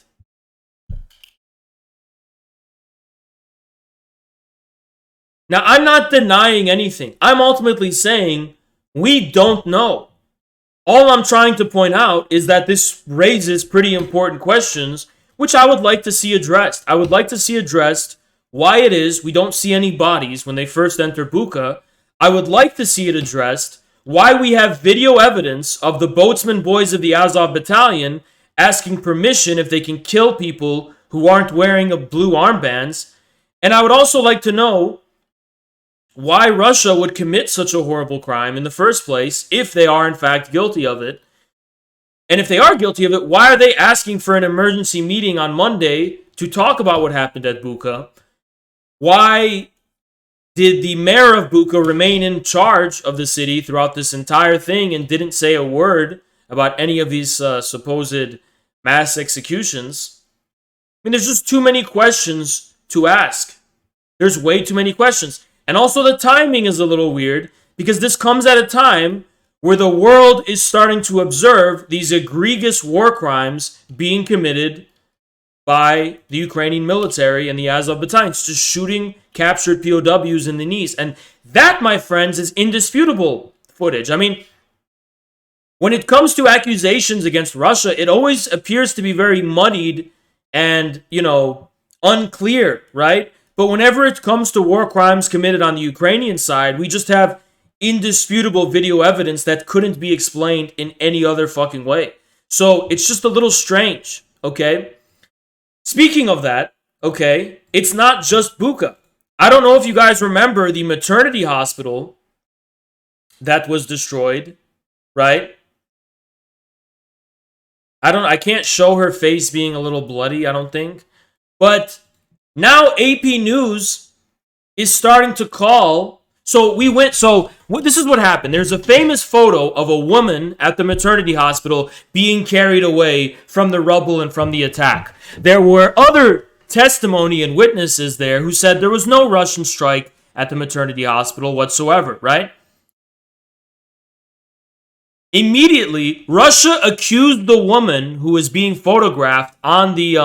Now, I'm not denying anything. I'm ultimately saying we don't know. All I'm trying to point out is that this raises pretty important questions, which I would like to see addressed. I would like to see addressed why it is we don't see any bodies when they first enter Bucha. I would like to see it addressed why we have video evidence of the boatsman boys of the Azov battalion asking permission if they can kill people who aren't wearing a blue armbands. And I would also like to know why Russia would commit such a horrible crime in the first place, if they are in fact guilty of it. And if they are guilty of it, why are they asking for an emergency meeting on Monday to talk about what happened at Bucha? Why did the mayor of Bucha remain in charge of the city throughout this entire thing and didn't say a word about any of these supposed mass executions? I mean, there's just too many questions to ask. There's way too many questions. And also the timing is a little weird because this comes at a time where the world is starting to observe these egregious war crimes being committed by the Ukrainian military and the Azov battalions, just shooting captured POWs in the knees. And that, my friends, is indisputable footage. I mean, when it comes to accusations against Russia, it always appears to be very muddied and, unclear, right? But whenever it comes to war crimes committed on the Ukrainian side, we just have indisputable video evidence that couldn't be explained in any other fucking way. So it's just a little strange, okay? Speaking of that, okay, it's not just Buka. I don't know if you guys remember the maternity hospital that was destroyed, right? I can't show her face being a little bloody, I don't think. But now AP News is starting to call. This is what happened. There's a famous photo of a woman at the maternity hospital being carried away from the rubble and from the attack. There were other testimony and witnesses there who said there was no Russian strike at the maternity hospital whatsoever, right? Immediately, Russia accused the woman who was being photographed on the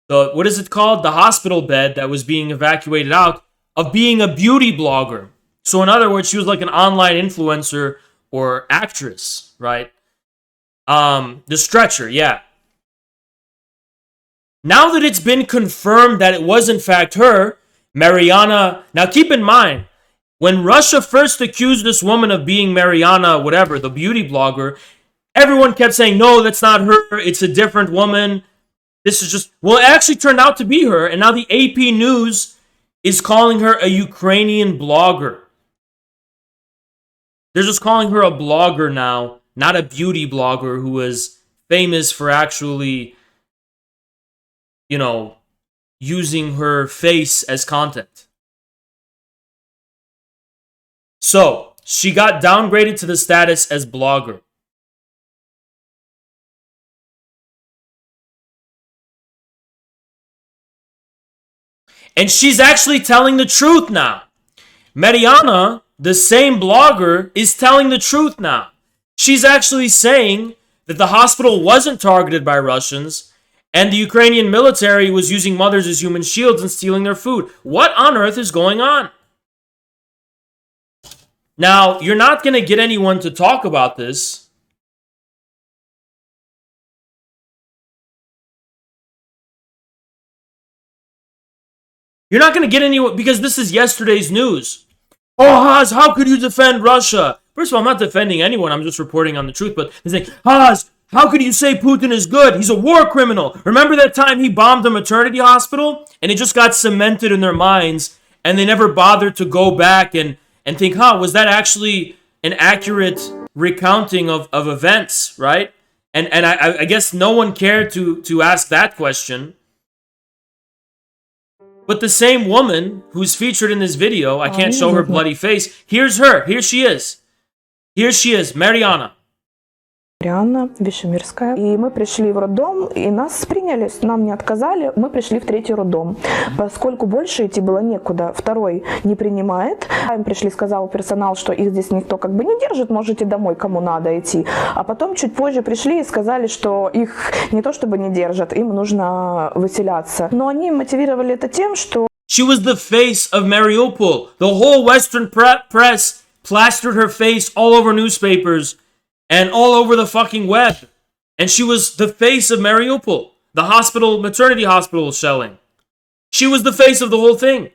what is it called? The hospital bed that was being evacuated out, of being a beauty blogger. So in other words, she was like an online influencer or actress, right? The stretcher, yeah. Now that it's been confirmed that it was in fact her, Mariana, now keep in mind, when Russia first accused this woman of being Mariana, whatever, the beauty blogger, everyone kept saying, no, that's not her, it's a different woman. This is just, well, it actually turned out to be her, and now the AP News is calling her a Ukrainian blogger. They're just calling her a blogger now, not a beauty blogger who was famous for actually, using her face as content. So, she got downgraded to the status as blogger. And she's actually telling the truth now. Mariana, the same blogger, is telling the truth now. She's actually saying that the hospital wasn't targeted by Russians and the Ukrainian military was using mothers as human shields and stealing their food. What on earth is going on? Now, you're not going to get anyone to talk about this. You're not going to get anyone, because this is yesterday's news. Oh, Haz, how could you defend Russia? First of all, I'm not defending anyone. I'm just reporting on the truth. But they're saying, Haz, how could you say Putin is good? He's a war criminal. Remember that time he bombed a maternity hospital? And it just got cemented in their minds. And they never bothered to go back and think, was that actually an accurate recounting of events, right? And I guess no one cared to ask that question. But the same woman who's featured in this video, I can't show her bloody face. Here's her. Here she is. Here she is, Mariana. Mariana Вишемирская. И мы пришли в роддом, и нас приняли, нам не отказали, мы пришли в третий роддом. Поскольку больше идти было некуда, второй не принимает. Им пришли, сказал персонал, что их здесь никто как бы не держит, можете домой, кому надо идти. А потом чуть позже пришли и сказали, что их не то чтобы не держат, им нужно выселяться. Но они мотивировали это тем, что... She was the face of Mariupol. The whole Western press plastered her face all over newspapers and all over the fucking web. And she was the face of Mariupol. The hospital, maternity hospital shelling. She was the face of the whole thing.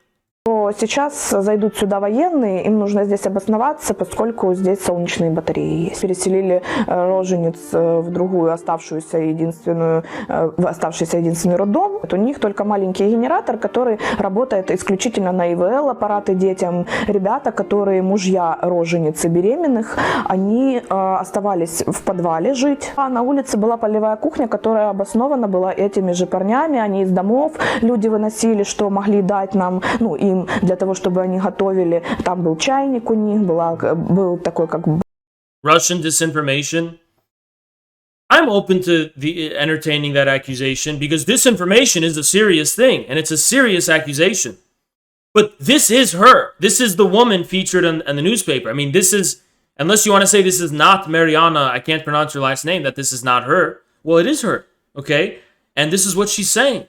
Сейчас зайдут сюда военные, им нужно здесь обосноваться, поскольку здесь солнечные батареи есть. Переселили рожениц в другую оставшийся единственный роддом. У них только маленький генератор, который работает исключительно на ИВЛ, аппараты детям. Ребята, которые мужья рожениц и беременных, они оставались в подвале жить. А на улице была полевая кухня, которая обоснована была этими же парнями. Они из домов, люди выносили, что могли дать нам, им для того, чтобы они готовили. Там был чайник у них, был такой как... Russian disinformation. I'm open to entertaining that accusation because disinformation is a serious thing and it's a serious accusation. But this is her. This is the woman featured in the newspaper. I mean, this is, unless you want to say this is not Mariana, I can't pronounce her last name, that this is not her. Well, it is her, okay? And this is what she's saying.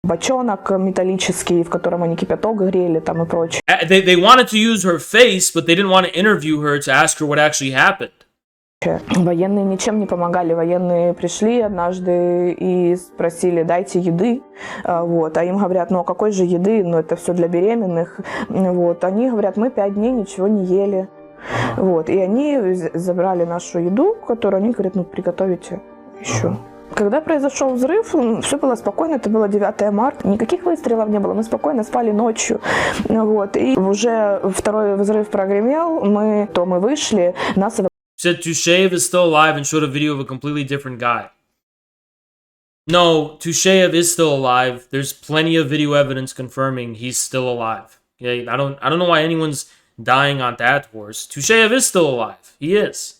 Бочонок металлический, в котором они кипяток грели там и прочее. They wanted to use her face, but they didn't want to interview her to ask her what actually happened. Военные ничем не помогали. Военные пришли однажды и спросили: дайте еды. Вот. А им говорят: ну а какой же еды? Ну это все для беременных. Вот. Они говорят: мы 5 дней ничего не ели. Вот. И они забрали нашу еду, которую они говорят: ну приготовите еще. Когда произошел взрыв, все было спокойно, это было 9 марта, никаких выстрелов не было, мы спокойно спали ночью. Вот. И уже второй взрыв прогремел, мы вышли, нас... Said Tushev is still alive and showed a video of a completely different guy. No, Tushev is still alive. There's plenty of video evidence confirming he's still alive. Okay, I don't know why anyone's dying on that horse. Tushev is still alive. He is.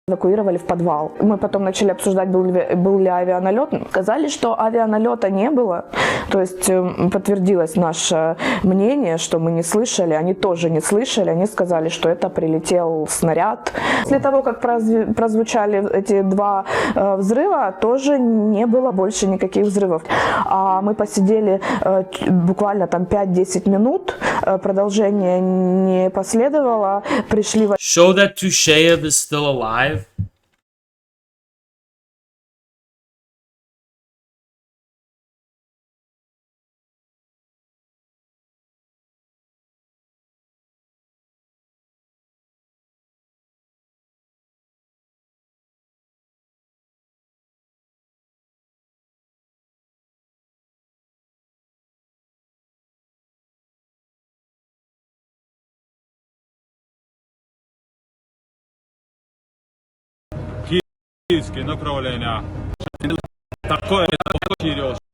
Эвакуировали в подвал. Мы потом начали обсуждать, был ли авианалет. Сказали, что авианалета не было. То есть подтвердилось наше мнение, что мы не слышали. Они тоже не слышали. Они сказали, что это прилетел снаряд. После того, как прозвучали эти 2 взрыва, тоже не было больше никаких взрывов. А мы посидели буквально там 5-10 минут. Продолжение не последовало. Пришли... Show that Tushev is still alive.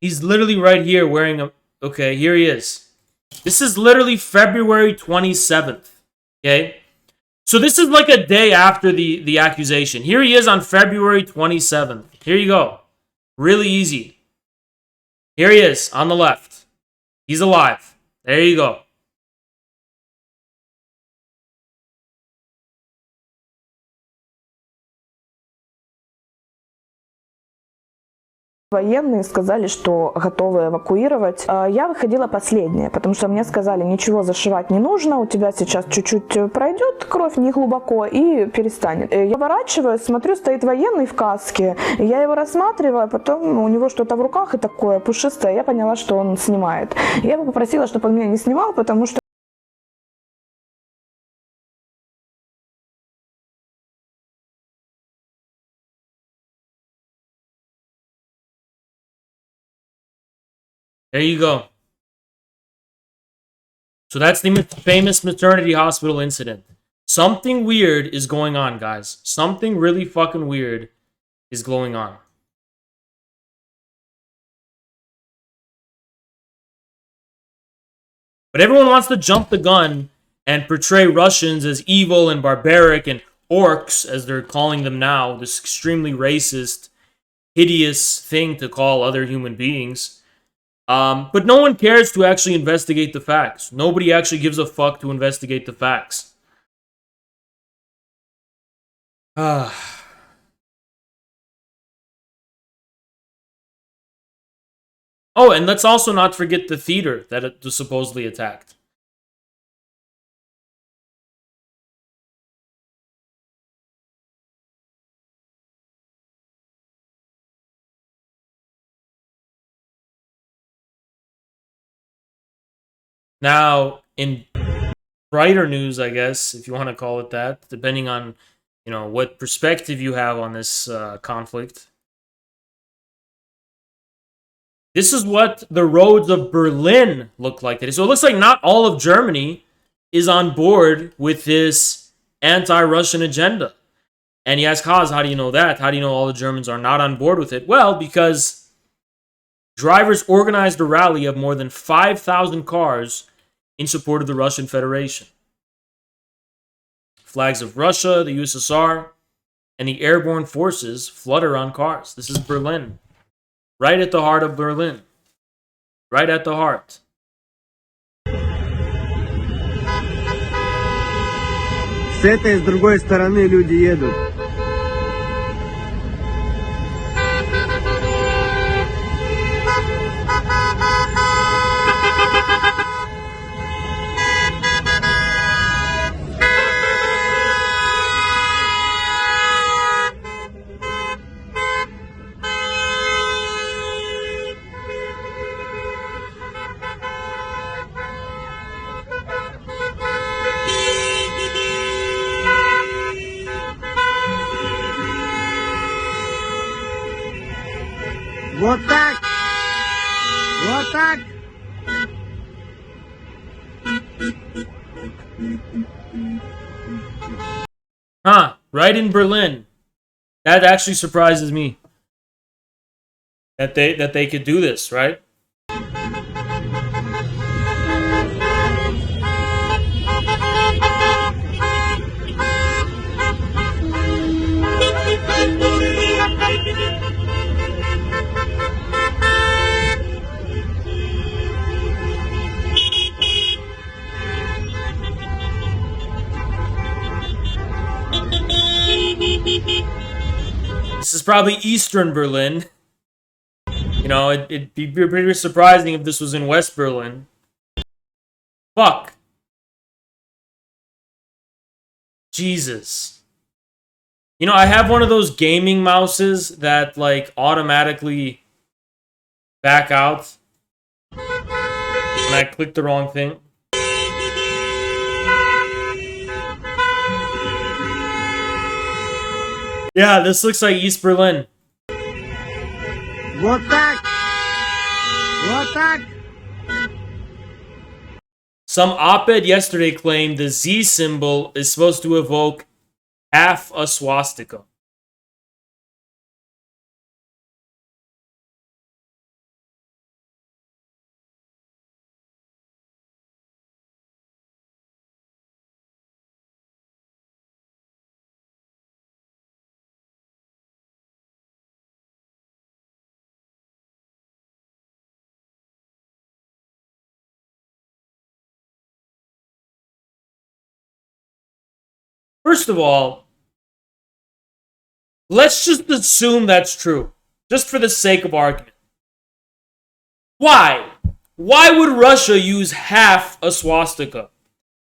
He's literally right here wearing a... Okay, here he is. This is literally February 27th. Okay? So this is like a day after the accusation. Here he is on February 27th. Here you go. Really easy. Here he is on the left. He's alive. There you go. Военные сказали, что готовы эвакуировать. Я выходила последняя, потому что мне сказали: ничего зашивать не нужно, у тебя сейчас чуть-чуть пройдет кровь, не глубоко, и перестанет. Я поворачиваюсь, смотрю, стоит военный в каске, я его рассматриваю, потом у него что-то в руках и такое пушистое, я поняла, что он снимает. Я его попросила, чтобы он меня не снимал, потому что... There you go. So that's the famous maternity hospital incident. Something weird is going on, guys. Something really fucking weird is going on. But everyone wants to jump the gun and portray Russians as evil and barbaric and orcs, as they're calling them now, this extremely racist, hideous thing to call other human beings. But no one cares to actually investigate the facts. Nobody actually gives a fuck to investigate the facts. Oh, and let's also not forget the theater that it was supposedly attacked. Now, in brighter news, I guess, if you want to call it that, depending on, you know, what perspective you have on this conflict. This is what the roads of Berlin look like today. So it looks like not all of Germany is on board with this anti-Russian agenda. And you ask Haas, how do you know that? How do you know all the Germans are not on board with it? Well, because drivers organized a rally of more than 5,000 cars in support of the Russian Federation. Flags of Russia, the USSR, and the airborne forces flutter on cars. This is Berlin. Right at the heart of Berlin. Right at the heart. С этой и с другой стороны люди едут. Вот так! Вот так! Huh, right in Berlin. That actually surprises me. That they could do this, right? This is probably Eastern Berlin. You know, it'd be pretty surprising if this was in West Berlin. Fuck. Jesus. You know, I have one of those gaming mouses that, like, automatically back out when I click the wrong thing. Yeah, this looks like East Berlin. Вот так! Вот так! Some op-ed yesterday claimed the Z symbol is supposed to evoke half a swastika. First of all, let's just assume that's true, just for the sake of argument. Why? Why would Russia use half a swastika?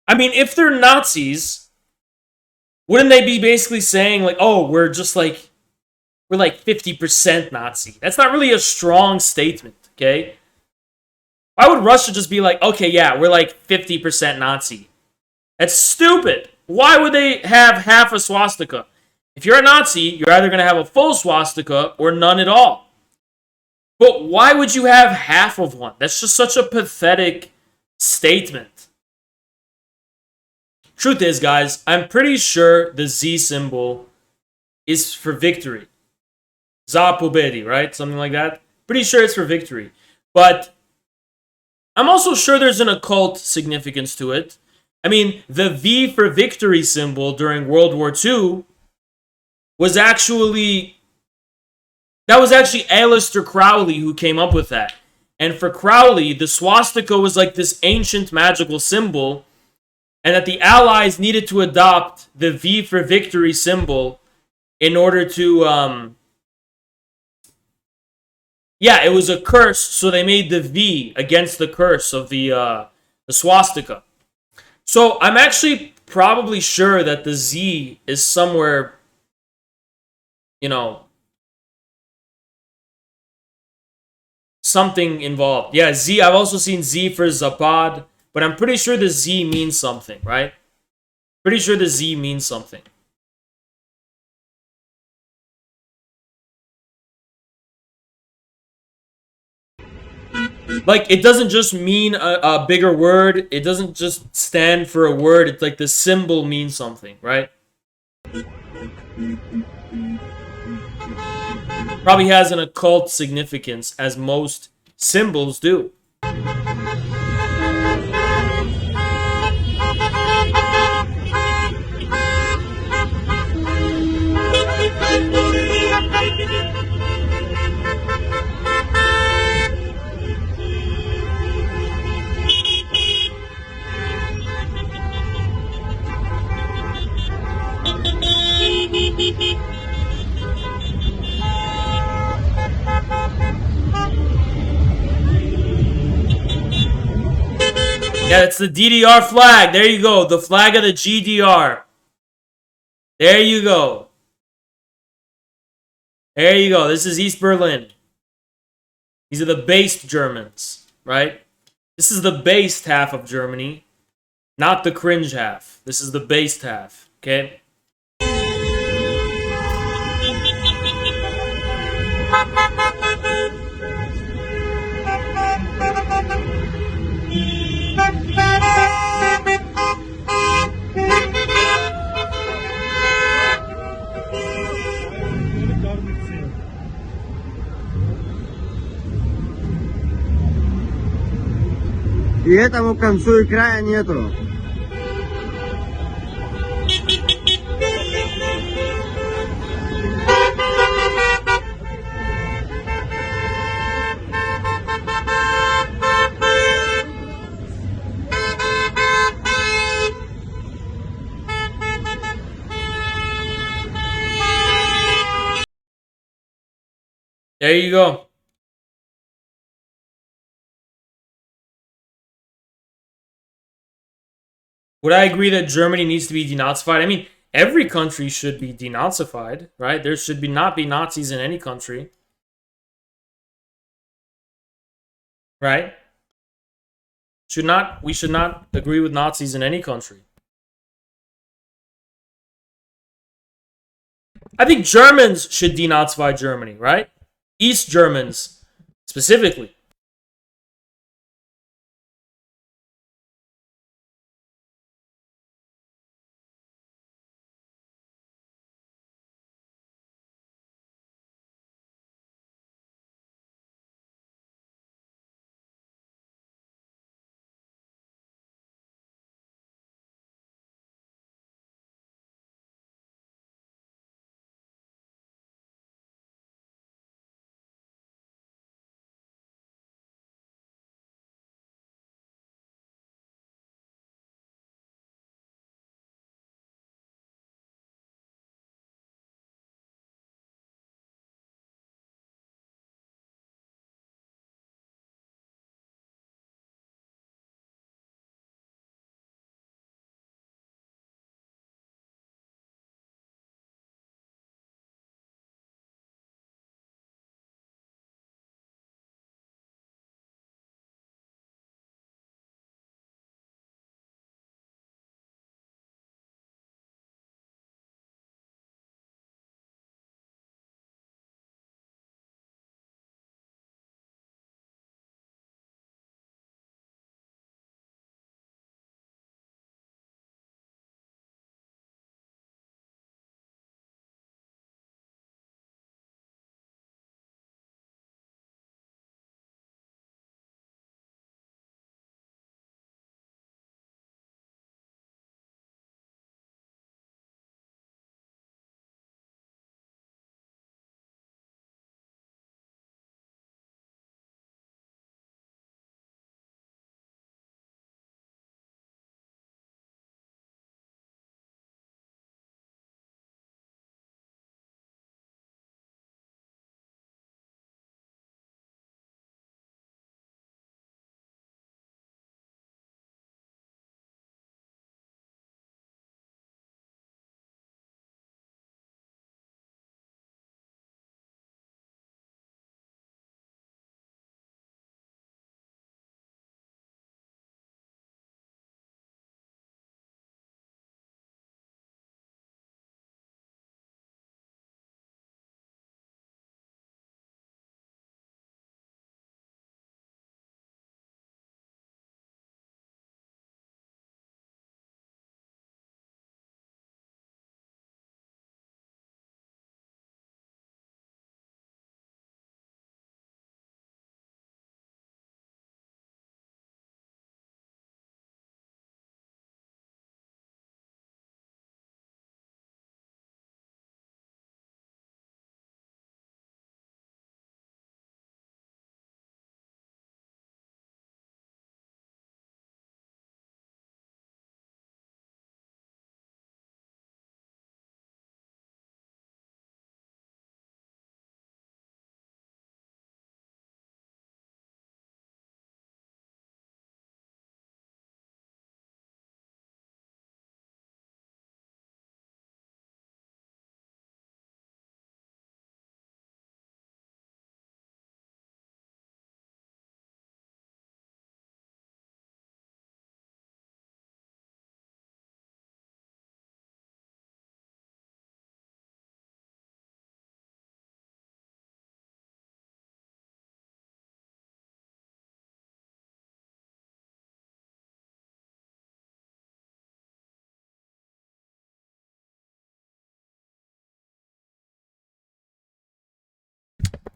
I mean, if they're Nazis, wouldn't they be basically saying, like, oh, we're like 50% Nazi? That's not really a strong statement, okay? Why would Russia just be like, okay, yeah, we're like 50% Nazi? That's stupid. Why would they have half a swastika? If you're a Nazi, you're either going to have a full swastika or none at all. But why would you have half of one? That's just such a pathetic statement. Truth is, guys, I'm pretty sure the Z symbol is for victory. Za pobedi, right? Something like that. Pretty sure it's for victory. But I'm also sure there's an occult significance to it. I mean, the V for victory symbol during World War II was actually Aleister Crowley who came up with that. And for Crowley, the swastika was like this ancient magical symbol, and that the Allies needed to adopt the V for victory symbol in order to, yeah, it was a curse, so they made the V against the curse of the swastika. So I'm actually probably sure that the Z is somewhere, you know, something involved. Yeah, Z, I've also seen Z for Zapad, but I'm pretty sure the Z means something, right? Pretty sure the Z means something. Like, it doesn't just mean a bigger word. It doesn't just stand for a word. It's like the symbol means something, right? Probably has an occult significance, as most symbols do. Yeah, it's the DDR flag. There you go. The flag of the GDR. There you go. There you go. This is East Berlin. These are the based Germans, right? This is the based half of Germany, not the cringe half. This is the based half, okay? И этому концу и края нету. There you go. Would I agree that Germany needs to be denazified? I mean, every country should be denazified, right? There should not be Nazis in any country. Right? We should not agree with Nazis in any country. I think Germans should denazify Germany, right? East Germans, specifically.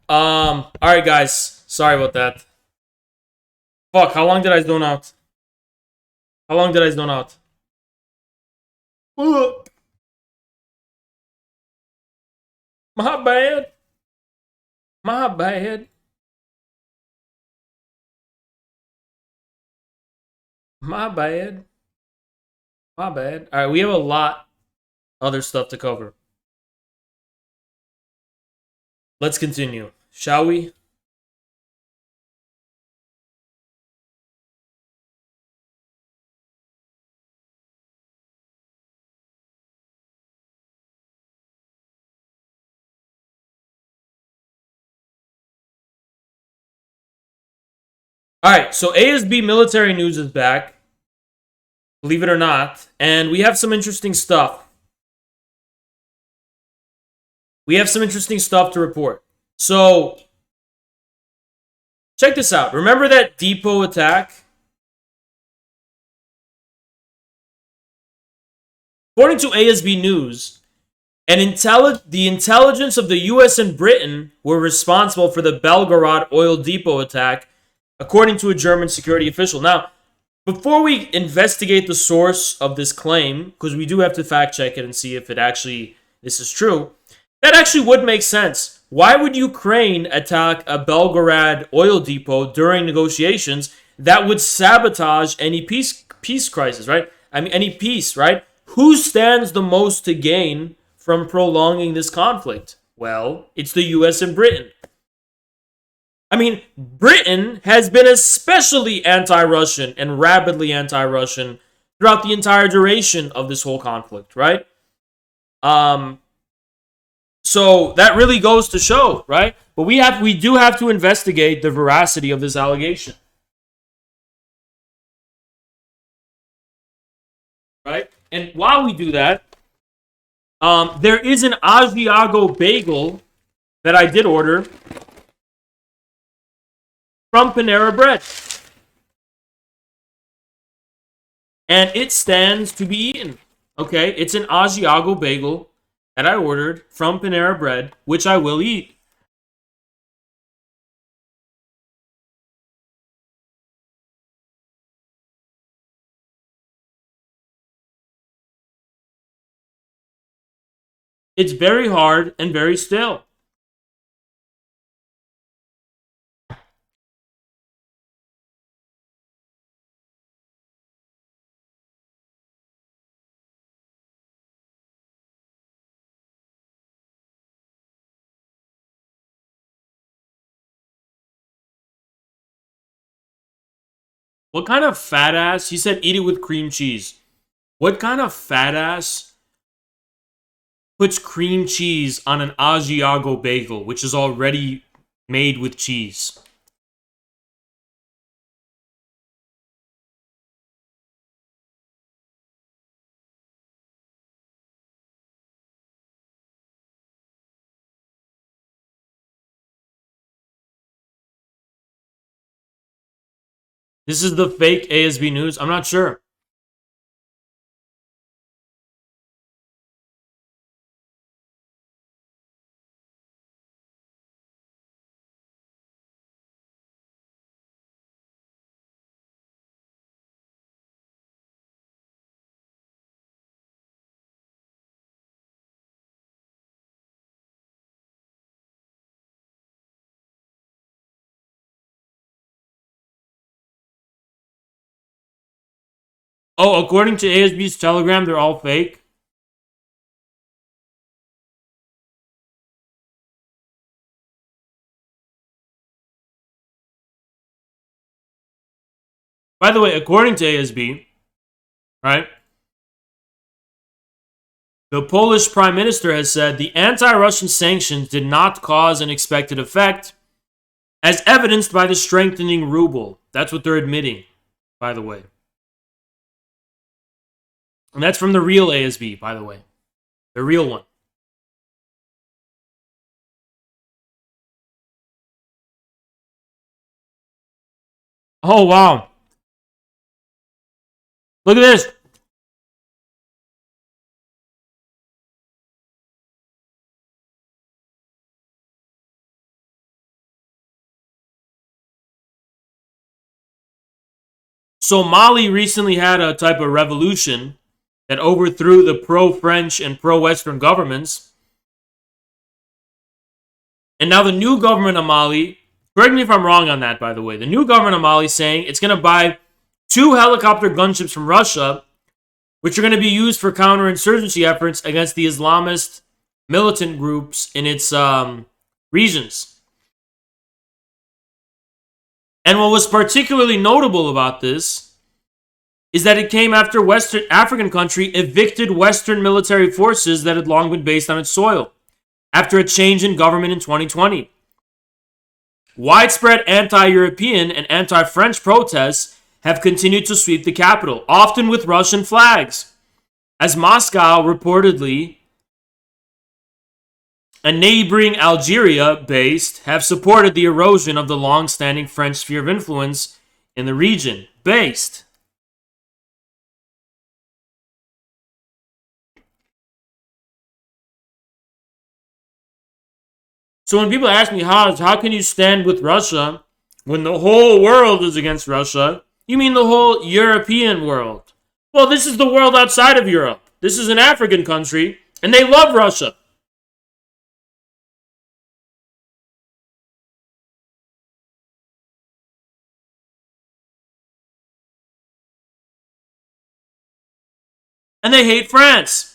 Alright guys. Sorry about that. Fuck, how long did I zone out? How long did I zone out? My bad. My bad. My bad. My bad. All right, we have a lot other stuff to cover. Let's continue, shall we? All right, so ASB military news is back, believe it or not, and we have some interesting stuff. We have some interesting stuff to report. So, check this out. Remember that depot attack? According to ASB News, the intelligence of the US and Britain were responsible for the Belgorod oil depot attack, according to a German security official. Now, before we investigate the source of this claim, because we do have to fact check it and see if this is true, that actually would make sense. Why would Ukraine attack a Belgorod oil depot during negotiations? That would sabotage any peace crisis, right? I mean, any peace, right? Who stands the most to gain from prolonging this conflict? Well, it's the US and Britain. I mean, Britain has been especially anti-Russian and rapidly anti-Russian throughout the entire duration of this whole conflict, right? So that really goes to show, right? But we do have to investigate the veracity of this allegation. Right? And while we do that, there is an Asiago bagel that I did order from Panera Bread. And it stands to be eaten. Okay? It's an Asiago bagel that I ordered from Panera Bread, which I will eat. It's very hard and very stale. What kind of fat ass? He said eat it with cream cheese. What kind of fat ass puts cream cheese on an Asiago bagel, which is already made with cheese? This is the fake ASB news? I'm not sure. Oh, according to ASB's Telegram, they're all fake. By the way, according to ASB, right? The Polish Prime Minister has said the anti-Russian sanctions did not cause an expected effect, as evidenced by the strengthening ruble. That's what they're admitting, by the way. And that's from the real ASB, by the way. The real one. Oh, wow. Look at this. So Mali recently had a type of revolution that overthrew the pro-French and pro-Western governments. And now the new government of Mali, correct me if I'm wrong on that, by the way, the new government of Mali is saying it's going to buy 2 helicopter gunships from Russia, which are going to be used for counterinsurgency efforts against the Islamist militant groups in its regions. And what was particularly notable about this is that it came after Western African country evicted Western military forces that had long been based on its soil, after a change in government in 2020. Widespread anti-European and anti-French protests have continued to sweep the capital, often with Russian flags, as Moscow reportedly and neighboring Algeria-based have supported the erosion of the long-standing French sphere of influence in the region. Based. So when people ask me, how can you stand with Russia when the whole world is against Russia? You mean the whole European world? Well, this is the world outside of Europe. This is an African country, and they love Russia. And they hate France.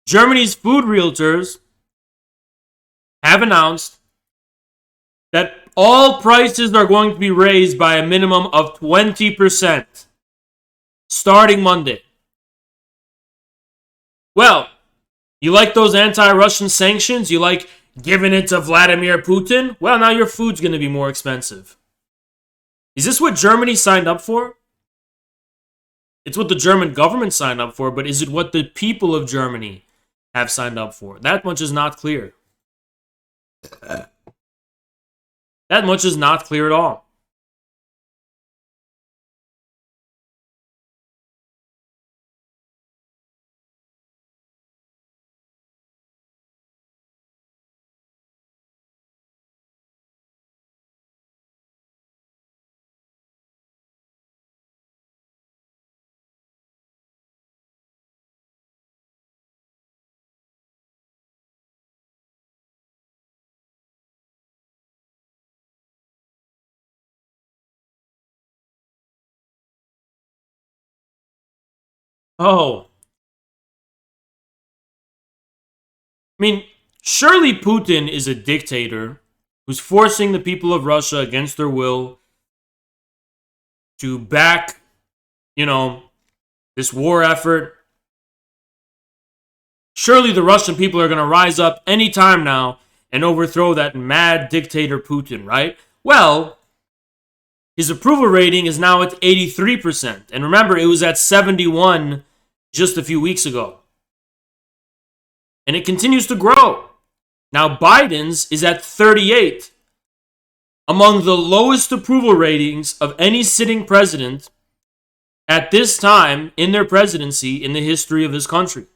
Germany's food realtors have announced that all prices are going to be raised by a minimum of 20% starting Monday. Well, you like those anti-Russian sanctions? You like giving it to Vladimir Putin? Well, now your food's going to be more expensive. Is this what Germany signed up for? It's what the German government signed up for, but is it what the people of Germany have signed up for? That much is not clear. That much is not clear at all. Oh. I mean, surely Putin is a dictator who's forcing the people of Russia against their will to back, this war effort. Surely the Russian people are going to rise up any time now and overthrow that mad dictator Putin, right? Well, his approval rating is now at 83%. And remember, it was at 71 just a few weeks ago. And it continues to grow. Now Biden's is at 38, among the lowest approval ratings of any sitting president at this time in their presidency in the history of this country.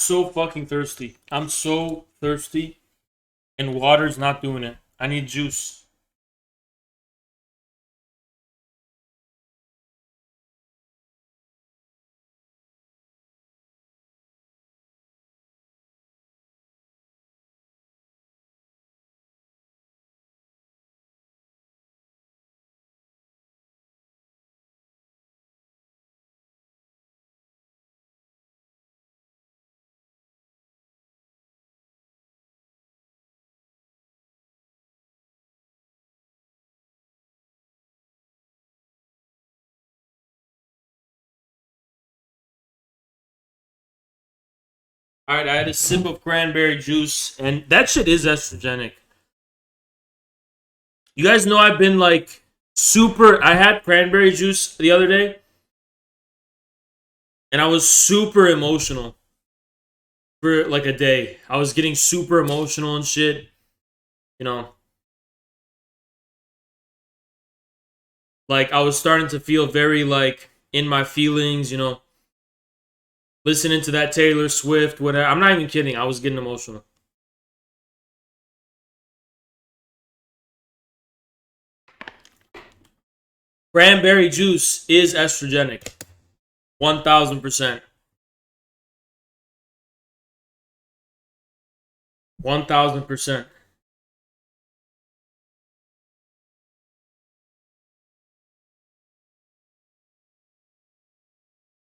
So fucking thirsty. I'm so thirsty. And water's not doing it. I need juice. Alright, I had a sip of cranberry juice, and that shit is estrogenic. You guys know I've been like super. I had cranberry juice the other day, and I was super emotional for like a day. I was getting super emotional and shit. You know, like I was starting to feel very like in my feelings, you know, listening to that Taylor Swift, whatever. I'm not even kidding. I was getting emotional. Cranberry juice is estrogenic. 1000%. 1000%.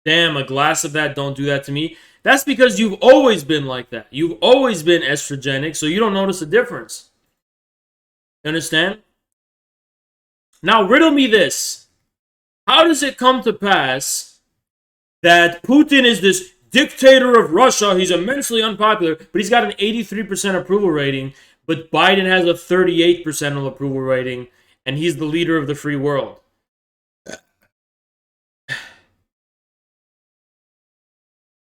Damn, a glass of that don't do that to me. That's because you've always been like that. You've always been estrogenic, so you don't notice a difference. You understand? Now, riddle me this. How does it come to pass that Putin is this dictator of Russia? He's immensely unpopular, but he's got an 83% approval rating, but Biden has a 38% approval rating, and he's the leader of the free world.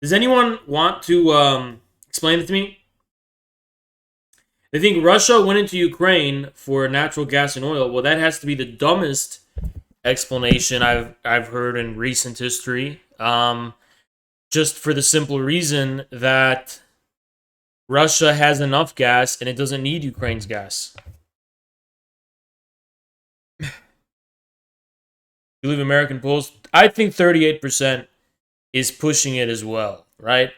Does anyone want to explain it to me? They think Russia went into Ukraine for natural gas and oil. Well, that has to be the dumbest explanation I've heard in recent history. Just for the simple reason that Russia has enough gas and it doesn't need Ukraine's gas. You believe American polls? I think 38% is pushing it as well, right?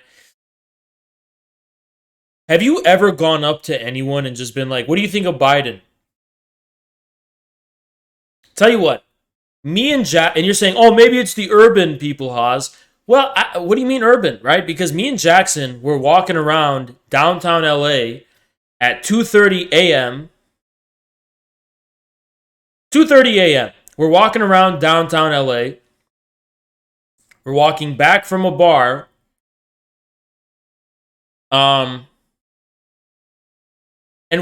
Have you ever gone up to anyone and just been like, what do you think of Biden? Tell you what, me and Jack, and you're saying, oh, maybe it's the urban people, Haas. Well, what do you mean urban, right? Because me and Jackson were walking around downtown LA at 2:30 a.m. 2:30 a.m. We're walking around downtown LA. We're walking back from a bar. And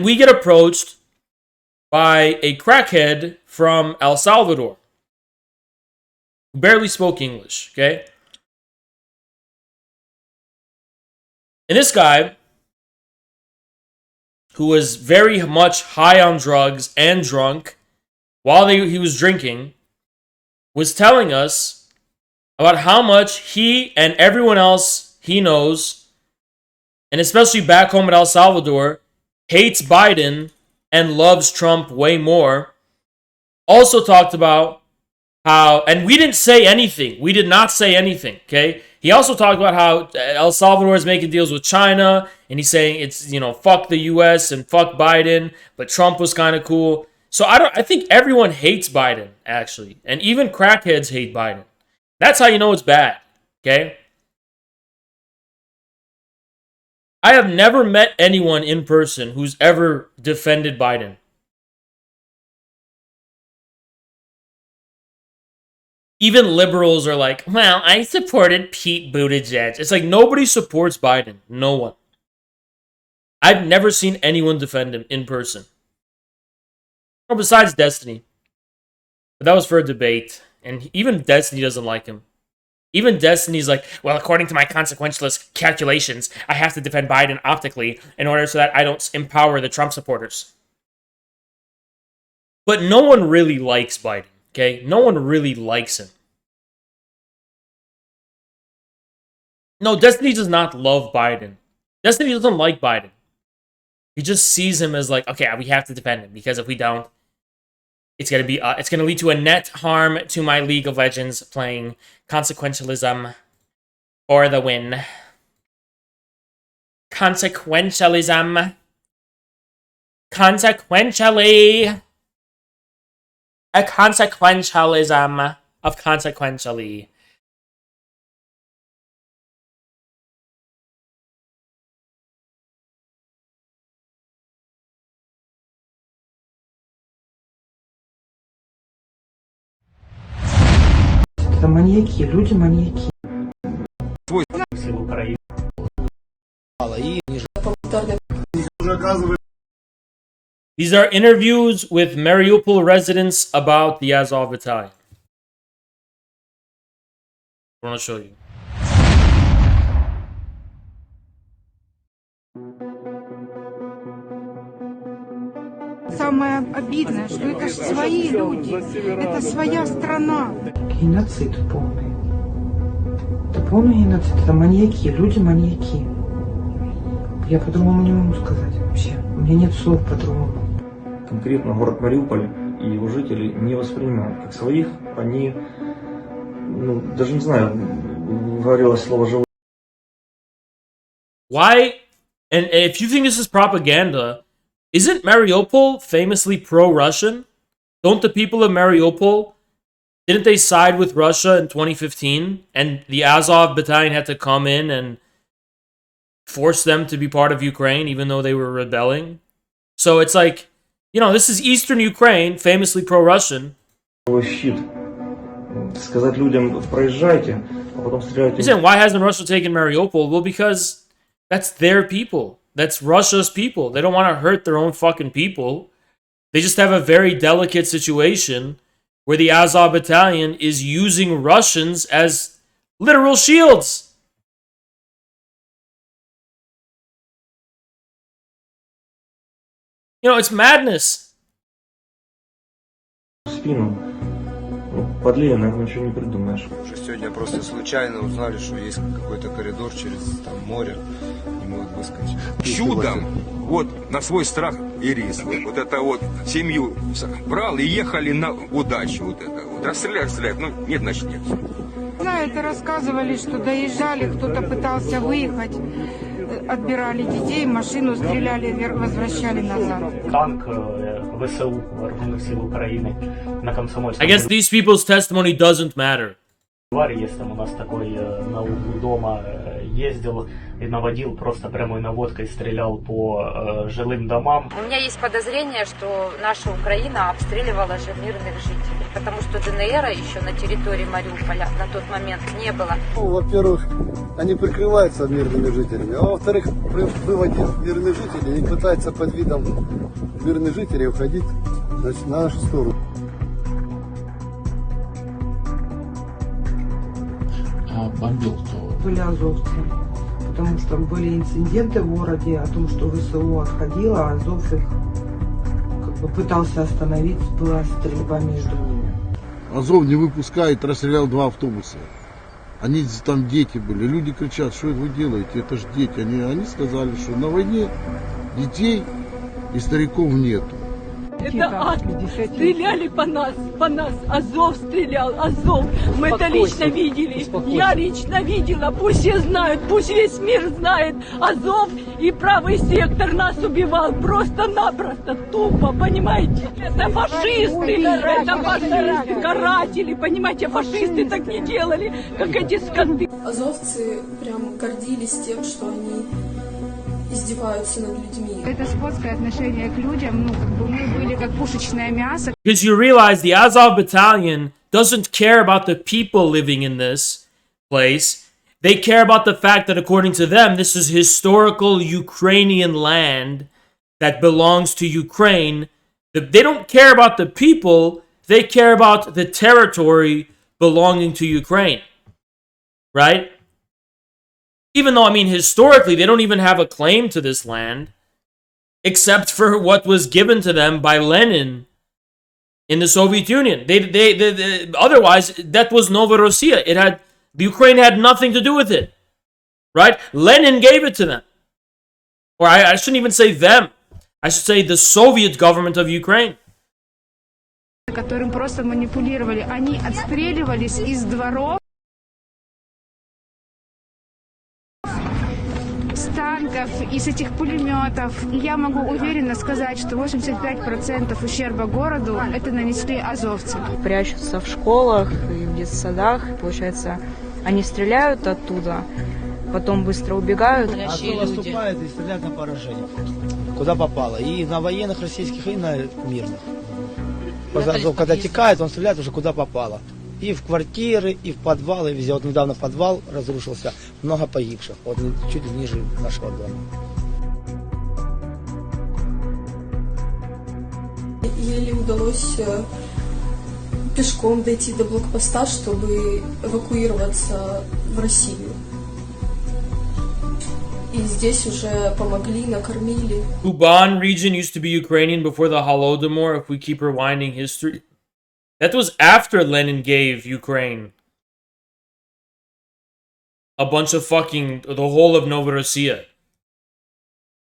we get approached by a crackhead from El Salvador who barely spoke English, okay? And this guy, who was very much high on drugs and drunk while he was drinking, was telling us about how much he and everyone else he knows, and especially back home in El Salvador, hates Biden and loves Trump way more. Also talked about how, and we didn't say anything. We did not say anything, okay? He also talked about how El Salvador is making deals with China, and he's saying it's, you know, fuck the U.S. and fuck Biden, but Trump was kind of cool. So I think everyone hates Biden, actually. And even crackheads hate Biden. That's how you know it's bad, okay? I have never met anyone in person who's ever defended Biden. Even liberals are like, well, I supported Pete Buttigieg. It's like nobody supports Biden. No one. I've never seen anyone defend him in person. Well, besides Destiny. But that was for a debate. And even Destiny doesn't like him. Even Destiny's like, well, according to my consequentialist calculations, I have to defend Biden optically in order so that I don't empower the Trump supporters. But no one really likes Biden, okay? No one really likes him. No, Destiny does not love Biden. Destiny doesn't like Biden. He just sees him as like, okay, we have to defend him because if we don't, it's gonna lead to a net harm to my League of Legends playing consequentialism for the win. Consequentialism. Consequentially. A consequentialism of consequentially. Это маньяки, люди маньяки. These are interviews with Mariupol residents about the Azov battalion. I want to show you. Самое обидное, что это же свои люди, это своя страна. Геноцид полный. Это полный геноцид, это маньяки, люди маньяки. Я по-другому не могу сказать вообще. У меня нет слов по-другому. Конкретно город Мариуполь и его жители не воспринимают как своих. Они, даже не знаю, говорилось слово «живой». Why? And if you think this is propaganda, isn't Mariupol famously pro-Russian? Don't the people of Mariupol, didn't they side with Russia in 2015? And the Azov battalion had to come in and force them to be part of Ukraine, even though they were rebelling? So it's like, this is Eastern Ukraine, famously pro-Russian. Щит. Сказать людям, проезжайте, а потом стреляйте. You're saying, why hasn't Russia taken Mariupol? Well, because that's their people. That's Russia's people. They don't want to hurt their own fucking people. They just have a very delicate situation where the Azov battalion is using Russians as literal shields. It's madness. Спину. Подлее, наверное, ничего не придумаешь. Уже сегодня просто случайно узнали, что есть какой-то коридор через море, и могут выскочить. Чудом, на свой страх и риск. Вот это семью брал и ехали на удачу. Расстреляют, нет, значит нет. Это рассказывали, что доезжали, кто-то пытался выехать, отбирали детей, машину стреляли, возвращали назад. Танк ВСУ, Вооруженных сил Украины, на Комсомольском. I guess these people's testimony doesn't matter. Есть там у нас такой на углу дома ездил и наводил, просто прямой наводкой стрелял по жилым домам. У меня есть подозрение, что наша Украина обстреливала же мирных жителей, потому что ДНР еще на территории Мариуполя на тот момент не было. Во-первых, они прикрываются мирными жителями, а во-вторых, при выводе мирных жителей они пытаются под видом мирных жителей уходить на нашу сторону. Бомбил кто? Были азовцы, потому что были инциденты в городе о том, что ВСУ отходило, а Азов их пытался остановить, была стрельба между ними. Азов не выпускает, расстрелял 2 автобуса. Они там дети были, люди кричат, что это вы делаете, это же дети. Они сказали, что на войне детей и стариков нету. Это ад. Стреляли по нас, Азов стрелял, Азов. Мы это лично видели. Я лично видела, пусть все знают, пусть весь мир знает. Азов и правый сектор нас убивал просто-напросто, тупо, понимаете? Это фашисты, каратели, понимаете, фашисты так не делали, как эти скоты. Азовцы прям гордились тем, что они издеваются над людьми. Это скотское отношение к людям, мы были как пушечное мясо. Because you realize the Azov battalion doesn't care about the people living in this place. They care about the fact that according to them, this is historical Ukrainian land that belongs to Ukraine. They don't care about the people. They care about the territory belonging to Ukraine. Right? Even though, historically, they don't even have a claim to this land, except for what was given to them by Lenin in the Soviet Union. Otherwise, that was Ukr-Russia. The Ukraine had nothing to do with it. right? Lenin gave it to them. Or I shouldn't even say them. I should say the Soviet government of Ukraine. Которым просто манипулировали. Они отстреливались из дворов, с танков и с этих пулеметов. И я могу уверенно сказать, что 85% ущерба городу это нанесли азовцы. Прячутся в школах и в детсадах. Получается, они стреляют оттуда, потом быстро убегают. Азов наступает и стреляет на поражение. Куда попало. И на военных российских, и на мирных. Азов, когда текает, он стреляет уже куда попало. И в квартиры, и в подвалы, везде. Вот недавно подвал разрушился, много погибших. Вот чуть ниже нашего дома. Еле удалось пешком дойти до блокпоста, чтобы эвакуироваться в Россию. И здесь уже помогли, накормили. Kuban region used to be Ukrainian before the Holodomor, if we keep rewinding history. That was after Lenin gave Ukraine a bunch of fucking, the whole of Novorossiya.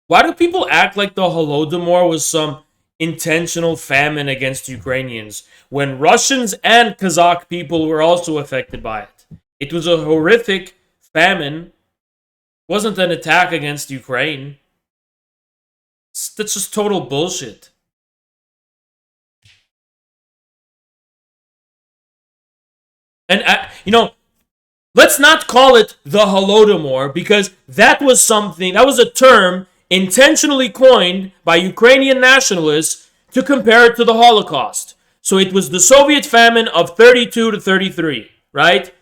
Why do people act like the Holodomor was some intentional famine against Ukrainians when Russians and Kazakh people were also affected by it? It was a horrific famine. It wasn't an attack against Ukraine. That's just total bullshit. And, let's not call it the Holodomor, because that was a term intentionally coined by Ukrainian nationalists to compare it to the Holocaust. So it was the Soviet famine of 32 to 33, right?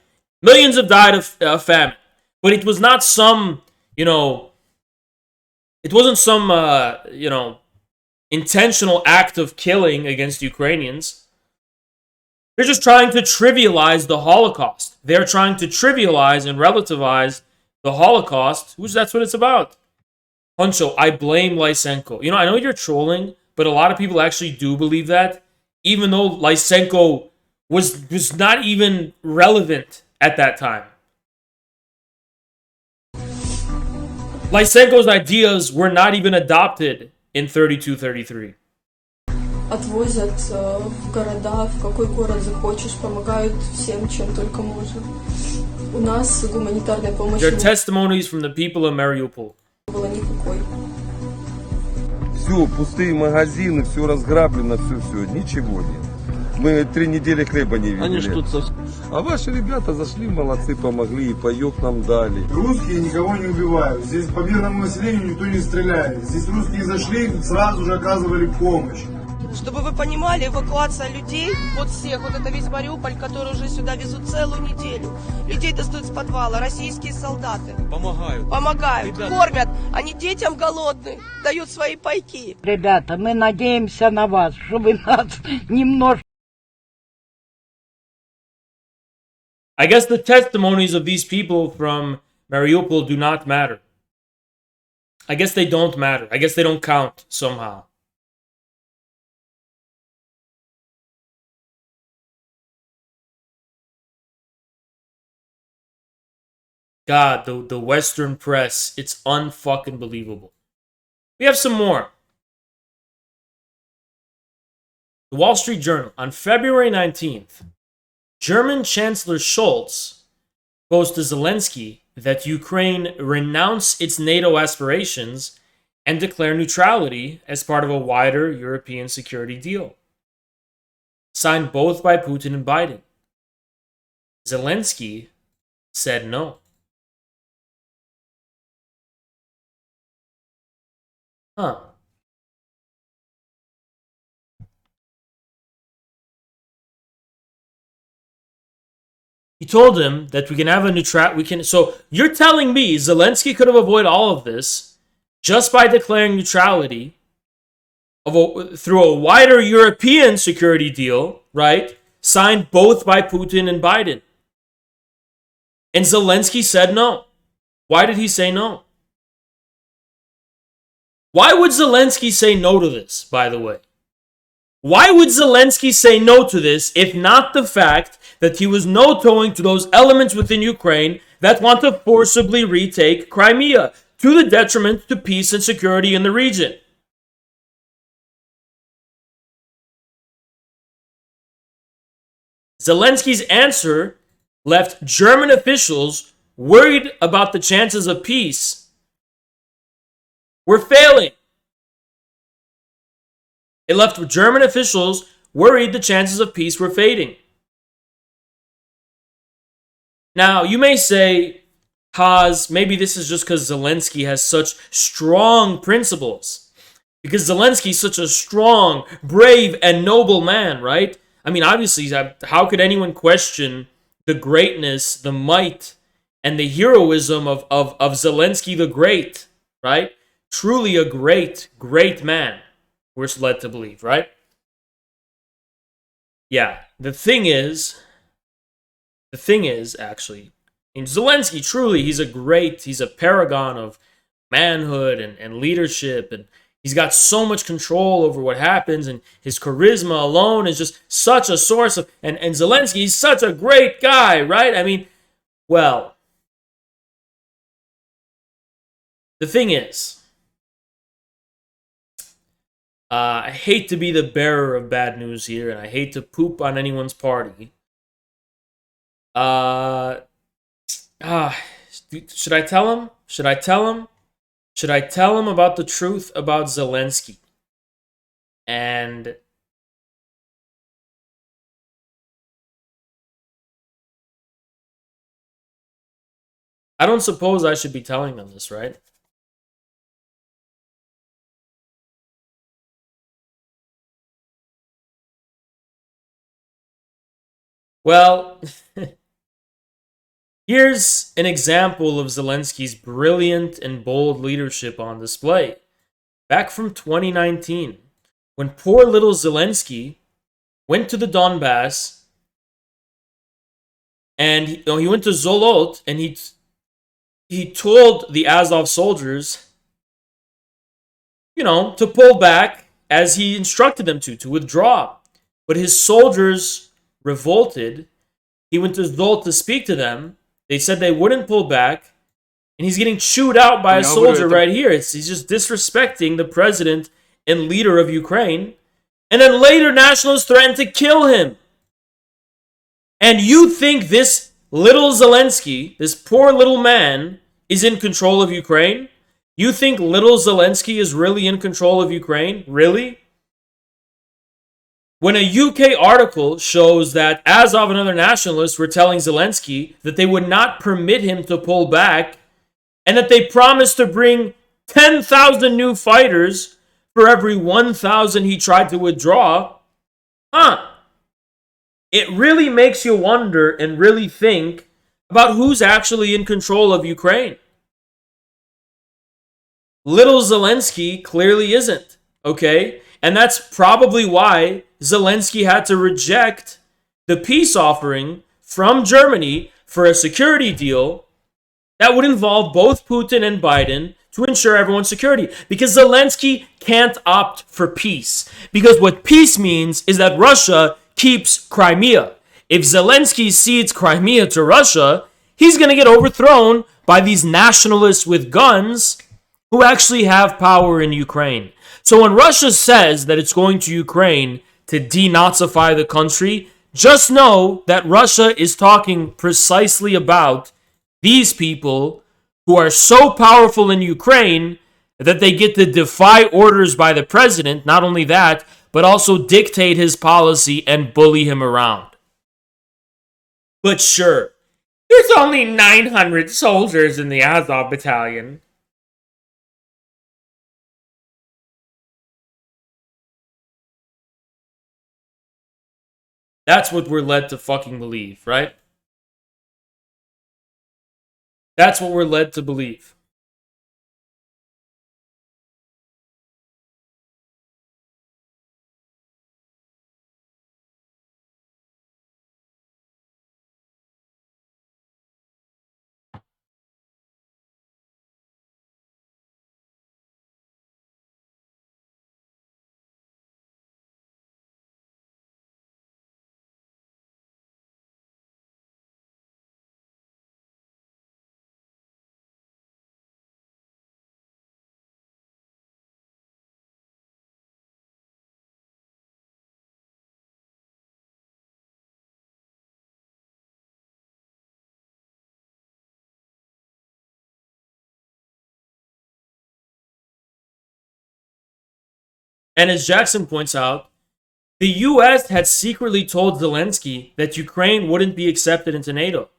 Millions have died of famine. But it was not some, it wasn't some, intentional act of killing against Ukrainians. They're just trying to trivialize the Holocaust. They're trying to trivialize and relativize the Holocaust. That's what it's about. Honcho, I blame Lysenko. I know you're trolling, but a lot of people actually do believe that, even though Lysenko was not even relevant at that time. Lysenko's ideas were not even adopted in 32-33. Отвозят в города, в какой город захочешь, помогают всем, чем только можно. У нас гуманитарной помощи There are testimonies from the people of Mariupol. не было никакой. Все, пустые магазины, все разграблено, все, ничего нет. Мы 3 недели хлеба не видели. Они ж тут А ваши ребята зашли, молодцы, помогли, и паёк нам дали. Русские никого не убивают. Здесь по мирному населению никто не стреляет. Здесь русские зашли, сразу же оказывали помощь. Чтобы вы понимали, эвакуация людей, вот всех, вот это весь Мариуполь, который уже сюда везут целую неделю. Людей достают с подвала, российские солдаты. Помогают, кормят. Они детям голодные, дают свои пайки. Ребята, мы надеемся на вас, что вы нас немножко... I guess the testimonies of these people from Mariupol do not matter. I guess they don't matter. I guess they don't count somehow. God, the Western press, it's unfucking believable. We have some more. The Wall Street Journal, on February 19th, German Chancellor Scholz goes to Zelensky that Ukraine renounce its NATO aspirations and declare neutrality as part of a wider European security deal. Signed both by Putin and Biden. Zelensky said no. Huh. He told him that we can have a so you're telling me Zelensky could have avoided all of this just by declaring neutrality through a wider European security deal, right? Signed both by Putin and Biden. And Zelensky said no. Why did he say no? Why would Zelensky say no to this, by the way? Why would Zelensky say no to this if not the fact that he was no-toeing to those elements within Ukraine that want to forcibly retake Crimea to the detriment to peace and security in the region? Zelensky's answer left German officials worried about the chances of peace were failing. It left German officials worried the chances of peace were fading. Now, you may say, Kaz, maybe this is just because Zelensky has such strong principles. Because Zelensky's such a strong, brave, and noble man, right? I mean, obviously, how could anyone question the greatness, the might, and the heroism of Zelensky the Great, right? Truly a great, great man, we're led to believe, right? Yeah, the thing is, actually, in Zelensky, truly, he's a paragon of manhood and leadership, and he's got so much control over what happens, and his charisma alone is just such a source of, and Zelensky, he's such a great guy, right? I mean, well, the thing is, I hate to be the bearer of bad news here, and I hate to poop on anyone's party. Should I tell him? Should I tell him? Should I tell him about the truth about Zelensky? And I don't suppose I should be telling them this, right? Well, here's an example of Zelensky's brilliant and bold leadership on display. Back from 2019, when poor little Zelensky went to the Donbass, and he went to Zolot, and he told the Azov soldiers, to pull back as he instructed them to withdraw. But his soldiers revolted. He went to Zolot to speak to them. They said they wouldn't pull back. And he's getting chewed out by a soldier right here. He's just disrespecting the president and leader of Ukraine. And then later, nationalists threatened to kill him. And you think this little Zelensky, this poor little man, is in control of Ukraine? You think little Zelensky is really in control of Ukraine? Really? When a UK article shows that Azov and other nationalists were telling Zelensky that they would not permit him to pull back, and that they promised to bring 10,000 new fighters for every 1,000 he tried to withdraw, it really makes you wonder and really think about who's actually in control of Ukraine. Little Zelensky clearly isn't, okay? And that's probably why Zelensky had to reject the peace offering from Germany for a security deal that would involve both Putin and Biden to ensure everyone's security. Because Zelensky can't opt for peace. Because what peace means is that Russia keeps Crimea. If Zelensky cedes Crimea to Russia, he's going to get overthrown by these nationalists with guns who actually have power in Ukraine. So when Russia says that it's going to Ukraine to denazify the country, just know that Russia is talking precisely about these people who are so powerful in Ukraine that they get to defy orders by the president. Not only that, but also dictate his policy and bully him around. But sure, there's only 900 soldiers in the Azov battalion. That's what we're led to fucking believe, right? That's what we're led to believe. And as Jackson points out, the U.S. had secretly told Zelensky that Ukraine wouldn't be accepted into NATO.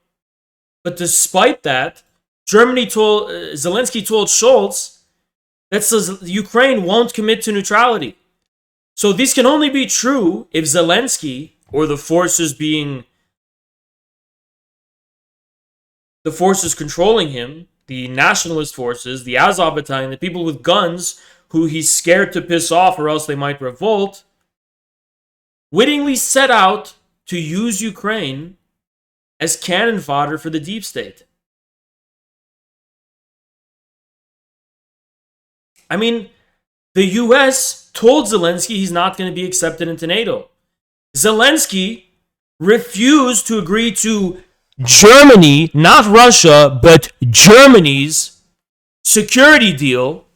But despite that, Zelensky told Scholz that says Ukraine won't commit to neutrality. So this can only be true if Zelensky, or the forces controlling him, the nationalist forces, the Azov battalion, the people with guns who he's scared to piss off or else they might revolt, wittingly set out to use Ukraine as cannon fodder for the deep state. I mean, the US told Zelensky he's not going to be accepted into NATO. Zelensky refused to agree to Germany, not Russia, but Germany's security deal.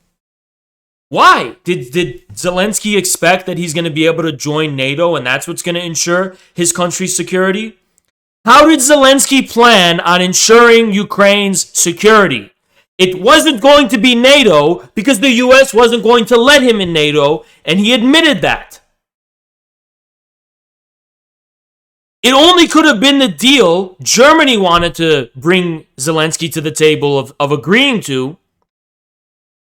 Why? Did Zelensky expect that he's going to be able to join NATO and that's what's going to ensure his country's security? How did Zelensky plan on ensuring Ukraine's security? It wasn't going to be NATO because the US wasn't going to let him in NATO, and he admitted that. It only could have been the deal Germany wanted to bring Zelensky to the table of agreeing to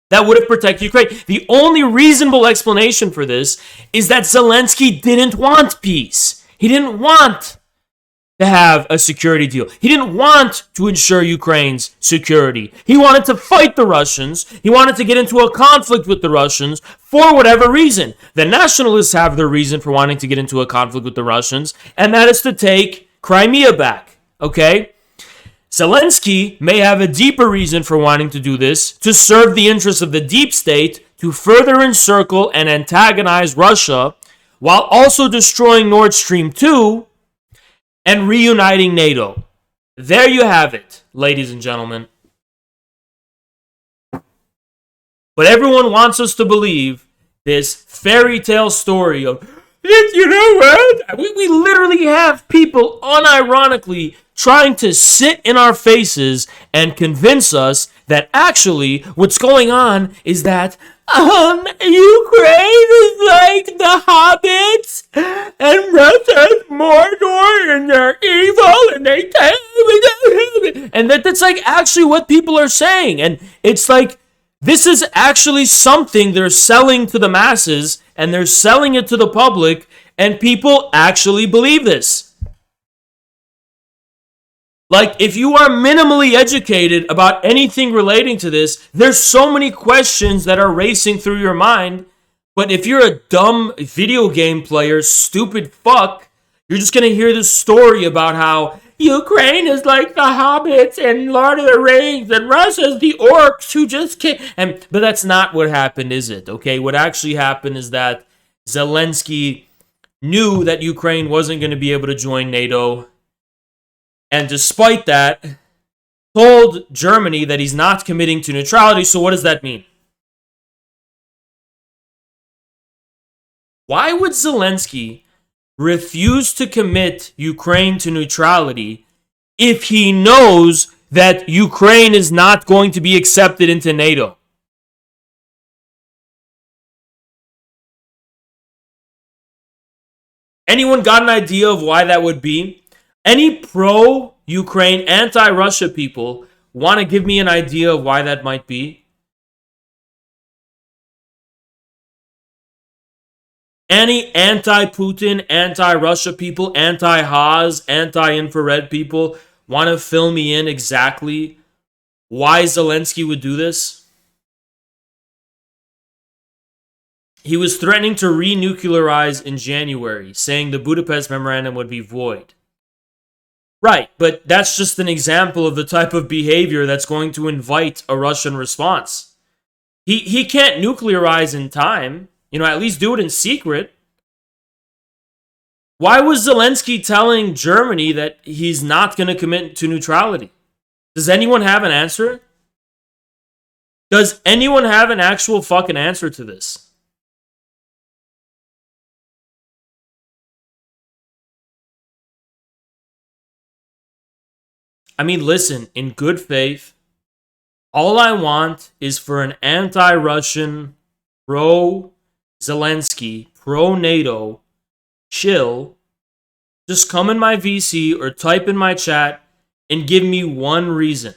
that would have protected Ukraine. The only reasonable explanation for this is that Zelensky didn't want peace. He didn't want to have a security deal. He didn't want to ensure Ukraine's security. He wanted to fight the Russians. He wanted to get into a conflict with the Russians for whatever reason. The nationalists have their reason for wanting to get into a conflict with the Russians, and that is to take Crimea back. Okay? Zelensky may have a deeper reason for wanting to do this, to serve the interests of the deep state, to further encircle and antagonize Russia, while also destroying Nord Stream 2 and reuniting NATO. There you have it, ladies and gentlemen. But everyone wants us to believe this fairy tale story of, you know what? We literally have people unironically trying to sit in our faces and convince us that actually what's going on is that Ukraine is like the hobbits and Russia's Mordor and they're evil and they and that's like actually what people are saying. And it's like this is actually something they're selling to the masses and they're selling it to the public and people actually believe this. Like, if you are minimally educated about anything relating to this, there's so many questions that are racing through your mind. But if you're a dumb video game player, stupid fuck, you're just going to hear this story about how Ukraine is like the hobbits and Lord of the Rings and Russia's the orcs who just can't. But that's not what happened, is it? Okay, what actually happened is that Zelensky knew that Ukraine wasn't going to be able to join NATO. And despite that, told Germany that he's not committing to neutrality. So what does that mean? Why would Zelensky refuse to commit Ukraine to neutrality if he knows that Ukraine is not going to be accepted into NATO? Anyone got an idea of why that would be? Any pro-Ukraine, anti-Russia people want to give me an idea of why that might be? Any anti-Putin, anti-Russia people, anti-Haas, anti-infrared people want to fill me in exactly why Zelensky would do this? He was threatening to renuclearize in January, saying the Budapest Memorandum would be void. Right, but that's just an example of the type of behavior that's going to invite a Russian response. He can't nuclearize in time, at least do it in secret. Why was Zelensky telling Germany that he's not going to commit to neutrality? Does anyone have an answer? Does anyone have an actual fucking answer to this? I mean, listen, in good faith, all I want is for an anti-Russian, pro-Zelensky Zelensky, pro-NATO, chill, just come in my VC or type in my chat and give me one reason.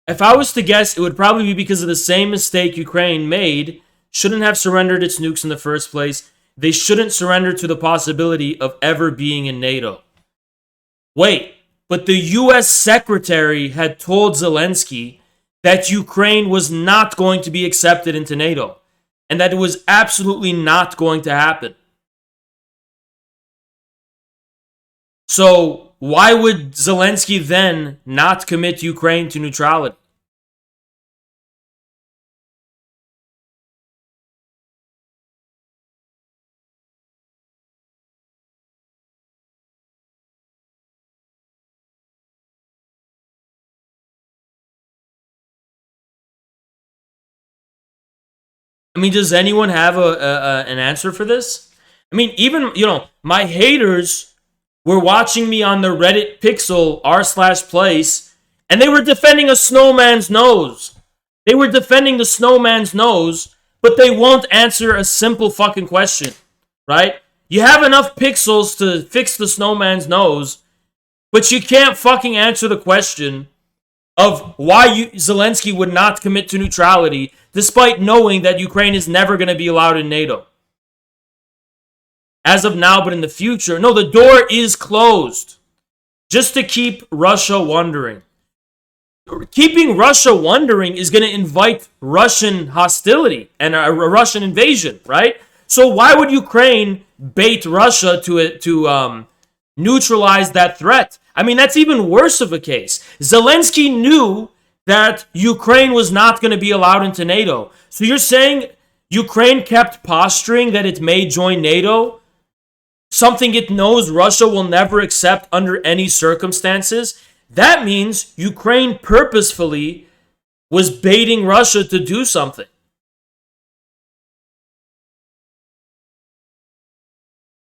If I was to guess, it would probably be because of the same mistake Ukraine made. Shouldn't have surrendered its nukes in the first place. They shouldn't surrender to the possibility of ever being in NATO. Wait, but the US secretary had told Zelensky that Ukraine was not going to be accepted into NATO and that it was absolutely not going to happen. So why would Zelensky then not commit Ukraine to neutrality? I mean, does anyone have an answer for this? I mean, even, my haters were watching me on the Reddit pixel r/place, and they were defending a snowman's nose. They were defending the snowman's nose, but they won't answer a simple fucking question, right? You have enough pixels to fix the snowman's nose, but you can't fucking answer the question of why Zelensky would not commit to neutrality despite knowing that Ukraine is never going to be allowed in NATO. As of now, but in the future, no, the door is closed just to keep Russia wondering. Keeping Russia wondering is going to invite Russian hostility and a Russian invasion, right? So why would Ukraine bait Russia to neutralize that threat? I mean, that's even worse of a case. Zelensky knew that Ukraine was not going to be allowed into NATO. So you're saying Ukraine kept posturing that it may join NATO? Something it knows Russia will never accept under any circumstances? That means Ukraine purposefully was baiting Russia to do something.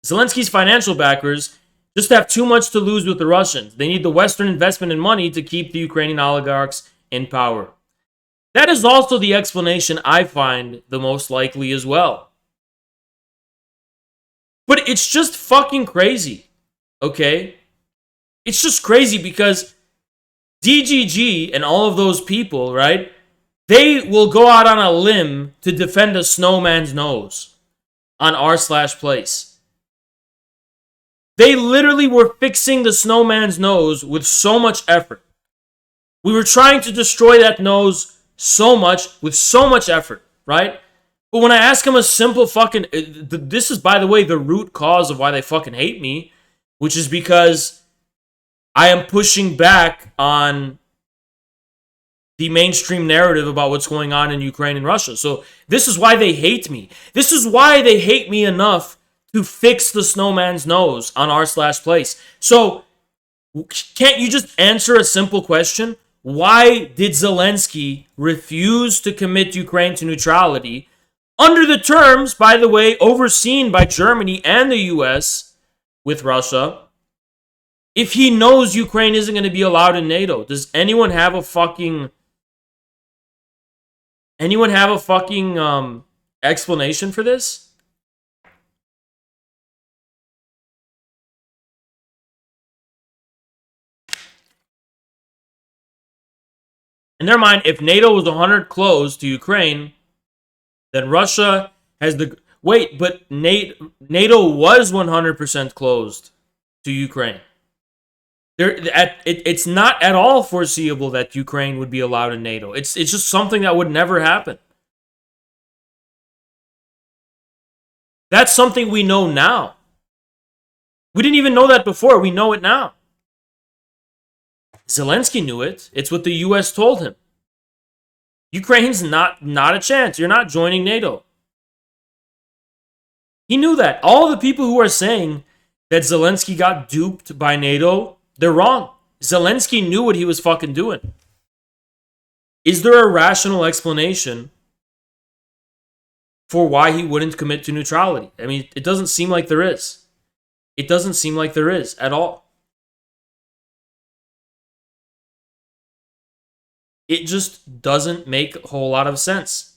Zelensky's financial backers just have too much to lose with the Russians. They need the Western investment and money to keep the Ukrainian oligarchs in power. That is also the explanation I find the most likely as well. But it's just fucking crazy, okay? It's just crazy because DGG and all of those people, right? They will go out on a limb to defend a snowman's nose on r/place. They literally were fixing the snowman's nose with so much effort. We were trying to destroy that nose with so much effort, right? But when I ask them a simple fucking... This is, by the way, the root cause of why they fucking hate me, which is because I am pushing back on the mainstream narrative about what's going on in Ukraine and Russia. So this is why they hate me. This is why they hate me enough to fix the snowman's nose on r/place. So can't you just answer a simple question? Why did Zelensky refuse to commit Ukraine to neutrality under the terms, by the way, overseen by Germany and the US with Russia, if he knows Ukraine isn't going to be allowed in NATO? Does anyone have a fucking explanation for this? In their mind, if NATO was 100 closed to Ukraine, then Russia has the... Wait, but NATO was 100% closed to Ukraine. It's not at all foreseeable that Ukraine would be allowed in NATO. It's just something that would never happen. That's something we know now. We didn't even know that before. We know it now. Zelensky knew it. It's what the US told him. Ukraine's not a chance. You're not joining NATO. He knew that. All the people who are saying that Zelensky got duped by NATO, they're wrong. Zelensky knew what he was fucking doing. Is there a rational explanation for why he wouldn't commit to neutrality? I mean, it doesn't seem like there is. It doesn't seem like there is at all. It just doesn't make a whole lot of sense.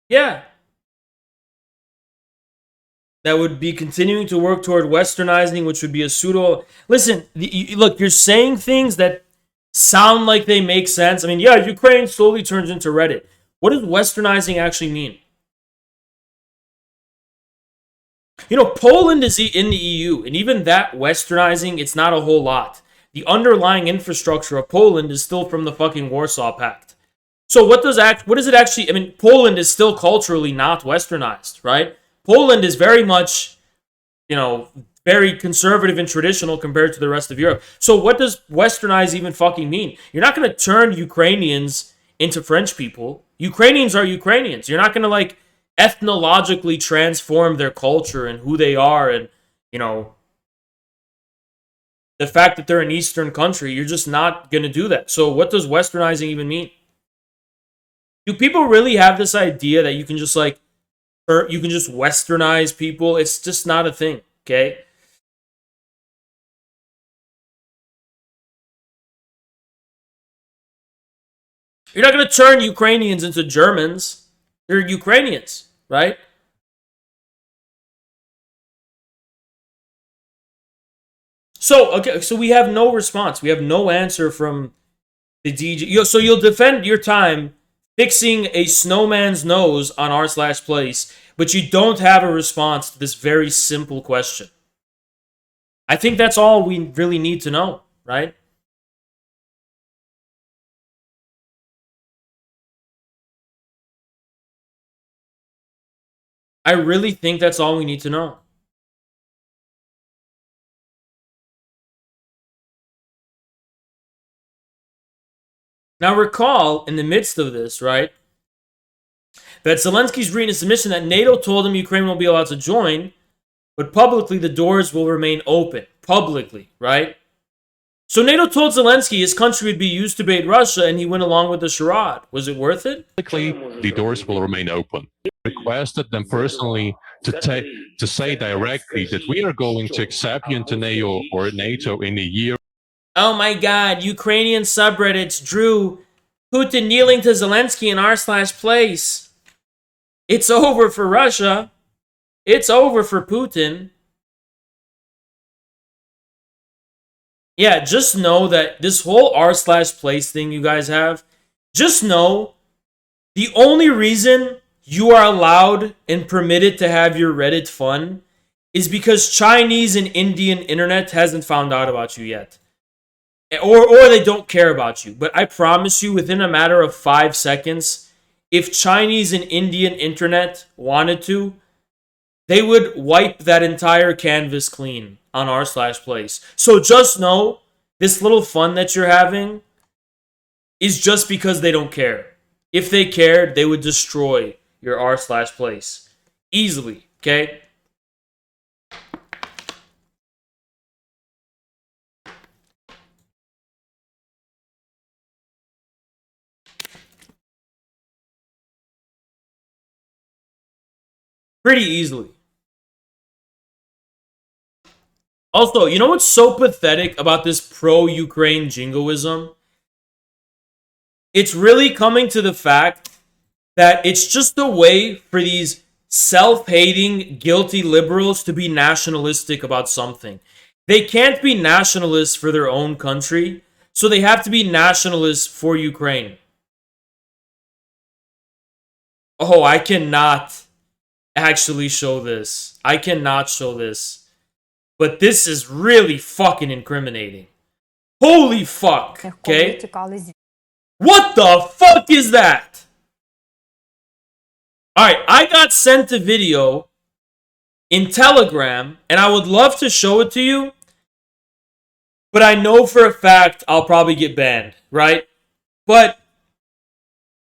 Yeah. That would be continuing to work toward westernizing, which would be a pseudo... Listen, look, you're saying things that sound like they make sense. I mean, yeah, Ukraine slowly turns into Reddit. What does westernizing actually mean? You know, Poland is in the EU, and even that westernizing, it's not a whole lot. The underlying infrastructure of Poland is still from the fucking Warsaw Pact. So what does it actually... I mean, Poland is still culturally not westernized, right? Poland is very much, you know, very conservative and traditional compared to the rest of Europe. So what does westernize even fucking mean? You're not going to turn Ukrainians into French people. Ukrainians are Ukrainians. You're not going to, like, ethnologically transform their culture and who they are and, you know, the fact that they're an Eastern country. You're just not going to do that. So what does westernizing even mean? Do people really have this idea that you can just, like, or you can just westernize people? It's just not a thing, okay? You're not going to turn Ukrainians into Germans. They're Ukrainians, right? So, okay, so we have no response. We have no answer from the DJ. So you'll defend your time fixing a snowman's nose on r/place, but you don't have a response to this very simple question. I think that's all we really need to know, right? I really think that's all we need to know. Now recall, in the midst of this, right, that Zelensky's reading a submission that NATO told him Ukraine won't be allowed to join, but publicly the doors will remain open. Publicly, right? So NATO told Zelensky his country would be used to bait Russia, and he went along with the charade. Was it worth it? Publicly, the doors will remain open. Requested them personally to say directly that we are going to accept you into NATO in a year. Oh my god, Ukrainian subreddits drew Putin kneeling to Zelensky in r/place. It's over for Russia. It's over for Putin. Yeah, just know that this whole r/place thing you guys have, just know the only reason you are allowed and permitted to have your Reddit fun is because Chinese and Indian internet hasn't found out about you yet. Or they don't care about you. But I promise you, within a matter of 5 seconds, if Chinese and Indian internet wanted to, they would wipe that entire canvas clean on r/place. So just know, this little fun that you're having is just because they don't care. If they cared, they would destroy your r/place. Easily, okay? Pretty easily. Also, you know what's so pathetic about this pro-Ukraine jingoism? It's really coming to the fact that it's just a way for these self-hating, guilty liberals to be nationalistic about something. They can't be nationalists for their own country, so they have to be nationalists for Ukraine. Oh, I cannot actually show this. I cannot show this. But this is really fucking incriminating. Holy fuck, okay? What the fuck is that? Alright, I got sent a video in Telegram, and I would love to show it to you, but I know for a fact I'll probably get banned, right? But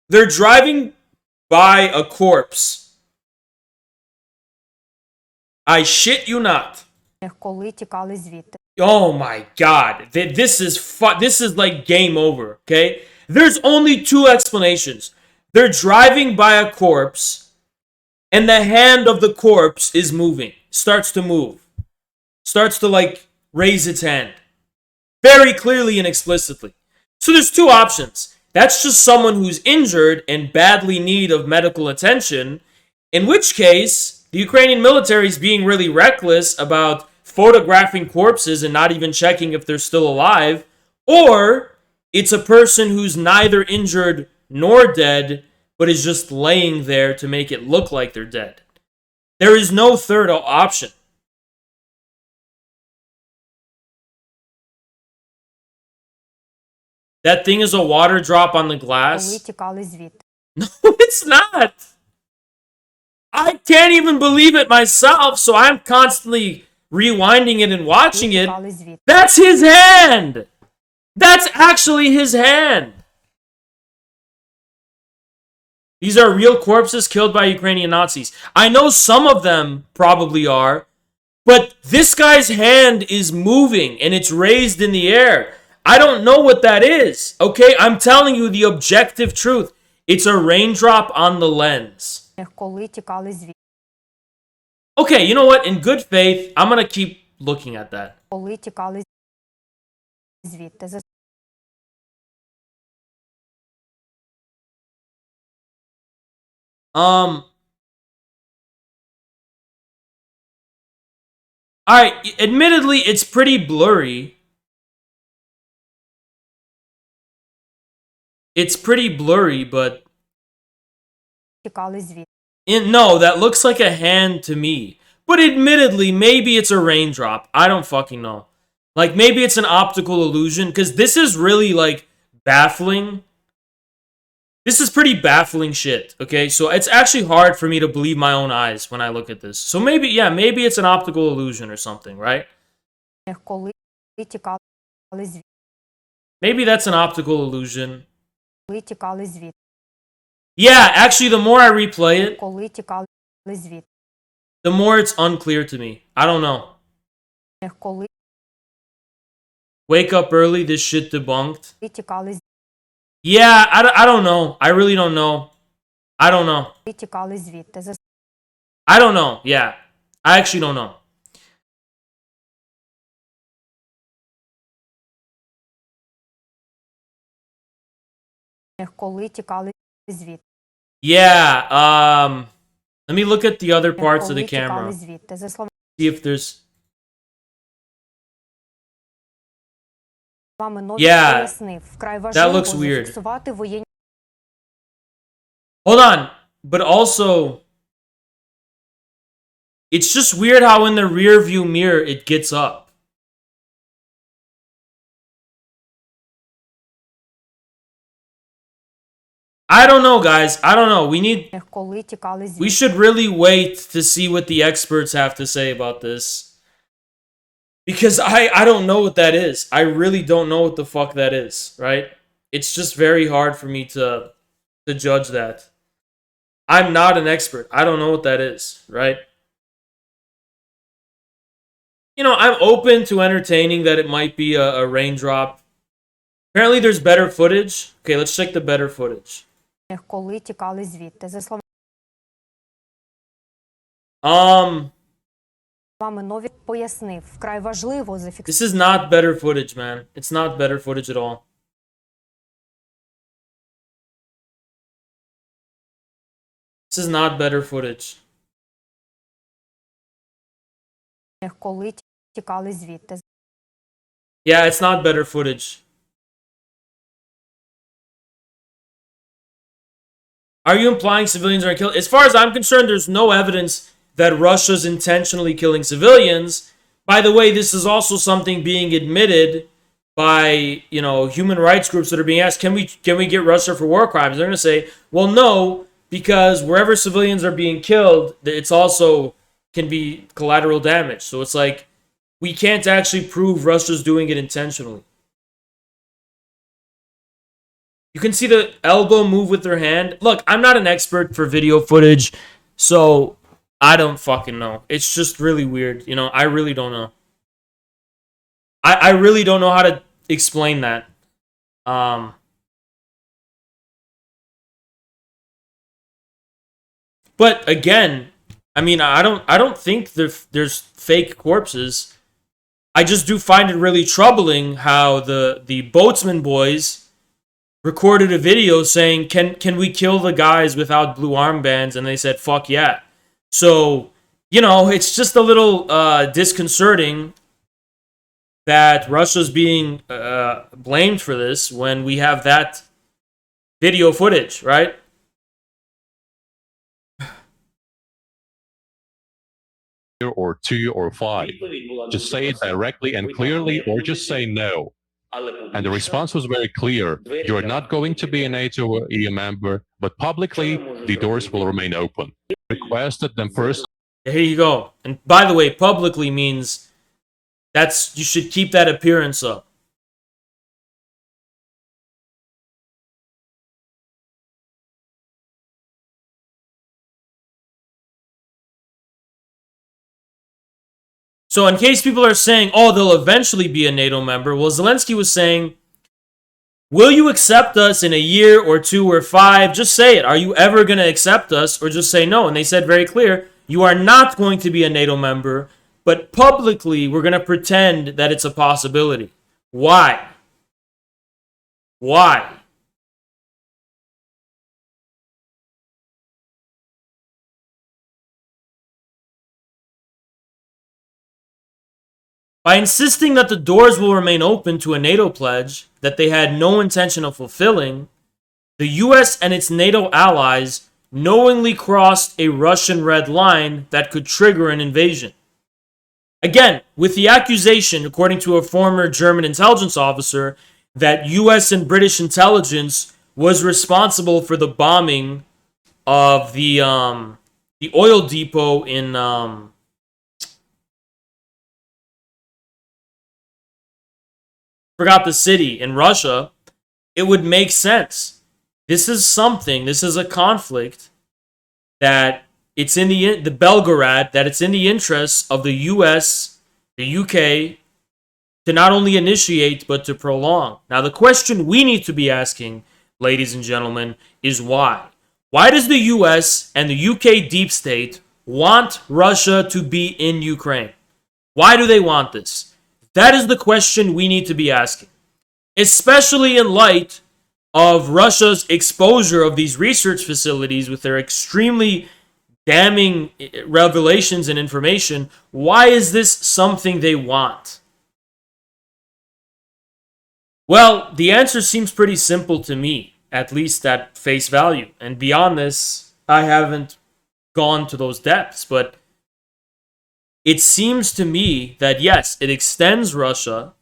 they're driving by a corpse. I shit you not. Oh my god. This is like game over, okay? There's only two explanations. They're driving by a corpse, and the hand of the corpse is moving. Starts to move. Starts to, like, raise its hand. Very clearly and explicitly. So there's two options. That's just someone who's injured and badly need of medical attention, in which case the Ukrainian military is being really reckless about photographing corpses and not even checking if they're still alive, or it's a person who's neither injured nor dead, but is just laying there to make it look like they're dead. There is no third option. That thing is a water drop on the glass. No, it's not. I can't even believe it myself, so I'm constantly rewinding it and watching it. That's his hand! That's actually his hand! These are real corpses killed by Ukrainian Nazis. I know some of them probably are, but this guy's hand is moving and it's raised in the air. I don't know what that is, okay? I'm telling you the objective truth. It's a raindrop on the lens. Okay, you know what? In good faith, I'm gonna keep looking at that. Alright, admittedly, it's pretty blurry. It's pretty blurry, but... No, that looks like a hand to me. But admittedly, maybe it's a raindrop. I don't fucking know. Like, maybe it's an optical illusion, because this is really, like, baffling. This is pretty baffling shit, okay? So it's actually hard for me to believe my own eyes when I look at this. So maybe, yeah, maybe it's an optical illusion or something, right? Maybe that's an optical illusion. Yeah, actually, the more I replay it, the more it's unclear to me. I don't know. Wake up early, this shit debunked. Yeah, I don't know. I really don't know. I don't know. I don't know. Yeah. I actually don't know. Yeah, let me look at the other parts of the camera. See if there's... Yeah, that looks weird. Hold on, but also, it's just weird how in the rear view mirror it gets up. I don't know, guys. I don't know. We should really wait to see what the experts have to say about this. Because I don't know what that is. I really don't know what the fuck that is, right? It's just very hard for me to judge that. I'm not an expert. I don't know what that is, right? You know, I'm open to entertaining that it might be a raindrop. Apparently there's better footage. Okay, let's check the better footage. This is not better footage, man. It's not better footage at all. This is not better footage. Yeah, it's not better footage. Are you implying civilians are killed? As far as I'm concerned, there's no evidence that Russia's intentionally killing civilians. By the way, this is also something being admitted by, you know, human rights groups that are being asked, can we get Russia for war crimes? They're going to say, well, no, because wherever civilians are being killed, it's also can be collateral damage. So it's like, we can't actually prove Russia's doing it intentionally. You can see the elbow move with their hand. Look, I'm not an expert for video footage, so I don't fucking know. It's just really weird. You know, I really don't know. I really don't know how to explain that. But again, I mean, I don't think there's fake corpses. I just do find it really troubling how the boatsman boys recorded a video saying, can we kill the guys without blue armbands? And they said, fuck yeah. So, you know, it's just a little disconcerting that Russia's being blamed for this when we have that video footage, right? Or 2 or 5. Just say it directly and clearly, or just say no. And the response was very clear. You're not going to be a NATO or EU member, but publicly, the doors will remain open. Requested them first. Here you go. And by the way, publicly means you should keep that appearance up. So in case people are saying, oh, they'll eventually be a NATO member, well, Zelensky was saying, will you accept us in a year or 2 or 5? Just say it. Are you ever going to accept us, or just say no? And they said very clear, you are not going to be a NATO member, but publicly we're going to pretend that it's a possibility. Why? Why? By insisting that the doors will remain open to a NATO pledge that they had no intention of fulfilling, the US and its NATO allies knowingly crossed a Russian red line that could trigger an invasion. Again, with the accusation, according to a former German intelligence officer, that US and British intelligence was responsible for the bombing of the oil depot in forgot the city in Russia, it would make sense. This is a conflict that it's in the Belgorod, that it's in the interests of the US, the UK, to not only initiate, but to prolong. Now, the question we need to be asking, ladies and gentlemen, is why? Why does the US and the UK deep state want Russia to be in Ukraine? Why do they want this? That is the question we need to be asking, especially in light of Russia's exposure of these research facilities with their extremely damning revelations and information. Why is this something they want? Well, the answer seems pretty simple to me, at least at face value. And beyond this, I haven't gone to those depths, but it seems to me that yes, it extends Russia.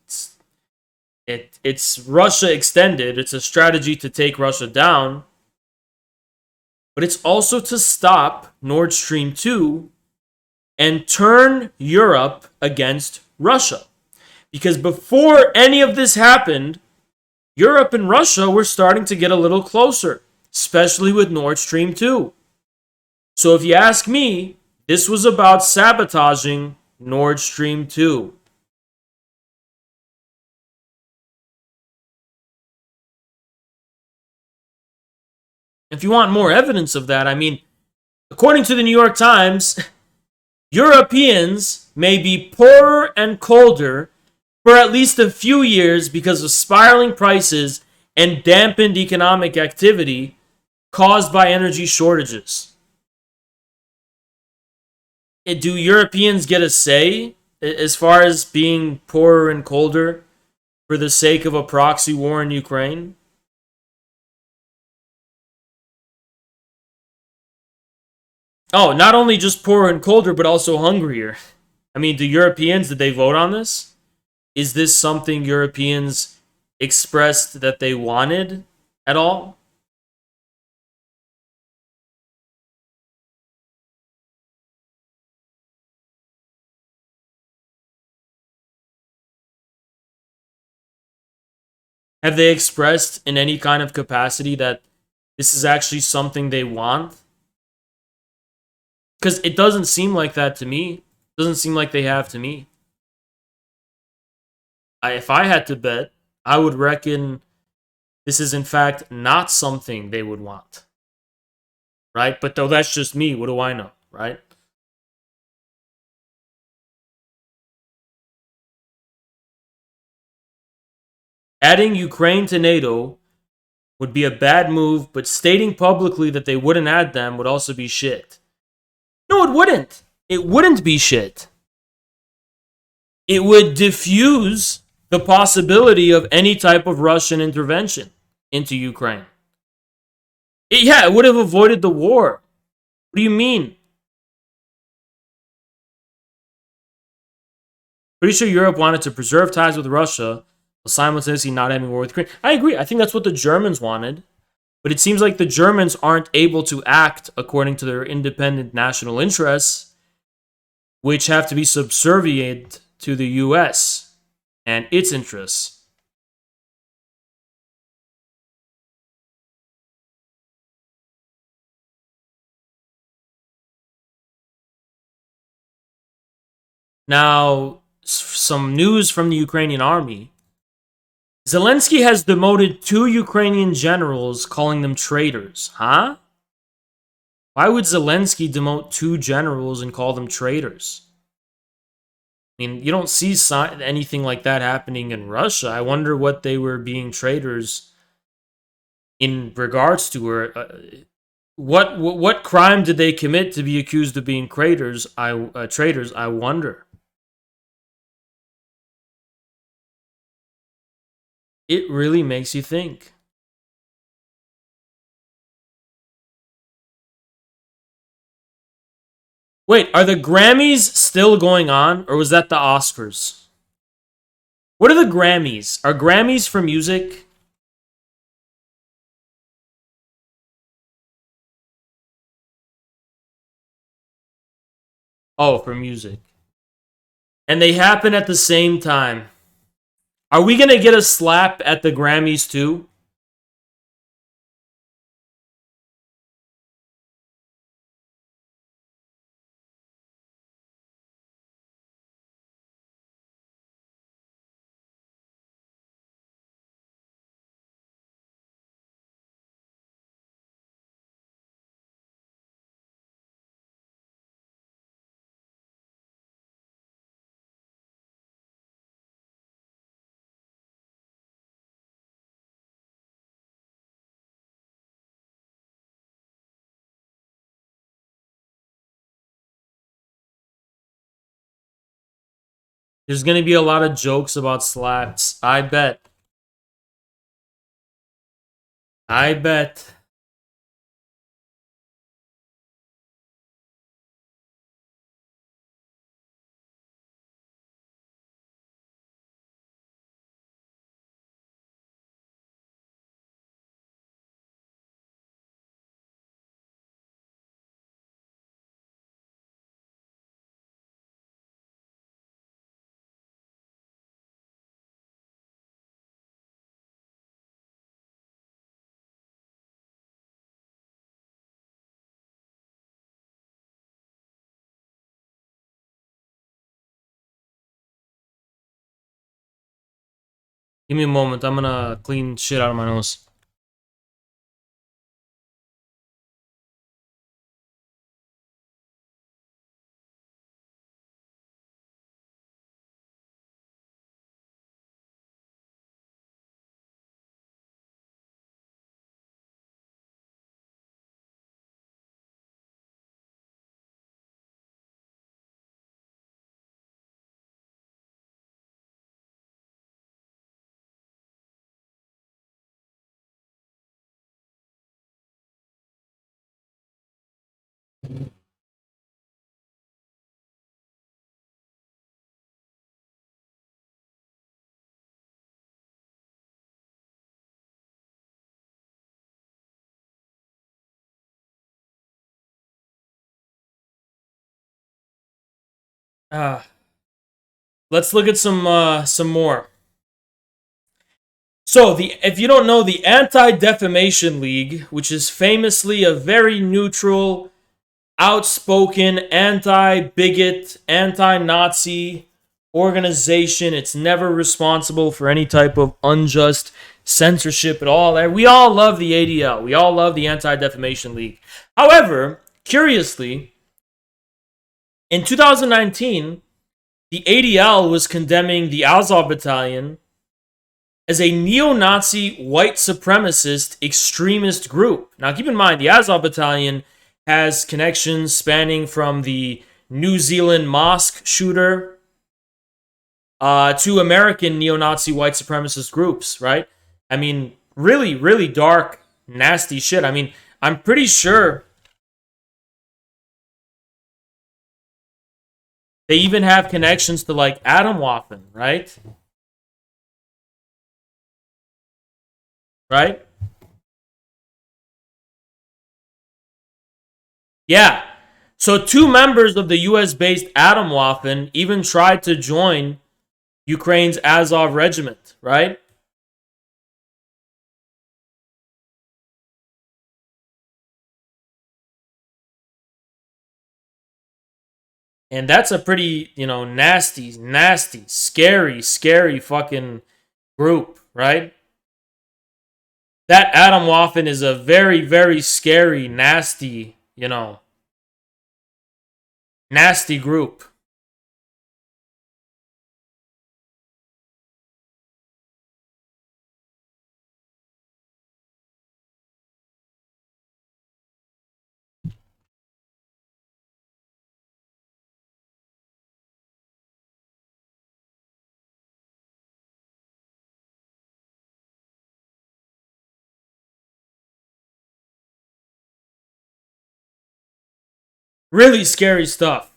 It's Russia extended. It's a strategy to take Russia down. But it's also to stop Nord Stream 2 and turn Europe against Russia. Because before any of this happened, Europe and Russia were starting to get a little closer, especially with Nord Stream 2. So if you ask me, this was about sabotaging Nord Stream 2. If you want more evidence of that, I mean, according to the New York Times, Europeans may be poorer and colder for at least a few years because of spiraling prices and dampened economic activity caused by energy shortages. Do Europeans get a say as far as being poorer and colder for the sake of a proxy war in Ukraine? Oh, not only just poorer and colder, but also hungrier. I mean, do Europeans, did they vote on this? Is this something Europeans expressed that they wanted at all? Have they expressed in any kind of capacity that this is actually something they want? Because it doesn't seem like that to me. It doesn't seem like they have to me. If I had to bet, I would reckon this is in fact not something they would want. Right? But though that's just me, what do I know? Right? Adding Ukraine to NATO would be a bad move, but stating publicly that they wouldn't add them would also be shit. No, it wouldn't. It wouldn't be shit. It would diffuse the possibility of any type of Russian intervention into Ukraine. It would have avoided the war. What do you mean? Pretty sure Europe wanted to preserve ties with Russia while simultaneously not having war with Ukraine. I agree. I think that's what the Germans wanted. But it seems like the Germans aren't able to act according to their independent national interests, which have to be subservient to the US and its interests. Now, some news from the Ukrainian army. Zelensky has demoted 2 Ukrainian generals, calling them traitors. Huh? Why would Zelensky demote 2 generals and call them traitors? I mean, you don't see anything like that happening in Russia. I wonder what they were being traitors in regards to her. What crime did they commit to be accused of being traitors? I wonder. It really makes you think. Wait, are the Grammys still going on, or was that the Oscars? What are the Grammys? Are Grammys for music? Oh, for music. And they happen at the same time. Are we going to get a slap at the Grammys too? There's going to be a lot of jokes about slaps. I bet. I bet. Give me a moment. I'm gonna clean shit out of my nose. Let's look at some more. So, if you don't know, the Anti-Defamation League, which is famously a very neutral, outspoken, anti-bigot, anti-Nazi organization. It's never responsible for any type of unjust censorship at all. We all love the ADL. We all love the Anti-Defamation League. However, curiously, in 2019, the ADL was condemning the Azov Battalion as a neo-Nazi white supremacist extremist group. Now, keep in mind, the Azov Battalion has connections spanning from the New Zealand mosque shooter to American neo-Nazi white supremacist groups, right? I mean, really, really dark, nasty shit. I mean, I'm pretty sure they even have connections to, like, Atomwaffen, right? Right? Yeah. So 2 members of the US-based Atomwaffen even tried to join Ukraine's Azov regiment, right? And that's a pretty, nasty, scary fucking group, right? That Atomwaffen is a very, very scary, nasty, nasty group. Really scary stuff.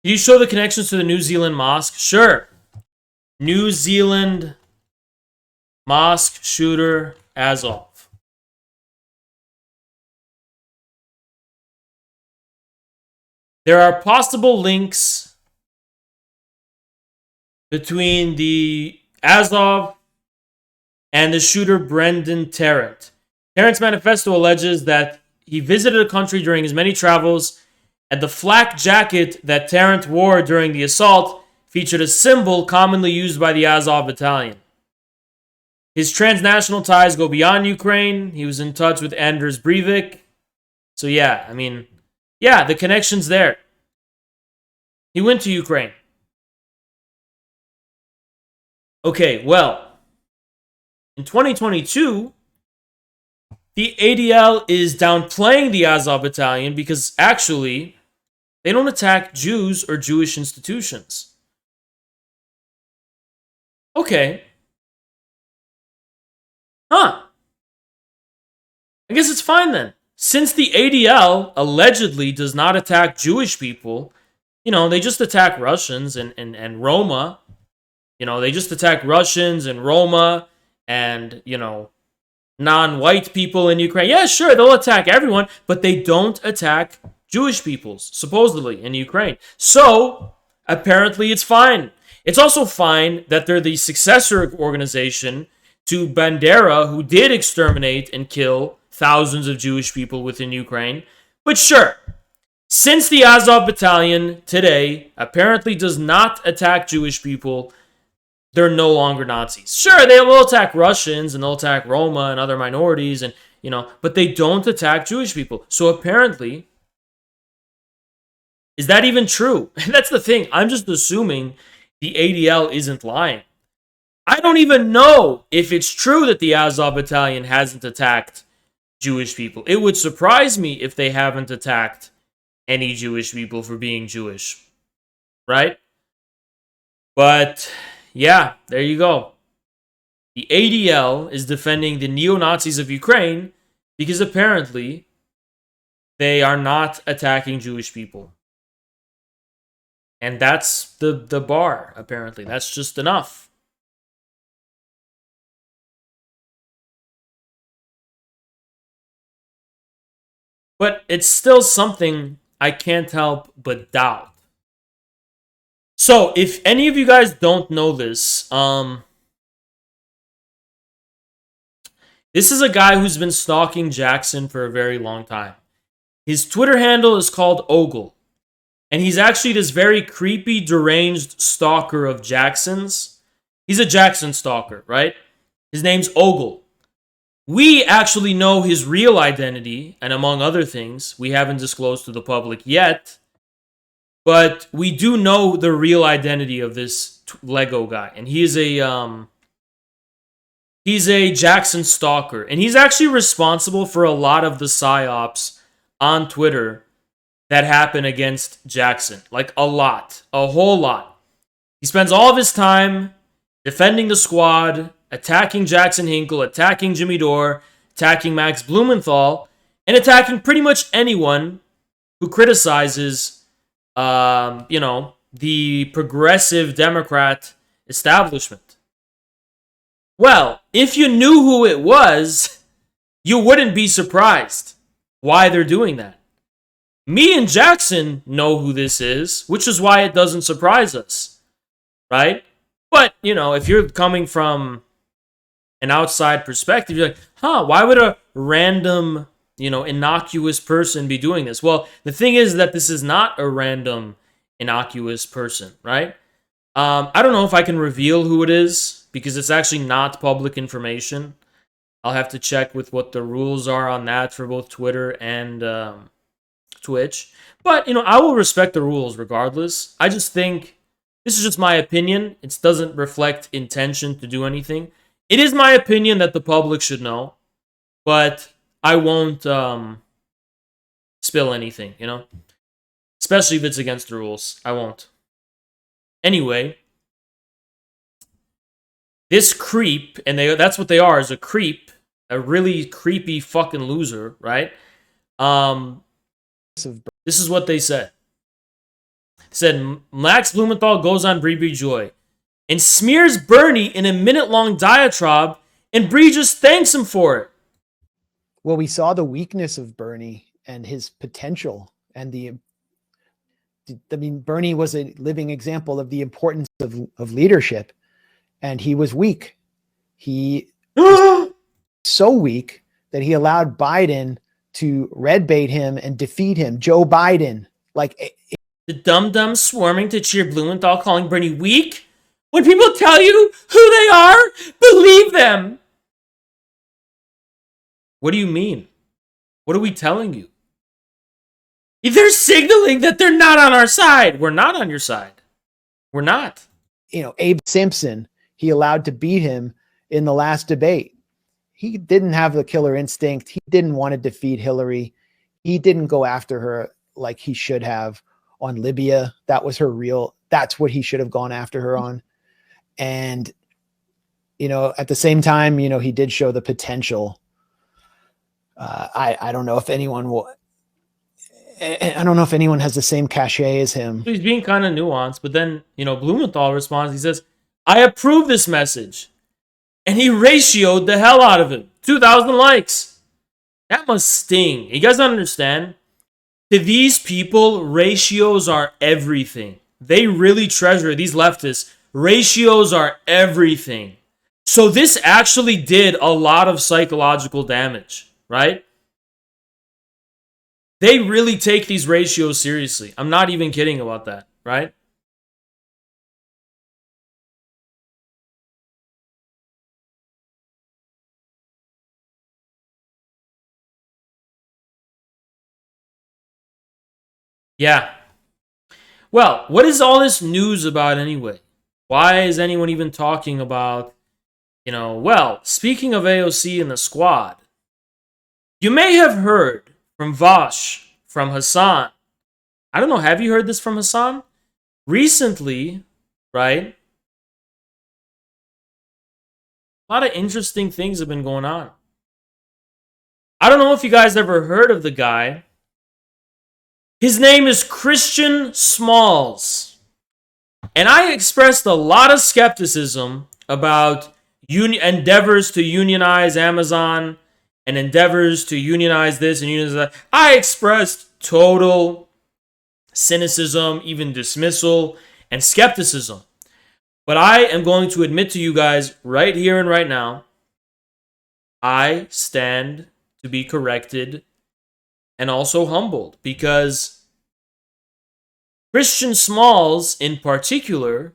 Can you show the connections to the New Zealand mosque? Sure. New Zealand mosque shooter Azov. There are possible links between the Azov and the shooter Brendan Tarrant. Tarrant's manifesto alleges that he visited a country during his many travels, and the flak jacket that Tarrant wore during the assault featured a symbol commonly used by the Azov Battalion. His transnational ties go beyond Ukraine. He was in touch with Anders Breivik. So yeah, the connection's there. He went to Ukraine. Okay, well, in 2022, the ADL is downplaying the Azov Battalion because actually, they don't attack Jews or Jewish institutions. Okay. Huh. I guess it's fine then. Since the ADL allegedly does not attack Jewish people, they just attack Russians and Roma. They just attack Russians and Roma and, non-white people in Ukraine. Yeah, sure, they'll attack everyone, but they don't attack Jewish peoples, supposedly, in Ukraine. So, apparently it's fine. It's also fine that they're the successor organization to Bandera, who did exterminate and kill thousands of Jewish people within Ukraine. But sure, since the Azov Battalion today apparently does not attack Jewish people, they're no longer Nazis. Sure, they will attack Russians and they'll attack Roma and other minorities, and but they don't attack Jewish people. So apparently, is that even true? That's the thing. I'm just assuming the ADL isn't lying. I don't even know if it's true that the Azov Battalion hasn't attacked Jewish people. It would surprise me if they haven't attacked any Jewish people for being Jewish. Right? But yeah, there you go. The ADL is defending the neo-Nazis of Ukraine because apparently they are not attacking Jewish people. And that's the bar, apparently. That's just enough. But it's still something I can't help but doubt. So, if any of you guys don't know this, this is a guy who's been stalking Jackson for a very long time. His Twitter handle is called Ogle. And he's actually this very creepy, deranged stalker of Jackson's. He's a Jackson stalker, right? His name's Ogle. We actually know his real identity, and among other things, we haven't disclosed to the public yet. But we do know the real identity of this Lego guy, and he's a Jackson stalker, and he's actually responsible for a lot of the psyops on Twitter that happen against Jackson. Like a lot, a whole lot. He spends all of his time defending the squad, attacking Jackson Hinkle, attacking Jimmy Dore, attacking Max Blumenthal, and attacking pretty much anyone who criticizes, the progressive Democrat establishment. Well, if you knew who it was, you wouldn't be surprised why they're doing that. Me and Jackson know who this is, which is why it doesn't surprise us, right? But, if you're coming from an outside perspective, you're like, why would a random, innocuous person be doing this? Well, the thing is that this is not a random, innocuous person, right? I don't know if I can reveal who it is because it's actually not public information. I'll have to check with what the rules are on that for both Twitter and Twitch. But, I will respect the rules regardless. I just think this is just my opinion. It doesn't reflect intention to do anything. It is my opinion that the public should know, but I won't spill anything, especially if it's against the rules. I won't. Anyway, this creep, and that's what they are, is a creep, a really creepy fucking loser, right? This is what they said. They said, Max Blumenthal goes on Brie Joy and smears Bernie in a minute-long diatribe, and Brie just thanks him for it. Well, we saw the weakness of Bernie and his potential, and Bernie was a living example of the importance of leadership, and he was weak. He was so weak that he allowed Biden to red bait him and defeat him. Joe Biden, the dum-dums swarming to cheer Blumenthal, calling Bernie weak. When people tell you who they are, believe them. What do you mean? What are we telling you? They're signaling that they're not on our side. We're not on your side. We're not. Abe Simpson, he allowed to beat him in the last debate. He didn't have the killer instinct. He didn't want to defeat Hillary. He didn't go after her like he should have on Libya. That's what he should have gone after her on. And, at the same time, he did show the potential. I don't know if anyone will. I don't know if anyone has the same cachet as him. He's being kind of nuanced, but then, Blumenthal responds. He says, I approve this message. And he ratioed the hell out of him. 2,000 likes. That must sting. You guys don't understand? To these people, ratios are everything. They really treasure, these leftists, ratios are everything. So this actually did a lot of psychological damage, right? They really take these ratios seriously. I'm not even kidding about that, right? Yeah. Well, what is all this news about anyway? Why is anyone even talking about, well, speaking of AOC and the squad, you may have heard from Vosh, from Hassan. I don't know, have you heard this from Hassan? Recently, right? A lot of interesting things have been going on. I don't know if you guys ever heard of the guy. His name is Christian Smalls. And I expressed a lot of skepticism about endeavors to unionize Amazon and endeavors to unionize this and unionize that. I expressed total cynicism, even dismissal, and skepticism. But I am going to admit to you guys right here and right now, I stand to be corrected and also humbled, because Christian Smalls in particular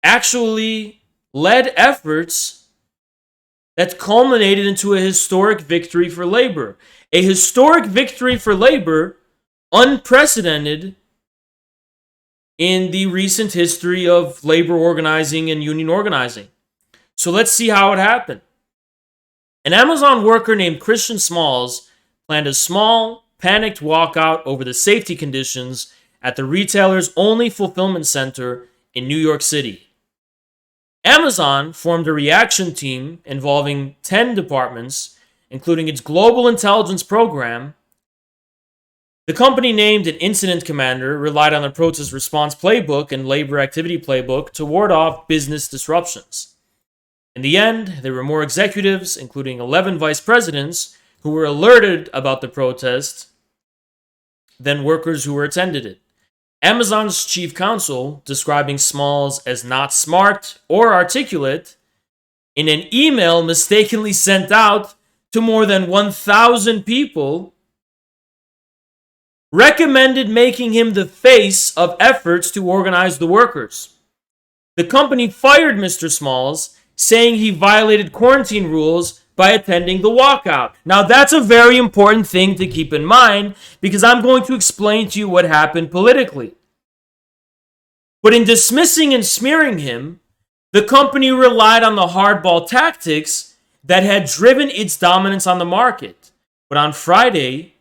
actually led efforts that culminated into a historic victory for labor. A historic victory for labor, unprecedented in the recent history of labor organizing and union organizing. So let's see how it happened. An Amazon worker named Christian Smalls planned a small, panicked walkout over the safety conditions at the retailer's only fulfillment center in New York City. Amazon formed a reaction team involving 10 departments, including its global intelligence program. The company named an incident commander relied on the protest response playbook and labor activity playbook to ward off business disruptions. In the end, there were more executives, including 11 vice presidents, who were alerted about the protest than workers who were attended it. Amazon's chief counsel, describing Smalls as not smart or articulate, in an email mistakenly sent out to more than 1,000 people, recommended making him the face of efforts to organize the workers. The company fired Mr. Smalls, saying he violated quarantine rules by attending the walkout. Now, that's a very important thing to keep in mind, because I'm going to explain to you what happened politically. But in dismissing and smearing him, the company relied on the hardball tactics that had driven its dominance on the market. But on Friday,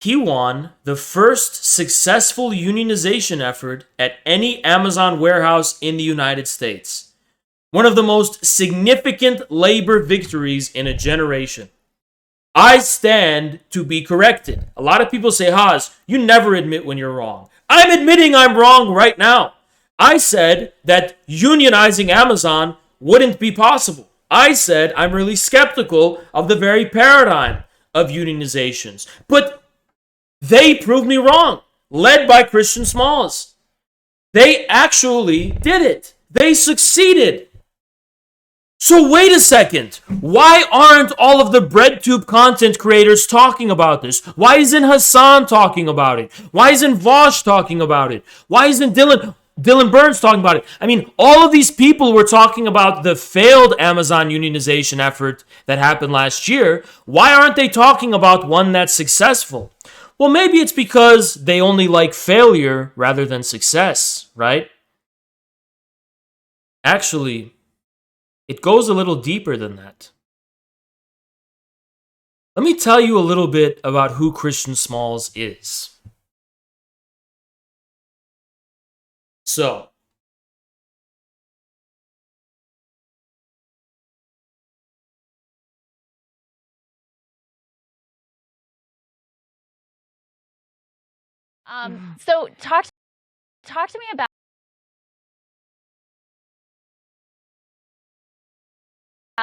he won the first successful unionization effort at any Amazon warehouse in the United States. One of the most significant labor victories in a generation. I stand to be corrected. A lot of people say, Haas, you never admit when you're wrong. I'm admitting I'm wrong right now. I said that unionizing Amazon wouldn't be possible. I said I'm really skeptical of the very paradigm of unionizations. But they proved me wrong, led by Christian Smalls. They actually did it. They succeeded. So wait a second. Why aren't all of the BreadTube content creators talking about this? Why isn't Hassan talking about it? Why isn't Vosh talking about it? Why isn't Dylan Burns talking about it? I mean, all of these people were talking about the failed Amazon unionization effort that happened last year. Why aren't they talking about one that's successful? Well, maybe it's because they only like failure rather than success, right? Actually, it goes a little deeper than that. Let me tell you a little bit about who Christian Smalls is. So, so talk to me about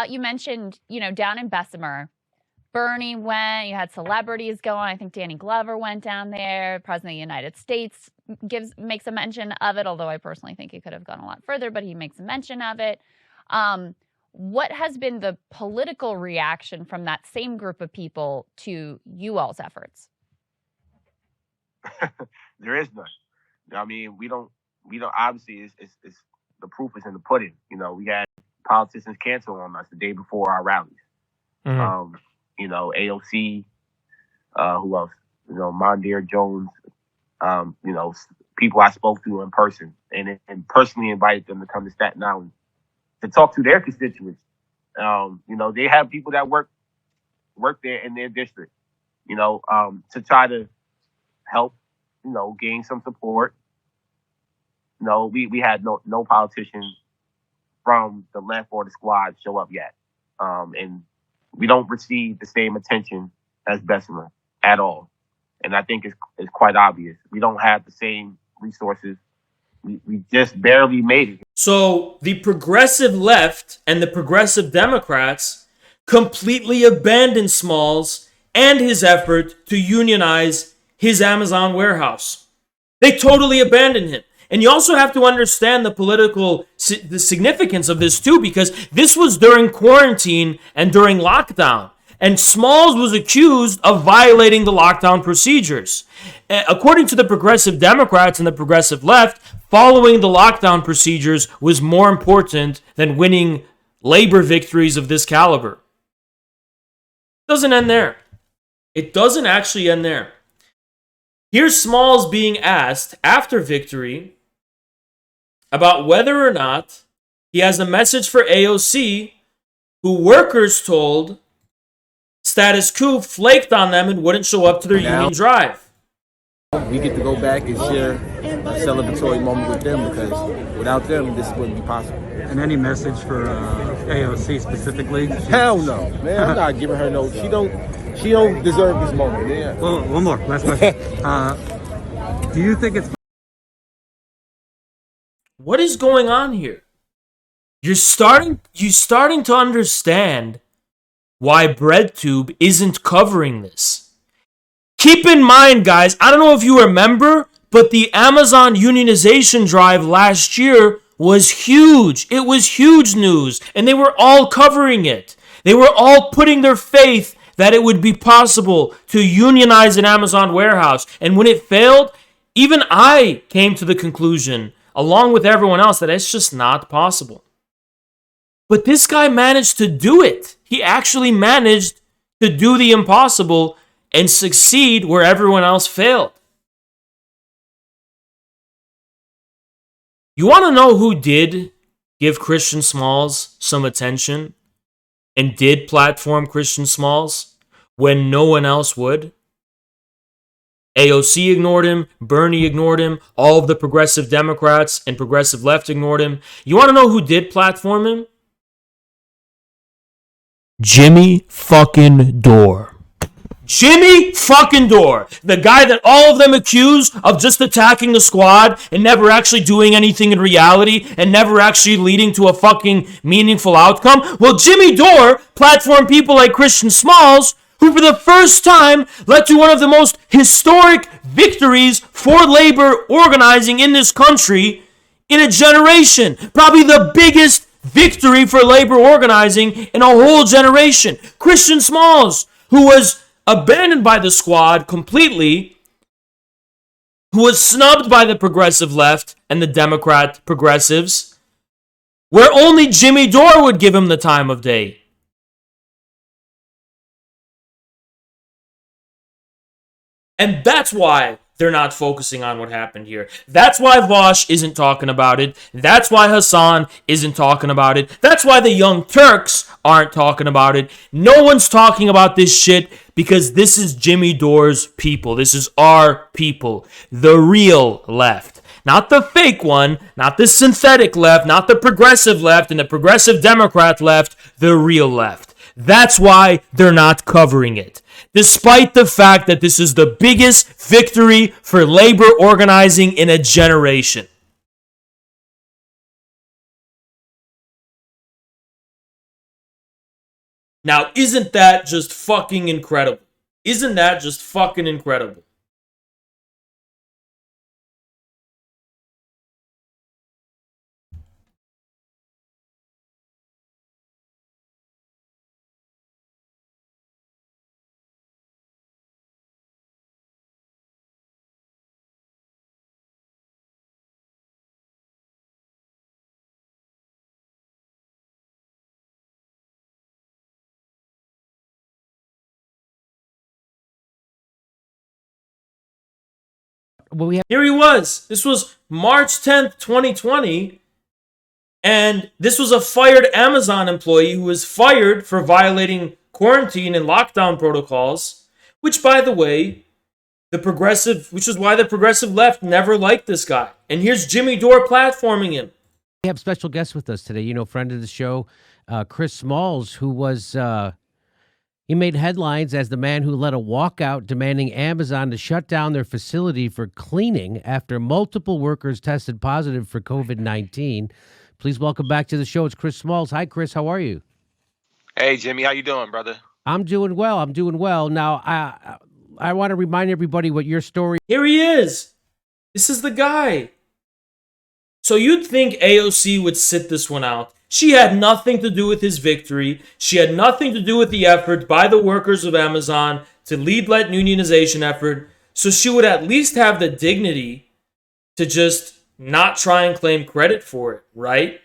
you mentioned, down in Bessemer, Bernie went, you had celebrities going. I think Danny Glover went down there. President of the United States makes a mention of it, although I personally think he could have gone a lot further, but he makes a mention of it. What has been the political reaction from that same group of people to you all's efforts? There is none. I mean, we don't obviously it's the proof is in the pudding. We had politicians cancel on us the day before our rallies. Mm-hmm. AOC, who else? Mondaire Jones, people I spoke to in person and personally invited them to come to Staten Island to talk to their constituents. They have people that work there in their district, to try to help, gain some support. We had no politicians from the left or the squad show up yet. And we don't receive the same attention as Bessemer at all. And I think it's quite obvious. We don't have the same resources. We just barely made it. So the progressive left and the progressive Democrats completely abandoned Smalls and his effort to unionize his Amazon warehouse. They totally abandoned him. And you also have to understand the significance of this too, because this was during quarantine and during lockdown. And Smalls was accused of violating the lockdown procedures. According to the progressive Democrats and the progressive left, following the lockdown procedures was more important than winning labor victories of this caliber. It doesn't end there. It doesn't actually end there. Here's Smalls being asked after victory about whether or not he has a message for AOC, who workers told status quo flaked on them and wouldn't show up to their union drive. We get to go back and share a celebratory moment with them because without them, this wouldn't be possible. And any message for AOC specifically? Hell no, man. I'm not giving her no. She don't deserve this moment, man. Well, one more last question. Do you think it's What is going on here? You're starting to understand why BreadTube isn't covering this. Keep in mind, guys, I don't know if you remember, but the Amazon unionization drive last year was huge. It was huge news, and they were all covering it. They were all putting their faith that it would be possible to unionize an Amazon warehouse. And when it failed, even I came to the conclusion, along with everyone else, that it's just not possible. But this guy managed to do it. He actually managed to do the impossible and succeed where everyone else failed. You want to know who did give Christian Smalls some attention and did platform Christian Smalls when no one else would? AOC ignored him, Bernie ignored him, all of the progressive Democrats and progressive left ignored him. You want to know who did platform him? Jimmy fucking Dore. Jimmy fucking Dore. The guy that all of them accuse of just attacking the squad and never actually doing anything in reality and never actually leading to a fucking meaningful outcome. Well, Jimmy Dore platformed people like Christian Smalls, who for the first time led to one of the most historic victories for labor organizing in this country in a generation. Probably the biggest victory for labor organizing in a whole generation. Christian Smalls, who was abandoned by the squad completely, who was snubbed by the progressive left and the Democrat progressives, where only Jimmy Dore would give him the time of day. And that's why they're not focusing on what happened here. That's why Vosh isn't talking about it. That's why Hassan isn't talking about it. That's why the Young Turks aren't talking about it. No one's talking about this shit because this is Jimmy Dore's people. This is our people. The real left. Not the fake one, not the synthetic left, not the progressive left and the progressive Democrat left, the real left. That's why they're not covering it. Despite the fact that this is the biggest victory for labor organizing in a generation. Now, isn't that just fucking incredible? Isn't that just fucking incredible? Here he was. This was March 10th, 2020. And this was a fired Amazon employee who was fired for violating quarantine and lockdown protocols, which, by the way, which is why the progressive left never liked this guy. And here's Jimmy Dore platforming him. We have special guests with us today. You know, friend of the show, Chris Smalls, who was... He made headlines as the man who led a walkout demanding Amazon to shut down their facility for cleaning after multiple workers tested positive for COVID-19. Please welcome back to the show. It's Chris Smalls. Hi, Chris. How are you? Hey, Jimmy. How you doing, brother? I'm doing well. I'm doing well. Now, I want to remind everybody what your story... Here he is. This is the guy. So you'd think AOC would sit this one out. She had nothing to do with his victory. She had nothing to do with the effort by the workers of Amazon to lead that unionization effort. So she would at least have the dignity to just not try and claim credit for it, right?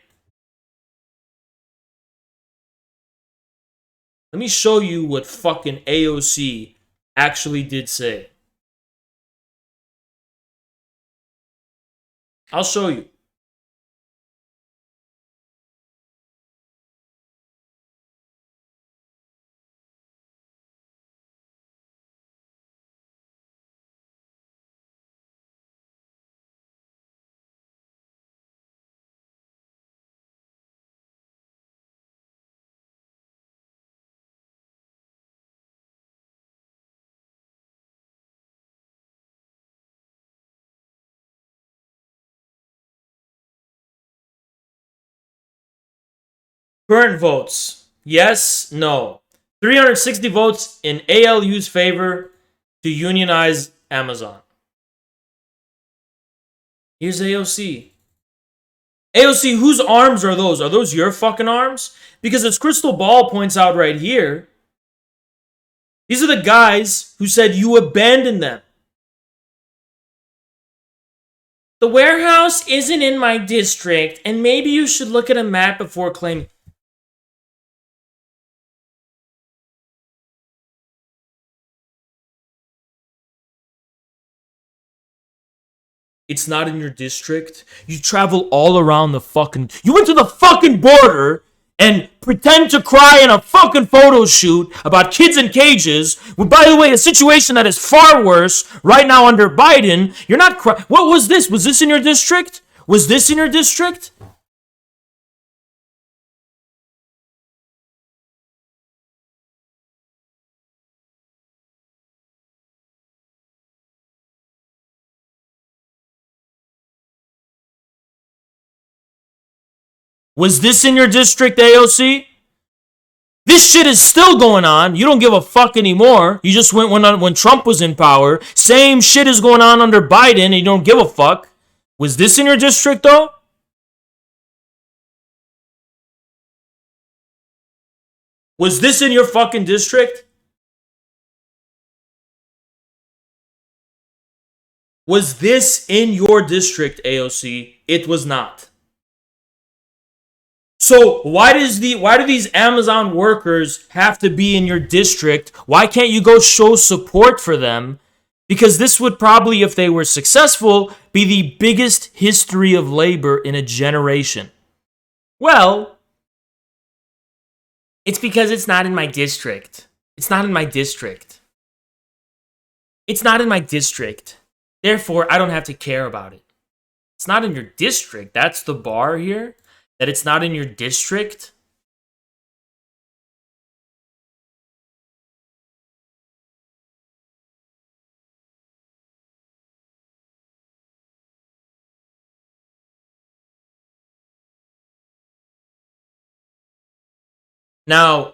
Let me show you what fucking AOC actually did say. I'll show you. Current votes. Yes, no. 360 votes in ALU's favor to unionize Amazon. Here's AOC. AOC, whose arms are those? Are those your fucking arms? Because as Crystal Ball points out right here, these are the guys who said you abandoned them. The warehouse isn't in my district, and maybe you should look at a map before claiming. It's not in your district. You travel all around the fucking... You went to the fucking border and pretend to cry in a fucking photo shoot about kids in cages. Well, by the way, a situation that is far worse right now under Biden. You're not crying. What was this? Was this in your district? Was this in your district? Was this in your district, AOC? This shit is still going on. You don't give a fuck anymore. You just went when Trump was in power. Same shit is going on under Biden and you don't give a fuck. Was this in your district, though? Was this in your fucking district? Was this in your district, AOC? It was not. So why do these Amazon workers have to be in your district? Why can't you go show support for them? Because this would probably, if they were successful, be the biggest history of labor in a generation. Well, it's because it's not in my district. It's not in my district. It's not in my district. Therefore, I don't have to care about it. It's not in your district. That's the bar here. That it's not in your district? Now,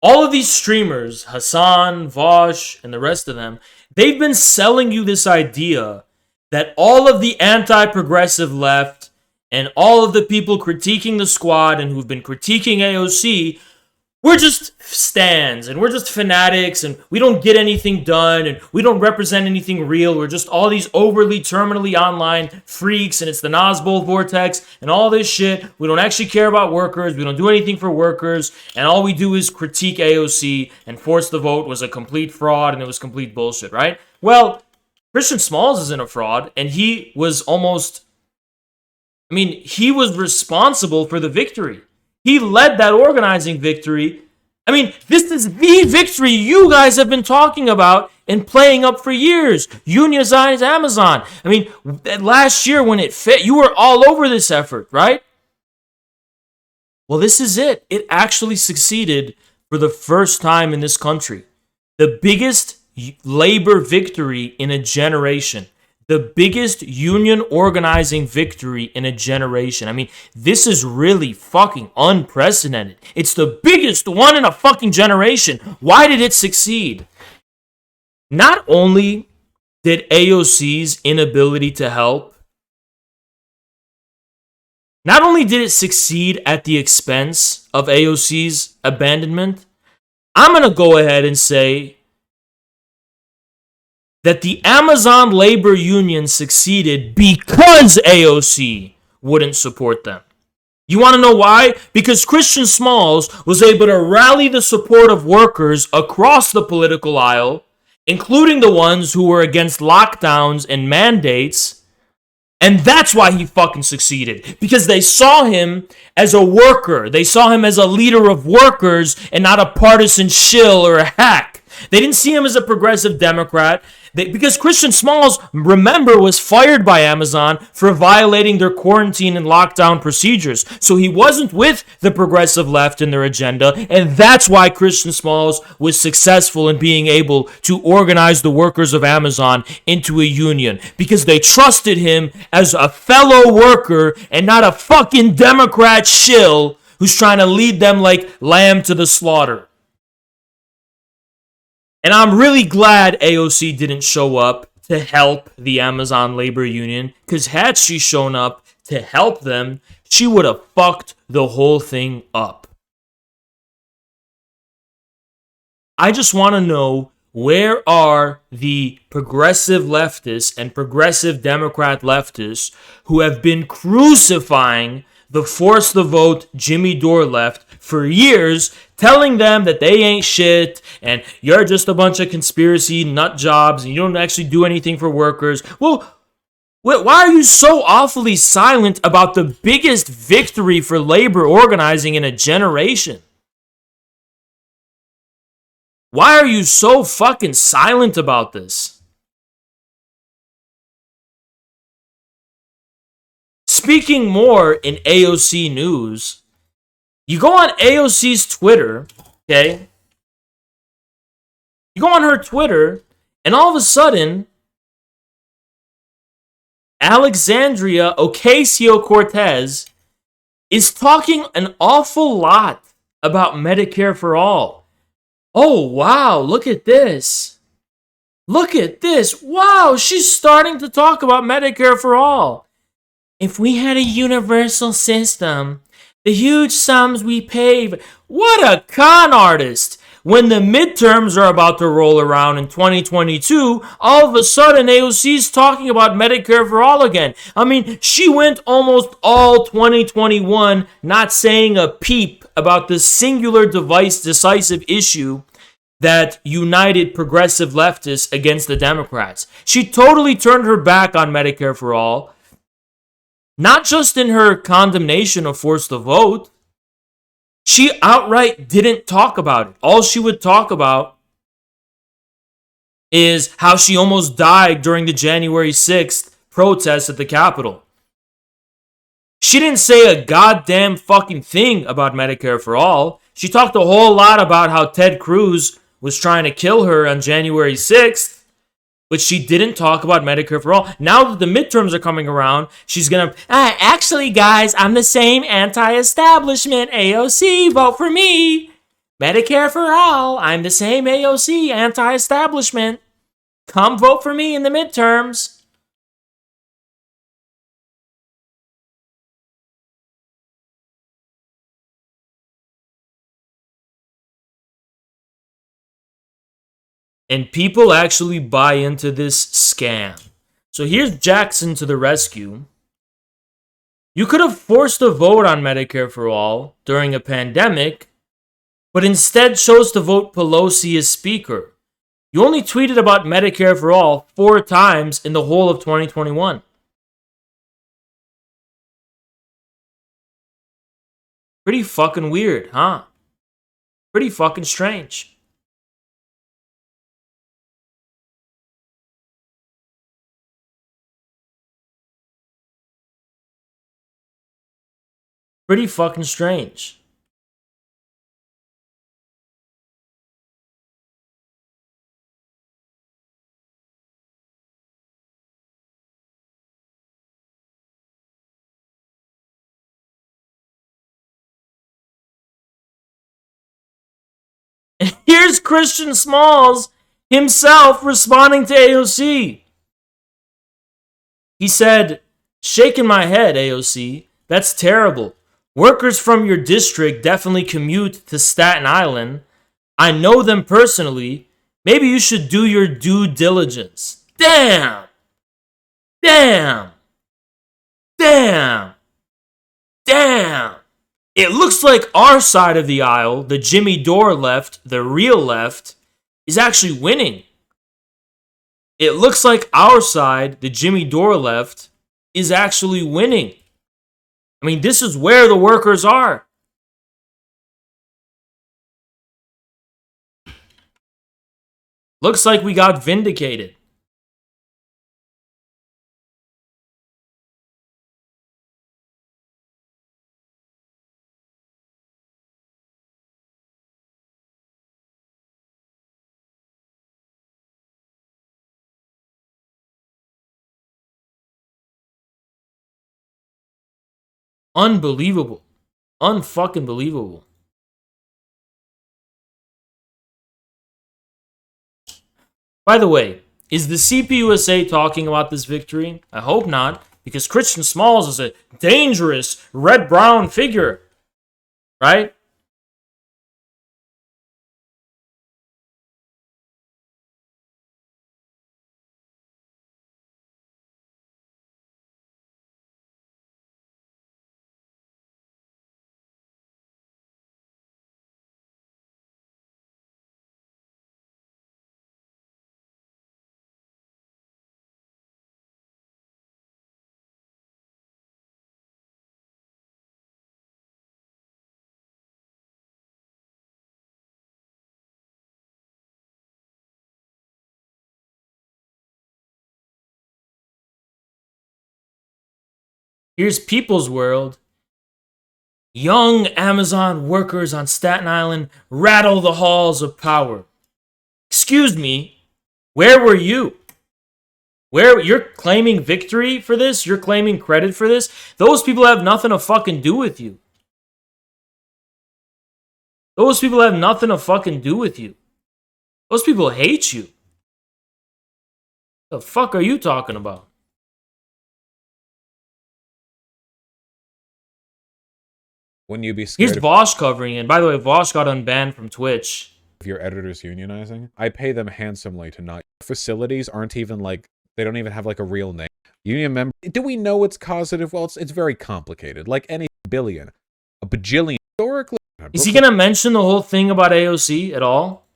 all of these streamers, Hassan, Vosh, and the rest of them, they've been selling you this idea that all of the anti-progressive left and all of the people critiquing the squad and who've been critiquing AOC, we're just stands and we're just fanatics and we don't get anything done and we don't represent anything real. We're just all these overly terminally online freaks and it's the Nazbol vortex and all this shit. We don't actually care about workers. We don't do anything for workers. And all we do is critique AOC and Force the Vote was a complete fraud and it was complete bullshit, right? Well, Christian Smalls isn't a fraud and he was almost... he was responsible for the victory. He led that organizing victory. This is the victory you guys have been talking about and playing up for years. Unionize Amazon. Last year when it fit, you were all over this effort, right? Well, this is it. It actually succeeded for the first time in this country. The biggest labor victory in a generation. The biggest union organizing victory in a generation. This is really fucking unprecedented. It's the biggest one in a fucking generation. Why did it succeed? Not only did AOC's inability to help, not only did it succeed at the expense of AOC's abandonment, I'm going to go ahead and say that the Amazon labor union succeeded because AOC wouldn't support them. You want to know why? Because Christian Smalls was able to rally the support of workers across the political aisle, including the ones who were against lockdowns and mandates, And that's why he fucking succeeded. Because they saw him as a worker. They saw him as a leader of workers and not a partisan shill or a hack. They didn't see him as a progressive Democrat. Because Christian Smalls, remember, was fired by Amazon for violating their quarantine and lockdown procedures. So he wasn't with the progressive left in their agenda. And that's why Christian Smalls was successful in being able to organize the workers of Amazon into a union. Because they trusted him as a fellow worker and not a fucking Democrat shill who's trying to lead them like lamb to the slaughter. And I'm really glad AOC didn't show up to help the Amazon labor union, because had she shown up to help them, she would have fucked the whole thing up. I just want to know, where are the progressive leftists and progressive Democrat leftists who have been crucifying the force the vote Jimmy Dore left for years, telling them that they ain't shit and you're just a bunch of conspiracy nut jobs and you don't actually do anything for workers? Well, why are you so awfully silent about the biggest victory for labor organizing in a generation? Why are you so fucking silent about this? Speaking more in AOC news, you go on AOC's Twitter, okay? You go on her Twitter, and all of a sudden, Alexandria Ocasio-Cortez is talking an awful lot about Medicare for all. Oh, wow, look at this. Look at this. Wow, she's starting to talk about Medicare for all. If we had a universal system, the huge sums we pay. What a con artist. When the midterms are about to roll around in 2022, all of a sudden AOC's talking about Medicare for all again. I mean, she went almost all 2021 not saying a peep about the singular decisive issue that united progressive leftists against the Democrats. She totally turned her back on Medicare for all. Not just in her condemnation of forced the vote, she outright didn't talk about it. All she would talk about is how she almost died during the January 6th protests at the Capitol. She didn't say a goddamn fucking thing about Medicare for all. She talked a whole lot about how Ted Cruz was trying to kill her on January 6th. But she didn't talk about Medicare for all. Now that the midterms are coming around, she's going to, actually, guys, I'm the same anti-establishment AOC. Vote for me. Medicare for all. I'm the same AOC anti-establishment. Come vote for me in the midterms. And people actually buy into this scam. So here's Jackson to the rescue. You could have forced a vote on Medicare for all during a pandemic, but instead chose to vote Pelosi as speaker. You only tweeted about Medicare for all 4 times in the whole of 2021. Pretty fucking weird, huh? Pretty fucking strange. Pretty fucking strange. And here's Christian Smalls himself responding to AOC. He said, "Shaking my head, AOC. That's terrible. Workers from your district definitely commute to Staten Island. I know them personally. Maybe you should do your due diligence." Damn! Damn! Damn! Damn! It looks like our side of the aisle, the Jimmy Dore left, the real left, is actually winning. It looks like our side, the Jimmy Dore left, is actually winning. I mean, this is where the workers are. Looks like we got vindicated. Unbelievable. Unfucking believable. By the way, is the CPUSA talking about this victory? I hope not, because Christian Smalls is a dangerous red-brown figure, right? Here's People's World. Young Amazon workers on Staten Island rattle the halls of power. Excuse me, where were you? Where you're claiming victory for this? You're claiming credit for this? Those people have nothing to fucking do with you. Those people have nothing to fucking do with you. Those people hate you. The fuck are you talking about? Wouldn't you be scared? Here's Vosh covering it. By the way, Vosh got unbanned from Twitch. If your editors unionizing, I pay them handsomely to not. Facilities aren't even like, they don't even have like a real name. Union member. Do we know it's causative? Well, it's very complicated. Like any billion, a bajillion. Historically, is he gonna mention the whole thing about AOC at all?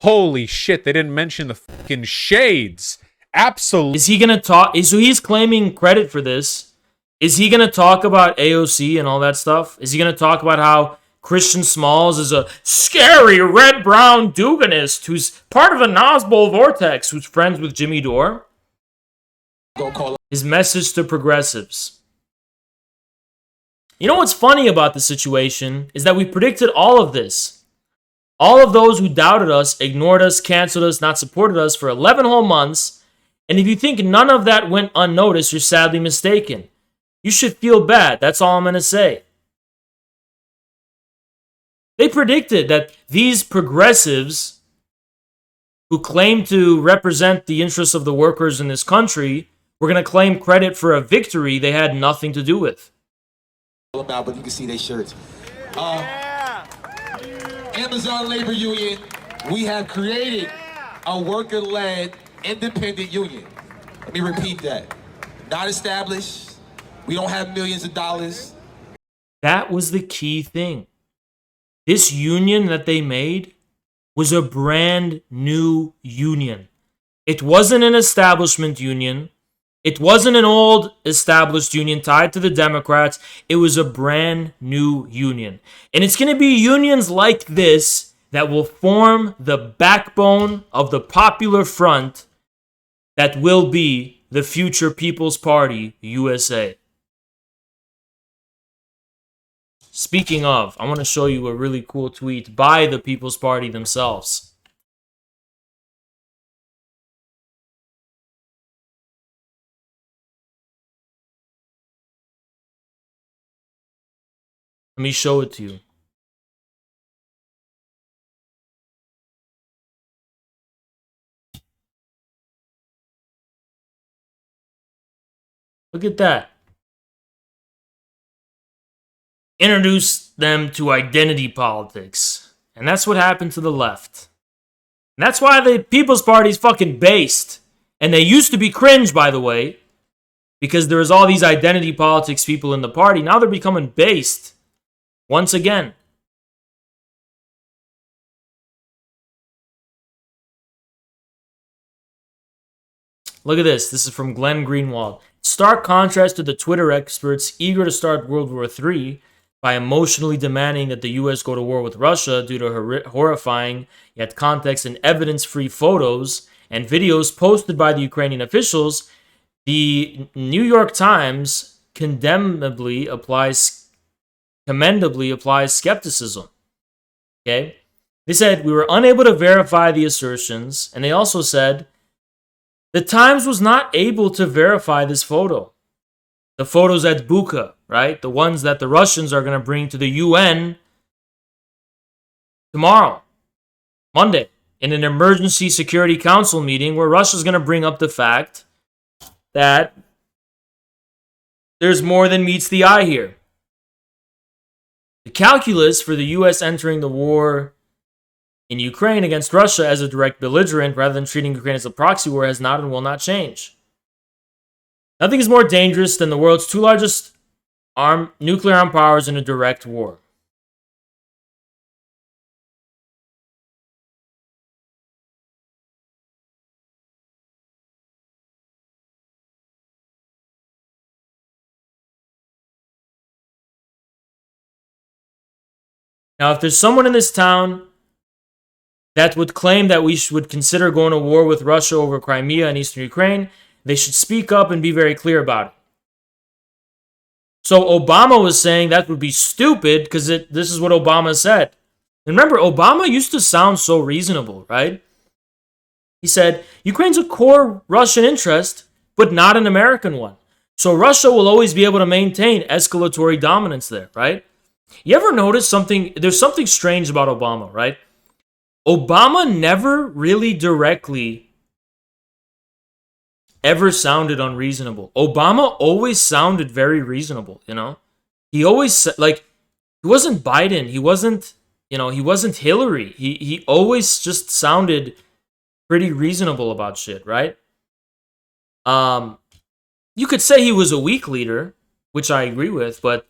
Holy shit! They didn't mention the fucking shades. Absolutely. Is he gonna talk? So he's claiming credit for this. Is he gonna talk about AOC and all that stuff? Is he gonna talk about how Christian Smalls is a scary red-brown Duganist who's part of a Nazbol vortex, who's friends with Jimmy Dore? His message to progressives. You know what's funny about the situation is that we predicted all of this. All of those who doubted us, ignored us, canceled us, not supported us for 11 whole months. And if you think none of that went unnoticed, you're sadly mistaken. You should feel bad. That's all I'm going to say. They predicted that these progressives who claim to represent the interests of the workers in this country were going to claim credit for a victory they had nothing to do with. About, but you can see their shirts. Amazon Labor Union, we have created a worker-led independent union. Let me repeat that. Not established. We don't have millions of dollars. That was the key thing. This union that they made was a brand new union. It wasn't an establishment union. It wasn't an old established union tied to the Democrats. It was a brand new union. And it's going to be unions like this that will form the backbone of the Popular Front that will be the future People's Party USA. Speaking of, I want to show you a really cool tweet by the People's Party themselves. Let me show it to you. Look at that. Introduce them to identity politics. And that's what happened to the left. And that's why the People's Party is fucking based. And they used to be cringe, by the way, because there was all these identity politics people in the party. Now they're becoming based. Once again. Look at this. This is from Glenn Greenwald. Stark contrast to the Twitter experts eager to start World War III by emotionally demanding that the U.S. go to war with Russia due to horrifying yet context and evidence-free photos and videos posted by the Ukrainian officials. The New York Times commendably applies skepticism. Okay? They said, we were unable to verify the assertions, and they also said, the Times was not able to verify this photo. The photos at Bucha, right? The ones that the Russians are going to bring to the UN tomorrow, Monday, in an emergency security council meeting where Russia's going to bring up the fact that there's more than meets the eye here. The calculus for the U.S. entering the war in Ukraine against Russia as a direct belligerent rather than treating Ukraine as a proxy war has not and will not change. Nothing is more dangerous than the world's two largest nuclear armed powers in a direct war. Now, if there's someone in this town that would claim that we would consider going to war with Russia over Crimea and eastern Ukraine, they should speak up and be very clear about it. So Obama was saying that would be stupid because this is what Obama said. And remember, Obama used to sound so reasonable, right? He said, Ukraine's a core Russian interest, but not an American one. So Russia will always be able to maintain escalatory dominance there, right? You ever notice something? There's something strange about Obama, right? Obama never really directly ever sounded unreasonable. Obama always sounded very reasonable, you know? He always, like, he wasn't Biden. He wasn't, he wasn't Hillary. He always just sounded pretty reasonable about shit, right? You could say he was a weak leader, which I agree with, but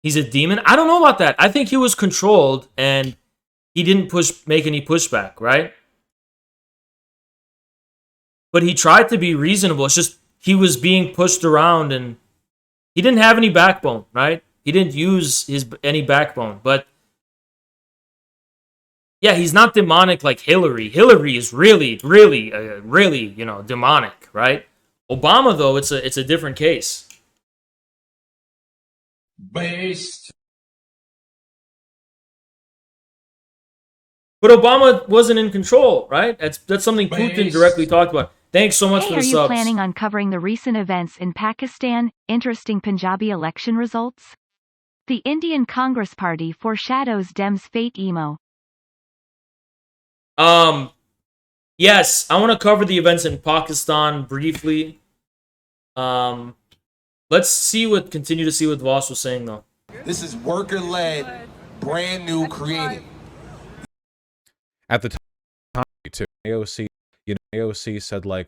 he's a demon. I don't know about that. I think he was controlled and he didn't make any pushback, right? But he tried to be reasonable. It's just he was being pushed around and he didn't have any backbone, right? He didn't use any backbone. But yeah, he's not demonic like Hillary. Hillary is really, demonic, right? Obama, though, it's a different case. Based. But Obama wasn't in control, right? That's something Putin directly talked about. Thanks so much for the subs. Are you planning on covering the recent events in Pakistan? Interesting Punjabi election results? The Indian Congress Party foreshadows Dems' fate emo. Yes, I want to cover the events in Pakistan briefly. Let's continue to see what Voss was saying though. This is worker-led, brand new, created. At the time, too, AOC, AOC said like,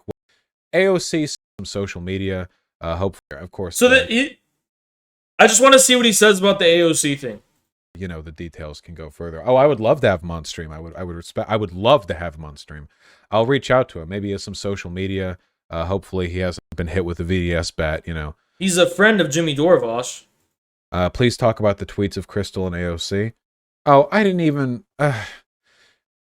AOC some social media, hopefully, of course. So I just want to see what he says about the AOC thing. The details can go further. Oh, I would love to have him on stream. I would love to have him on stream. I'll reach out to him. Maybe he has some social media. Hopefully he hasn't been hit with a VDS bat, He's a friend of Jimmy Dorvosh. Please talk about the tweets of Crystal and AOC. Oh, I didn't even...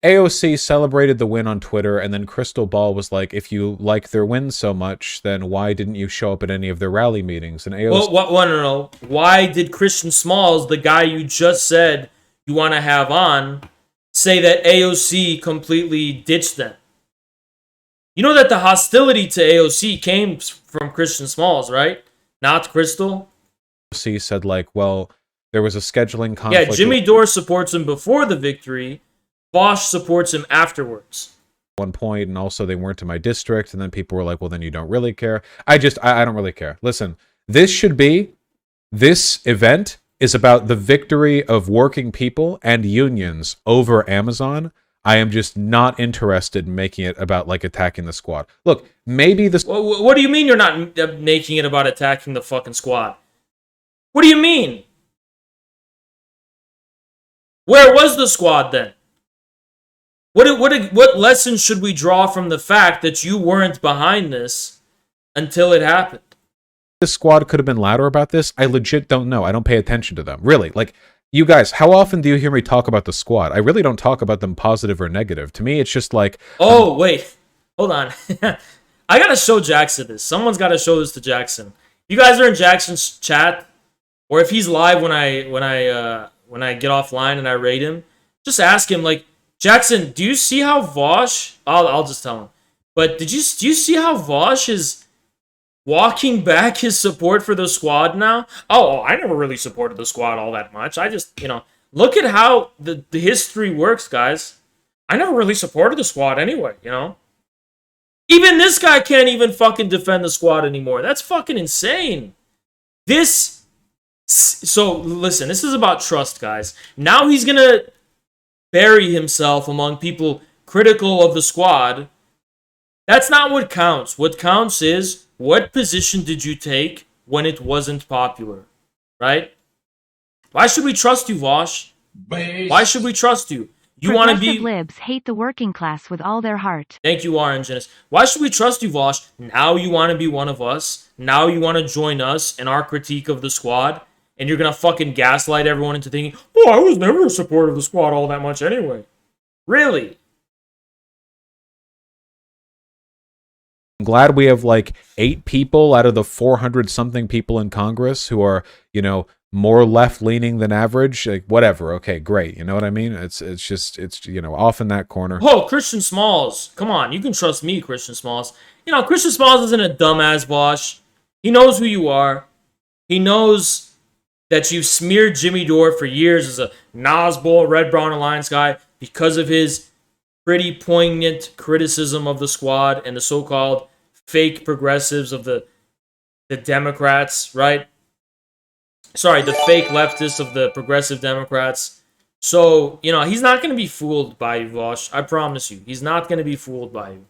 AOC celebrated the win on Twitter, and then Crystal Ball was like, if you like their win so much, then why didn't you show up at any of their rally meetings? And AOC... No. Why did Christian Smalls, the guy you just said you want to have on, say that AOC completely ditched them? You know that the hostility to AOC came from Christian Smalls, right? Not Crystal? AOC said, like, well, there was a scheduling conflict. Yeah, Jimmy Dore supports him before the victory. Bosch supports him afterwards. One point, and also they weren't in my district, and then people were like, well, then you don't really care. I don't really care. Listen, this event is about the victory of working people and unions over Amazon. I am just not interested in making it about, like, attacking the squad. Look, maybe this... What do you mean you're not making it about attacking the fucking squad? What do you mean? Where was the squad then? What lesson should we draw from the fact that you weren't behind this until it happened? This squad could have been louder about this. I legit don't know. I don't pay attention to them. Really, like, you guys, how often do you hear me talk about the squad? I really don't talk about them positive or negative. To me, it's just like... Oh, wait. Hold on. I gotta show Jackson this. Someone's gotta show this to Jackson. You guys are in Jackson's chat, or if he's live when I get offline and I raid him, just ask him, like, Jackson, do you see how Vosh... I'll just tell him. But do you see how Vosh is walking back his support for the squad now? Oh, I never really supported the squad all that much. I just, look at how the history works, guys. I never really supported the squad anyway, Even this guy can't even fucking defend the squad anymore. That's fucking insane. So, listen, this is about trust, guys. Now he's gonna bury himself among people critical of the squad. That's not what counts. What counts is, what position did you take when it wasn't popular, right? Why should we trust you, Vosh? Why should we trust you? You want to be... Progressive libs hate the working class with all their heart. Thank you, Orangenis. Why should we trust you, Vosh? Now you want to be one of us. Now you want to join us in our critique of the squad. And you're going to fucking gaslight everyone into thinking, oh, I was never a supporter of the squad all that much anyway. Really? I'm glad we have like 8 people out of the 400 something people in Congress who are, more left-leaning than average. Like, whatever. Okay, great. You know what I mean? It's off in that corner. Oh, Christian Smalls. Come on, you can trust me, Christian Smalls. Christian Smalls isn't a dumbass, Vosh. He knows who you are. He knows that you've smeared Jimmy Dore for years as a Nazbol Red Brown Alliance guy because of his pretty poignant criticism of the squad and the so-called fake progressives of the Democrats, right? Sorry, the fake leftists of the progressive Democrats. So, he's not going to be fooled by you, Vosh. I promise you. He's not going to be fooled by you.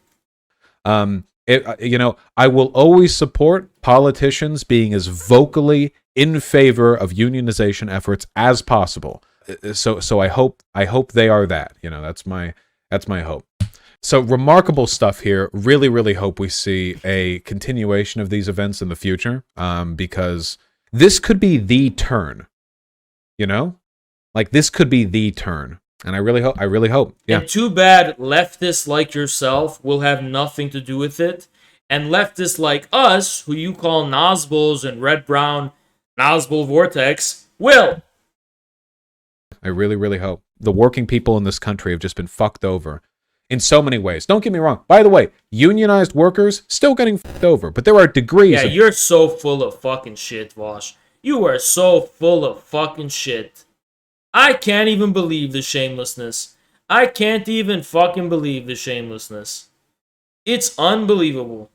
I will always support politicians being as vocally in favor of unionization efforts as possible. So I hope they are that. That's my hope. So remarkable stuff here. Really, really hope we see a continuation of these events in the future. Because this could be the turn. Like, this could be the turn. And I really hope. Yeah. And too bad leftists like yourself will have nothing to do with it. And leftists like us, who you call Nazbols and Red Brown Nazbol Vortex, will. I really, really hope. The working people in this country have just been fucked over in so many ways. Don't get me wrong. By the way, unionized workers still getting fucked over, but there are degrees. Yeah, you're so full of fucking shit, Vosh. You are so full of fucking shit. I can't even believe the shamelessness. I can't even fucking believe the shamelessness. It's unbelievable.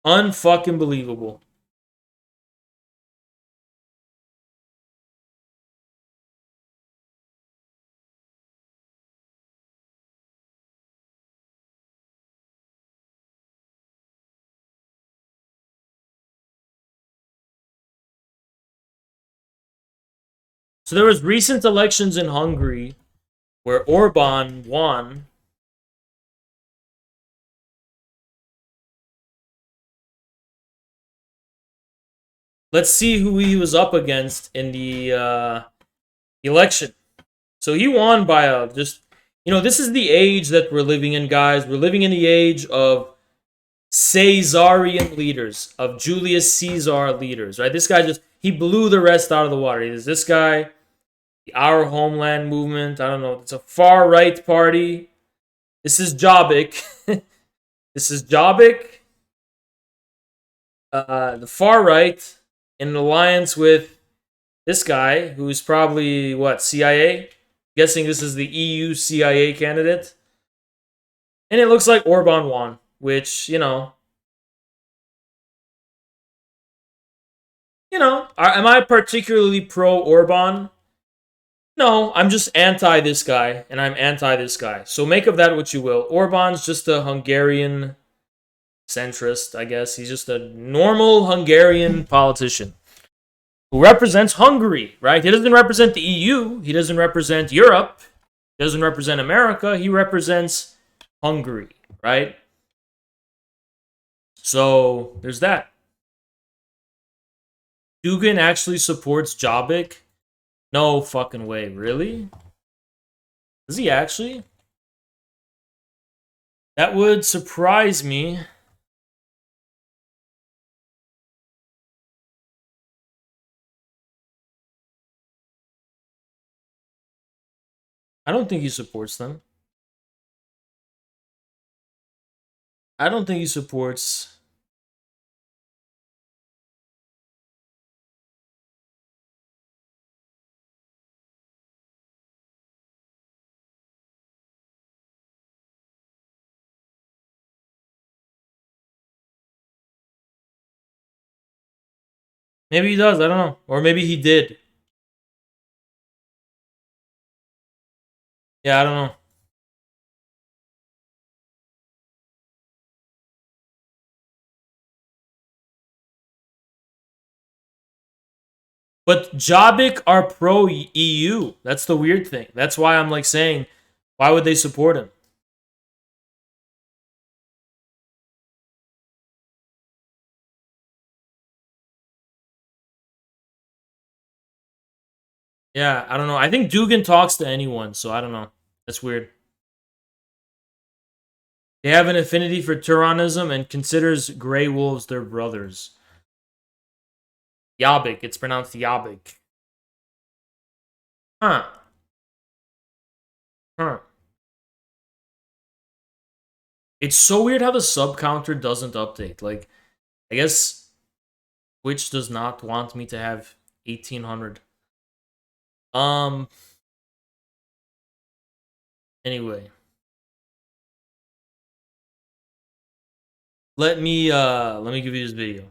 Unfucking believable. So there was recent elections in Hungary where Orban won. Let's see who he was up against in the election. So he won by this is the age that we're living in, guys. We're living in the age of Caesarian leaders, of Julius Caesar leaders, right? This guy he blew the rest out of the water. There's this guy, the Our Homeland movement. I don't know. It's a far-right party. This is Jobbik. This is Jobbik. The far right in an alliance with this guy, who's probably, CIA? Guessing this is the EU CIA candidate. And it looks like Orban won, which, am I particularly pro-Orban? No, I'm just anti this guy, and I'm anti this guy. So make of that what you will. Orban's just a Hungarian centrist, I guess. He's just a normal Hungarian politician who represents Hungary, right? He doesn't represent the EU. He doesn't represent Europe. He doesn't represent America. He represents Hungary, right? So there's that. Dugin actually supports Jobbik? No fucking way. Really? Does he actually? That would surprise me. I don't think he supports them. I don't think he supports... Maybe he does, I don't know. Or maybe he did. Yeah, I don't know. But Jobbik are pro-EU. That's the weird thing. That's why I'm like saying, why would they support him? Yeah, I don't know. I think Dugin talks to anyone, so I don't know. That's weird. They have an affinity for Turanism and considers Grey Wolves their brothers. Yabik. It's pronounced Yabik. Huh. Huh. It's so weird how the sub counter doesn't update. Like, I guess Twitch does not want me to have 1800. Anyway. Let me give you this video.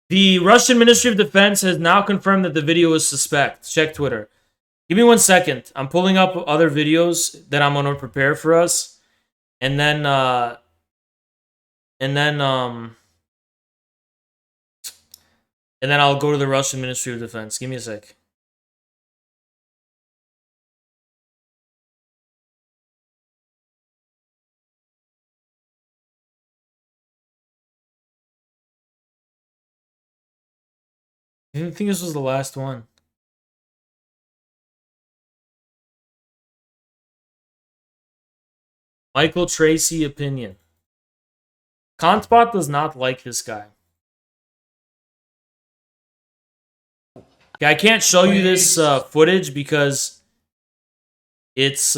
The Russian Ministry of Defense has now confirmed that the video is suspect. Check Twitter. Give me 1 second. I'm pulling up other videos that I'm gonna prepare for us, and then I'll go to the Russian Ministry of Defense. Give me a sec. I didn't think this was the last one. Michael Tracy opinion. Kantbot does not like this guy. Okay, I can't show you this footage because it's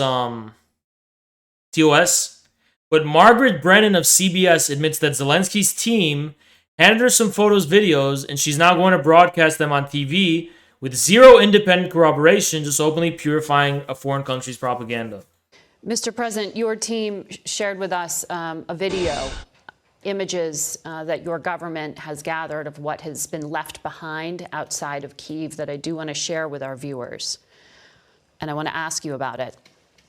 TOS. But Margaret Brennan of CBS admits that Zelensky's team handed her some photos, videos, and she's now going to broadcast them on TV with zero independent corroboration, just openly purifying a foreign country's propaganda. Mr. President, your team shared with us a video, images that your government has gathered of what has been left behind outside of Kyiv that I do want to share with our viewers. And I want to ask you about it.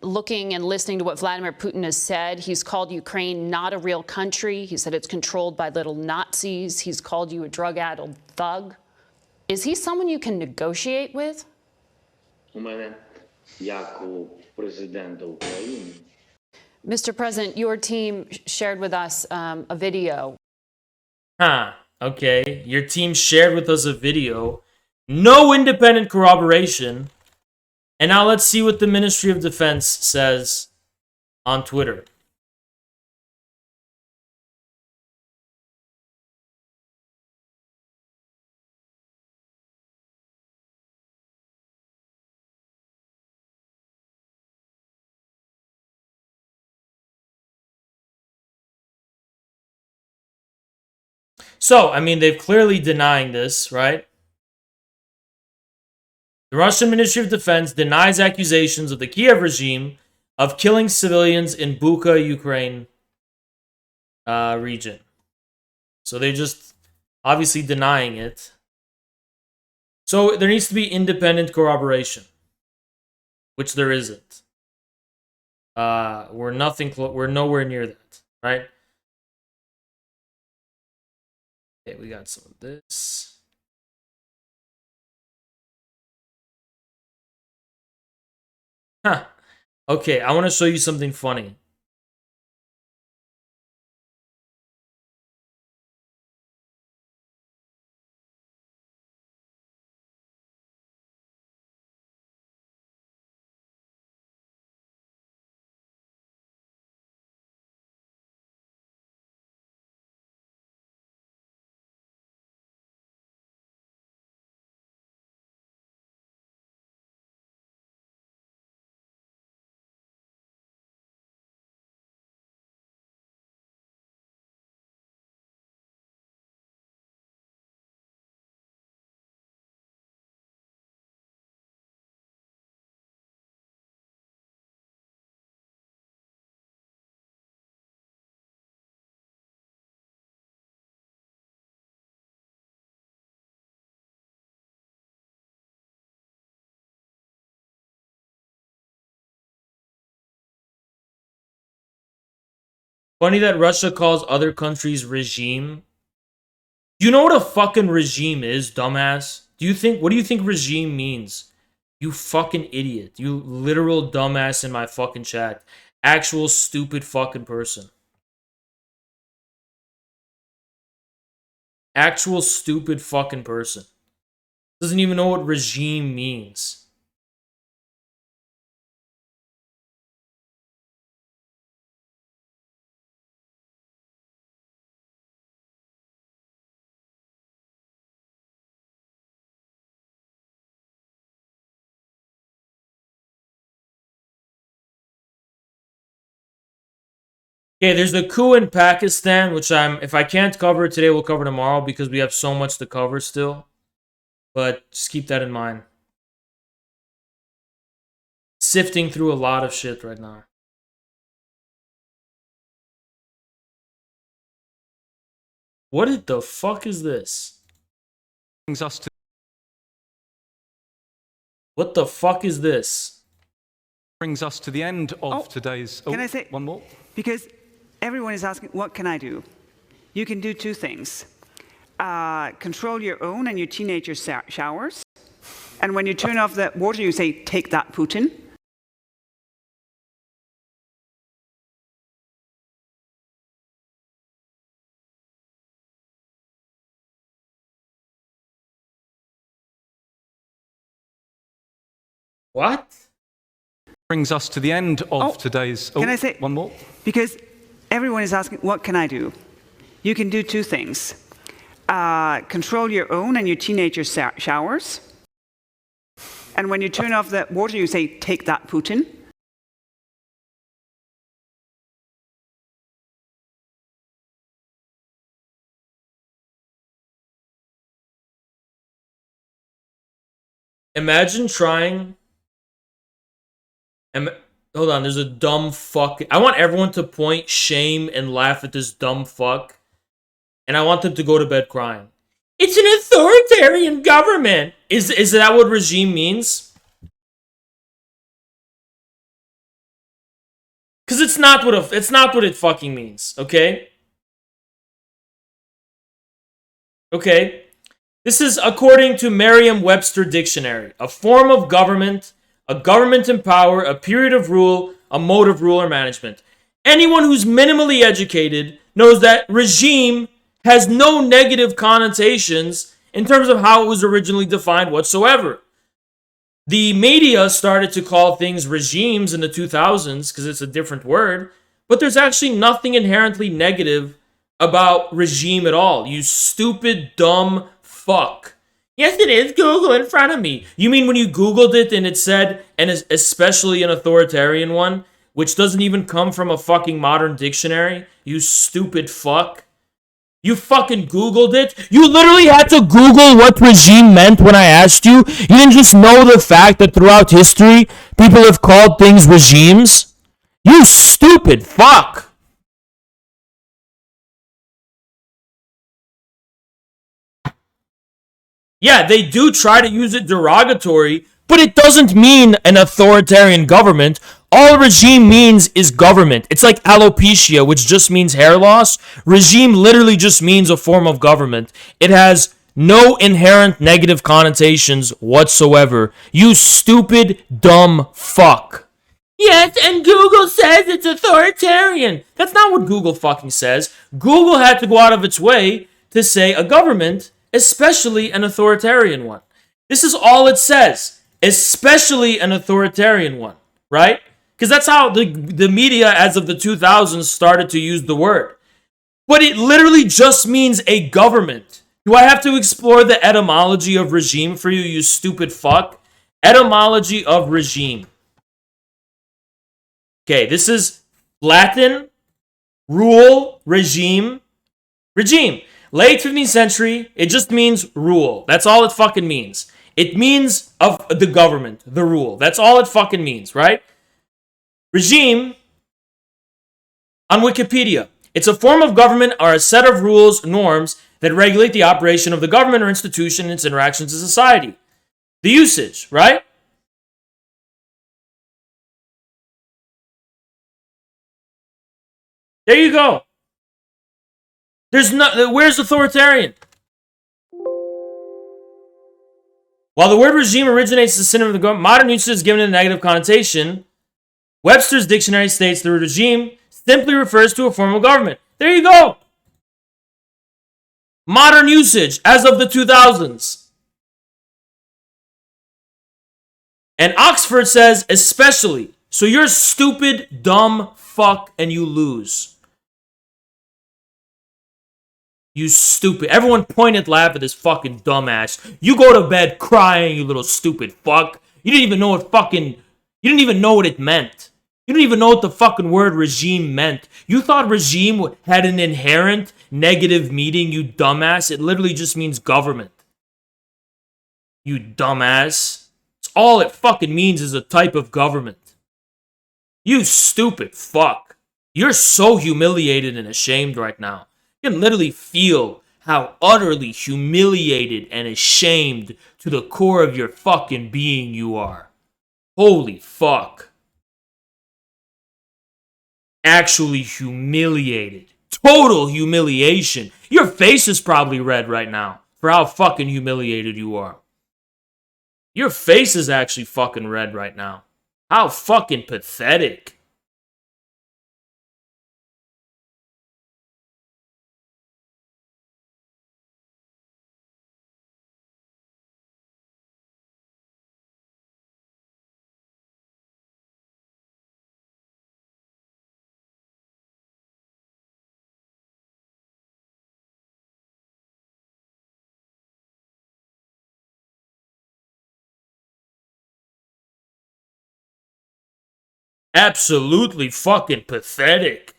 Looking and listening to what Vladimir Putin has said, he's called Ukraine not a real country. He said it's controlled by little Nazis. He's called you a drug-addled thug. Is he someone you can negotiate with? Mr. President, your team shared with us a video. Huh. Okay. Your team shared with us a video. No independent corroboration. And now let's see what the Ministry of Defense says on Twitter. So, I mean, they've clearly denying this, right? The Russian Ministry of Defense denies accusations of the Kiev regime of killing civilians in Bucha, Ukraine region. So they're just obviously denying it. So there needs to be independent corroboration, which there isn't. We're nowhere near that, right? Okay, we got some of this. Huh. Okay, I want to show you something funny. Funny that Russia calls other countries regime. Do you know what a fucking regime is, dumbass? What do you think regime means? You fucking idiot. You literal dumbass in my fucking chat. Actual stupid fucking person. Actual stupid fucking person. Doesn't even know what regime means. Okay, there's the coup in Pakistan, which if I can't cover it today, we'll cover tomorrow because we have so much to cover still. But just keep that in mind. Sifting through a lot of shit right now. What the fuck is this? What the fuck is this? Brings us to the end of today's... Can I say one more? Because everyone is asking, what can I do? You can do two things. Control your own and your teenager showers. And when you turn off the water, you say, take that, Putin. What? Brings us to the end of today's... Can I say one more? Because everyone is asking, what can I do? You can do two things. Control your own and your teenager showers. And when you turn off the water, you say, take that, Putin. Imagine trying... Hold on, there's a dumb fuck. I want everyone to point shame and laugh at this dumb fuck. And I want them to go to bed crying. It's an authoritarian government. Is that what regime means? Because it's not what it fucking means, okay? Okay. This is according to Merriam-Webster Dictionary. A form of government, a government in power, a period of rule, a mode of rule or management. Anyone who's minimally educated knows that regime has no negative connotations in terms of how it was originally defined whatsoever. The media started to call things regimes in the 2000s because it's a different word, but there's actually nothing inherently negative about regime at all. You stupid, dumb fuck. Yes, it is. Google in front of me. You mean when you Googled it and it said, and especially an authoritarian one, which doesn't even come from a fucking modern dictionary? You stupid fuck. You fucking Googled it. You literally had to Google what regime meant when I asked you. You didn't just know the fact that throughout history, people have called things regimes. You stupid fuck. Yeah, they do try to use it derogatory, but it doesn't mean an authoritarian government. All regime means is government. It's like alopecia, which just means hair loss. Regime literally just means a form of government. It has no inherent negative connotations whatsoever. You stupid, dumb fuck. Yes, and Google says it's authoritarian. That's not what Google fucking says. Google had to go out of its way to say a government, especially an authoritarian one. This is all it says, especially an authoritarian one, right? Because that's how the media as of the 2000s started to use the word. But it literally just means a government. Do I have to explore the etymology of regime for you, you stupid fuck? Etymology of regime. Okay, this is Latin, rule, regime, regime. Late 15th century, it just means rule. That's all it fucking means. It means of the government, the rule. That's all it fucking means, right? Regime, on Wikipedia, it's a form of government or a set of rules, norms that regulate the operation of the government or institution and its interactions in society. The usage, right? There you go. Where's authoritarian? While the word regime originates as a synonym of the government, modern usage is given a negative connotation. Webster's dictionary states the word regime simply refers to a form of government. There you go. Modern usage as of the 2000s. And Oxford says especially. So you're stupid, dumb fuck, and you lose. You stupid. Everyone point and laugh at this fucking dumbass. You go to bed crying, you little stupid fuck. You didn't even know what it meant. You didn't even know what the fucking word regime meant. You thought regime had an inherent negative meaning, you dumbass. It literally just means government. You dumbass. It's all it fucking means is a type of government. You stupid fuck. You're so humiliated and ashamed right now. You can literally feel how utterly humiliated and ashamed to the core of your fucking being you are. Holy fuck. Actually humiliated. Total humiliation. Your face is probably red right now for how fucking humiliated you are. Your face is actually fucking red right now. How fucking pathetic. Absolutely fucking pathetic.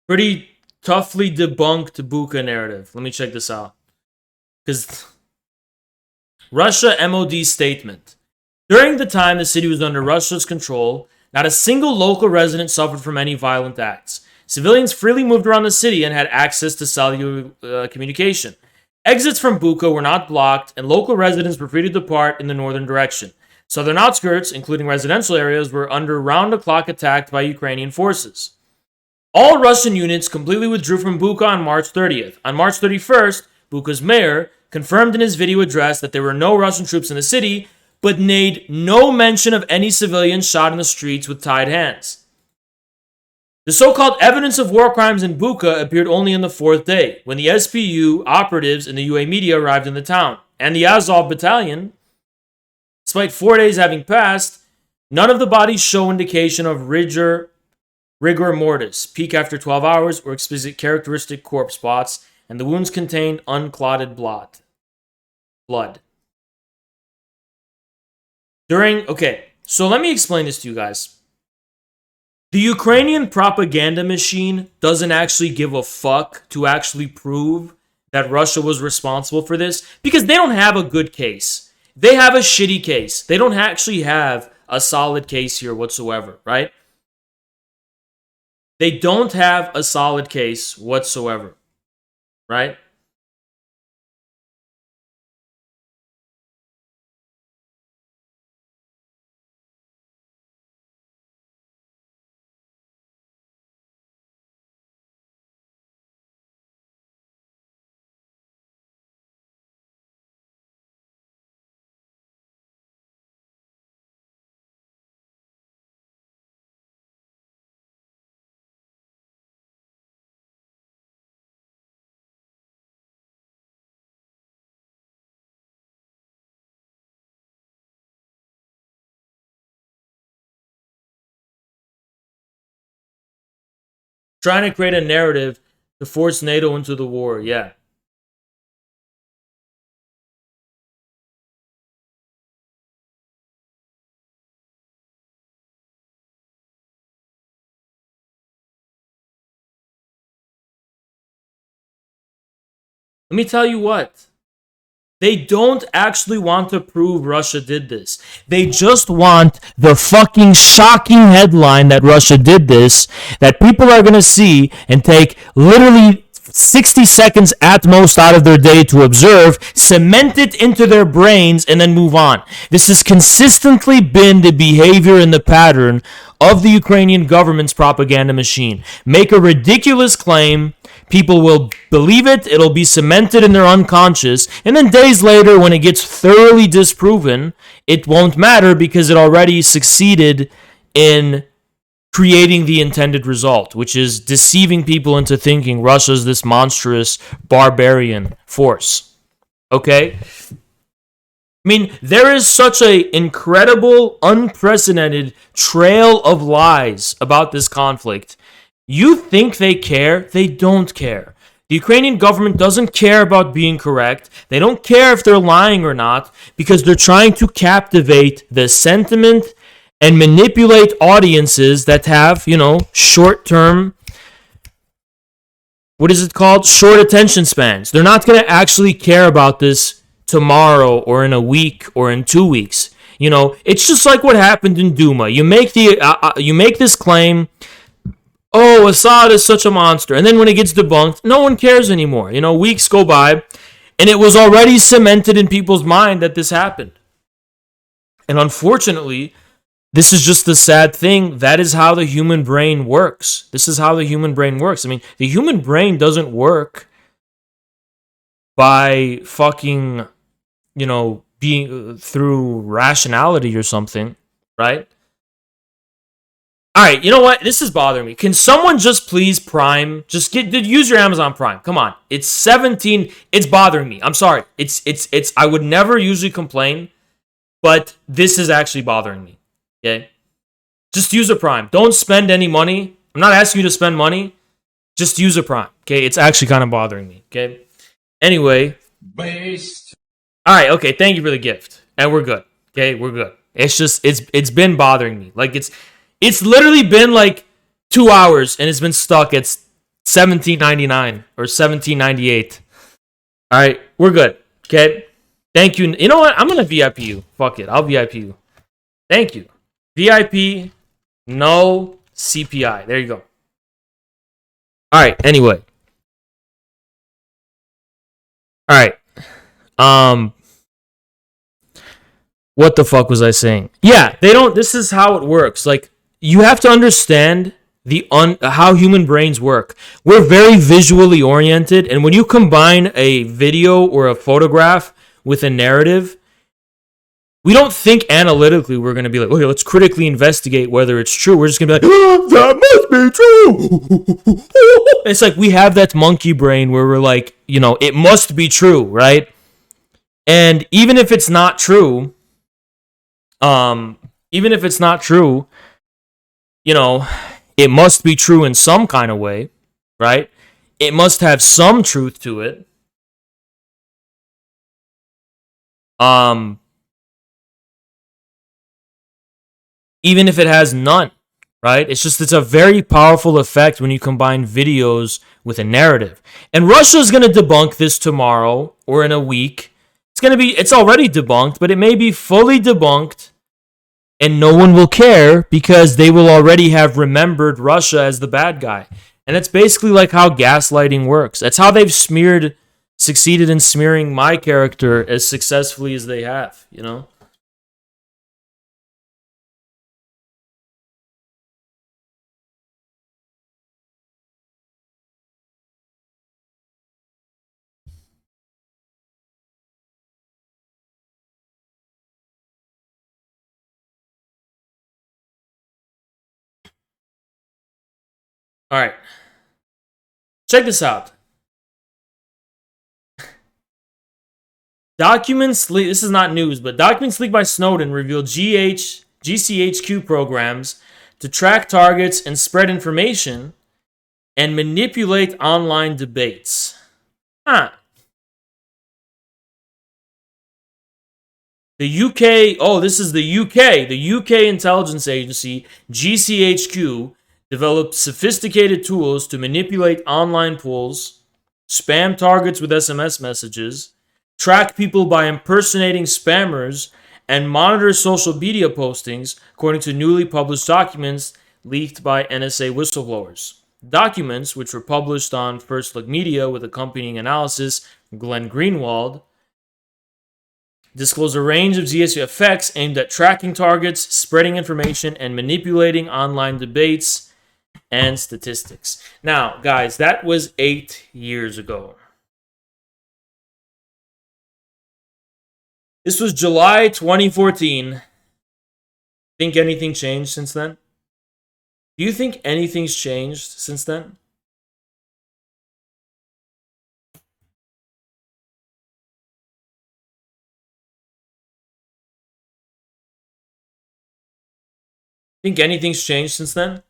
Pretty toughly debunked Buka narrative. Let me check this out. Because Russia MOD statement. During the time the city was under Russia's control, not a single local resident suffered from any violent acts. Civilians freely moved around the city and had access to cellular communication. Exits from Bucha were not blocked, and local residents were free to depart in the northern direction. Southern outskirts, including residential areas, were under round-the-clock attack by Ukrainian forces. All Russian units completely withdrew from Bucha on March 30th. On March 31st, Bucha's mayor confirmed in his video address that there were no Russian troops in the city, but made no mention of any civilians shot in the streets with tied hands. The so-called evidence of war crimes in Bucha appeared only on the fourth day, when the SPU operatives and the UA media arrived in the town. And the Azov battalion, despite 4 days having passed, none of the bodies show indication of rigor mortis, peak after 12 hours, or explicit characteristic corpse spots, and the wounds contained unclotted blood. So let me explain this to you guys. The Ukrainian propaganda machine doesn't actually give a fuck to actually prove that Russia was responsible for this because they don't have a good case. They have a shitty case. They don't actually have a solid case here whatsoever, right? They don't have a solid case whatsoever, right? Trying to create a narrative to force NATO into the war, yeah. Let me tell you what. They don't actually want to prove Russia did this. They just want the fucking shocking headline that Russia did this, that people are going to see and take literally 60 seconds at most out of their day to observe, cement it into their brains, and then move on. This has consistently been the behavior and the pattern of the Ukrainian government's propaganda machine. Make a ridiculous claim, people will believe it, it'll be cemented in their unconscious, and then days later, when it gets thoroughly disproven, it won't matter because it already succeeded in creating the intended result, which is deceiving people into thinking Russia's this monstrous barbarian force. Okay? I mean, there is such an incredible, unprecedented trail of lies about this conflict. You think they care? They don't care. The Ukrainian government doesn't care about being correct. They don't care if they're lying or not because they're trying to captivate the sentiment and manipulate audiences that have, short-term, what is it called? Short attention spans. They're not going to actually care about this tomorrow or in a week or in 2 weeks. It's just like what happened in Duma. You make this claim, oh, Assad is such a monster. And then when it gets debunked, no one cares anymore. Weeks go by, and it was already cemented in people's mind that this happened. And unfortunately, this is just the sad thing. That is how the human brain works. This is how the human brain works. I mean, the human brain doesn't work by fucking, being through rationality or something, right? All right, you know what? This is bothering me. Can someone just please Prime? Just use your Amazon Prime. Come on. It's 17. It's bothering me. I'm sorry. It's I would never usually complain, but this is actually bothering me. Okay? Just use a Prime. Don't spend any money. I'm not asking you to spend money. Just use a Prime. Okay? It's actually kind of bothering me. Okay? Anyway. Based. All right, okay. Thank you for the gift. And we're good. Okay? We're good. It's just it's been bothering me. Like it's literally been like 2 hours and it's been stuck at $17.99 or $17.98. All right, we're good. Okay? Thank you. You know what? I'm going to VIP you. Fuck it. I'll VIP you. Thank you. VIP, no CPI. There you go. All right, anyway. All right. What the fuck was I saying? Yeah, this is how it works. Like, you have to understand how human brains work. We're very visually oriented, and when you combine a video or a photograph with a narrative, we don't think analytically. We're going to be like, okay, let's critically investigate whether it's true. We're just going to be like, oh, that must be true. It's like we have that monkey brain where we're like, it must be true, right? And even if it's not true, it must be true in some kind of way, right? It must have some truth to it. even if it has none, right? It's a very powerful effect when you combine videos with a narrative. And Russia's going to debunk this tomorrow or in a week. It's already debunked, but it may be fully debunked and no one will care because they will already have remembered Russia as the bad guy. And that's basically like how gaslighting works. That's how they've succeeded in smearing my character as successfully as they have, you know? All right. Check this out. This is not news, but documents leaked by Snowden reveal GCHQ programs to track targets and spread information and manipulate online debates. Huh. The UK, this is the UK. The UK intelligence agency, GCHQ, developed sophisticated tools to manipulate online polls, spam targets with SMS messages, track people by impersonating spammers, and monitor social media postings, according to newly published documents leaked by NSA whistleblowers. Documents, which were published on First Look Media with accompanying analysis from Glenn Greenwald, disclose a range of GSU effects aimed at tracking targets, spreading information, and manipulating online debates and statistics. Now, guys, that was 8 years ago. This was July 2014. Think anything changed since then? Do you think anything's changed since then? Think anything's changed since then?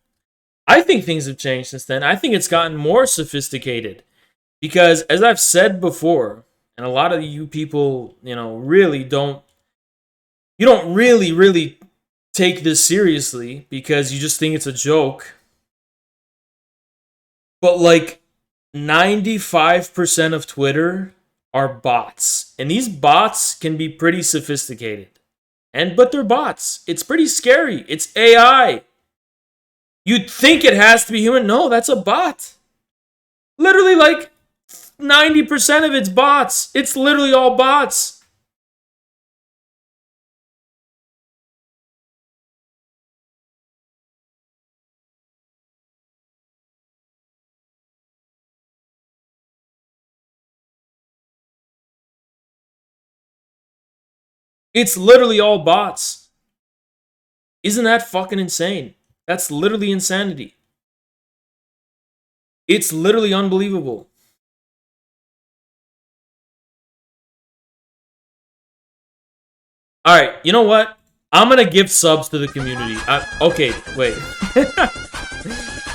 I think things have changed since then. I think it's gotten more sophisticated. Because, as I've said before, and a lot of you people, really don't really take this seriously because you just think it's a joke. But like 95% of Twitter are bots. And these bots can be pretty sophisticated. But they're bots. It's pretty scary. It's AI. You'd think it has to be human. No, that's a bot. Literally like 90% of it's bots. It's literally all bots. It's literally all bots. Isn't that fucking insane? That's literally insanity. It's literally unbelievable. All right, you know what? I'm going to give subs to the community. Okay, wait.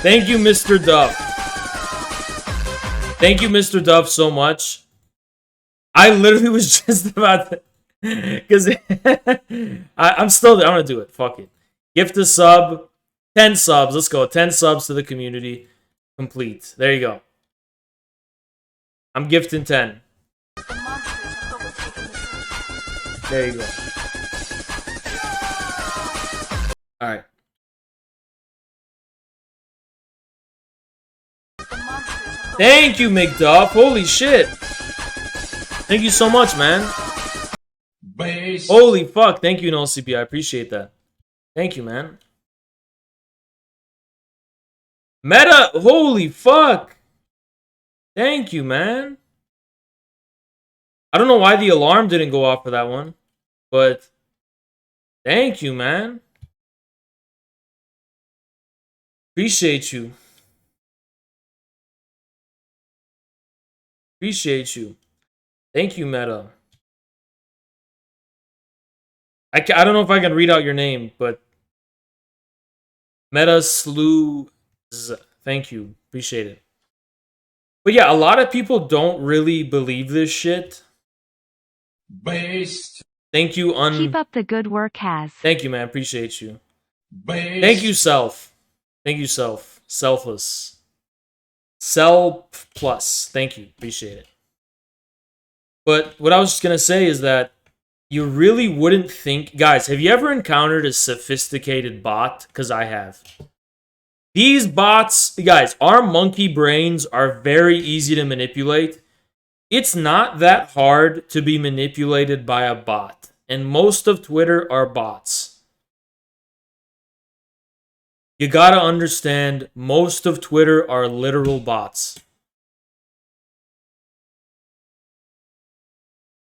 Thank you, Mr. Duff. Thank you, Mr. Duff, so much. I literally was just about to... Because I'm going to do it. Fuck it. Gift a sub. 10 subs. Let's go. 10 subs to the community. Complete. There you go. I'm gifting 10. There you go. Alright. Thank you, McDuff. Holy shit. Thank you so much, man. Base. Holy fuck. Thank you, NoCP. I appreciate that. Thank you, man. Meta. Holy fuck. Thank you, man. I don't know why the alarm didn't go off for that one, but thank you, man. Appreciate you. Appreciate you. Thank you, Meta. I don't know if I can read out your name, but Meta Slew. Thank you. Appreciate it. But yeah, a lot of people don't really believe this shit. Based. Thank you, Keep up the good work, Has. Thank you, man. Appreciate you. Thank you, Self. Thank you, Self. Selfless. Self plus. Thank you. Appreciate it. But what I was just going to say is that you really wouldn't think... Guys, have you ever encountered a sophisticated bot? Because I have. These bots... Guys, our monkey brains are very easy to manipulate. It's not that hard to be manipulated by a bot. And most of Twitter are bots. You gotta understand, most of Twitter are literal bots.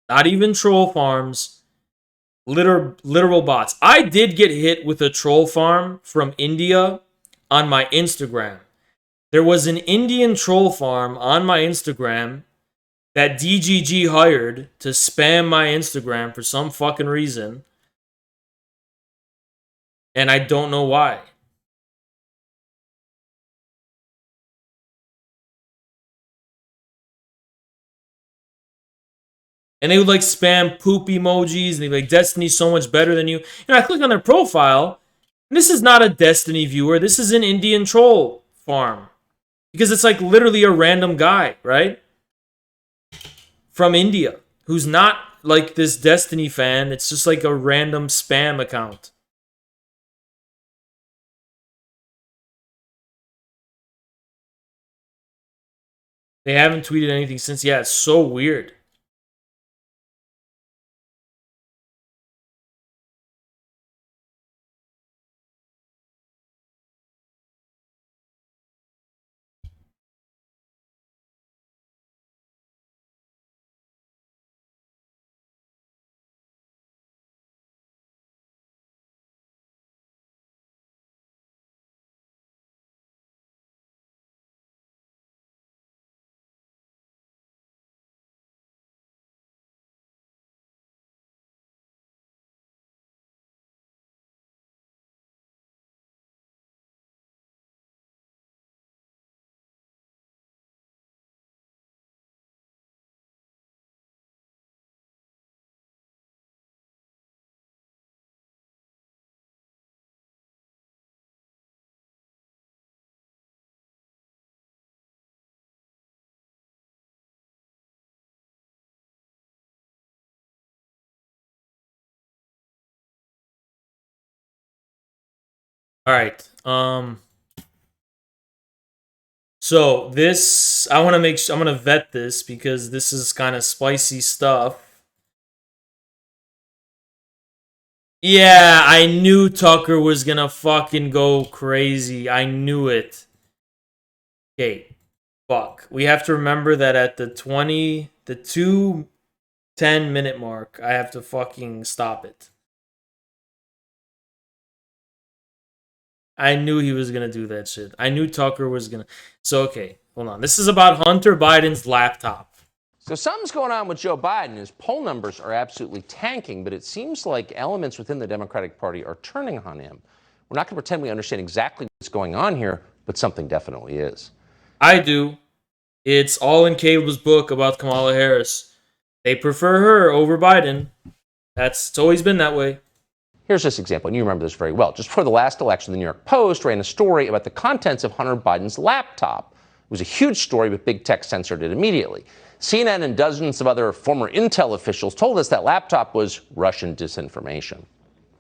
Not even troll farms. Literal bots. I did get hit with a troll farm from India on my Instagram. There was an Indian troll farm on my Instagram that DGG hired to spam my Instagram for some fucking reason. And I don't know why. And they would like spam poop emojis, and they'd be like, Destiny's so much better than you. And I click on their profile, and this is not a Destiny viewer. This is an Indian troll farm. Because it's like literally a random guy, right? From India, who's not like this Destiny fan. It's just like a random spam account. They haven't tweeted anything since. Yeah, it's so weird. All right. So this, I want to make sure, I'm going to vet this because this is kind of spicy stuff. Yeah, I knew Tucker was going to fucking go crazy. I knew it. Okay. Fuck. We have to remember that at the 2:10 minute mark, I have to fucking stop it. I knew he was going to do that shit. I knew Tucker was going to. So, okay, hold on. This is about Hunter Biden's laptop. So something's going on with Joe Biden. His poll numbers are absolutely tanking, but it seems like elements within the Democratic Party are turning on him. We're not going to pretend we understand exactly what's going on here, but something definitely is. I do. It's all in Caleb's book about Kamala Harris. They prefer her over Biden. It's always been that way. Here's this example, and you remember this very well. Just before the last election, the New York Post ran a story about the contents of Hunter Biden's laptop. It was a huge story, but big tech censored it immediately. CNN and dozens of other former intel officials told us that laptop was Russian disinformation.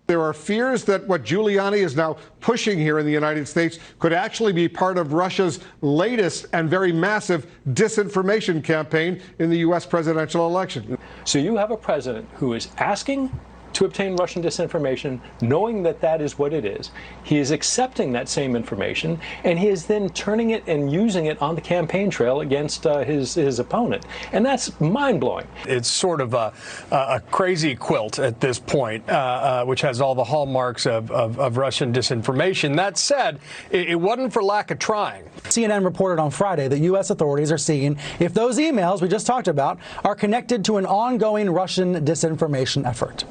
There are fears that what Giuliani is now pushing here in the United States could actually be part of Russia's latest and very massive disinformation campaign in the U.S. presidential election. So you have a president who is asking to obtain Russian disinformation, knowing that that is what it is. He is accepting that same information, and he is then turning it and using it on the campaign trail against his opponent. And that's mind-blowing. It's sort of a crazy quilt at this point, which has all the hallmarks of Russian disinformation. That said, it wasn't for lack of trying. CNN reported on Friday that U.S. authorities are seeing if those emails we just talked about are connected to an ongoing Russian disinformation effort.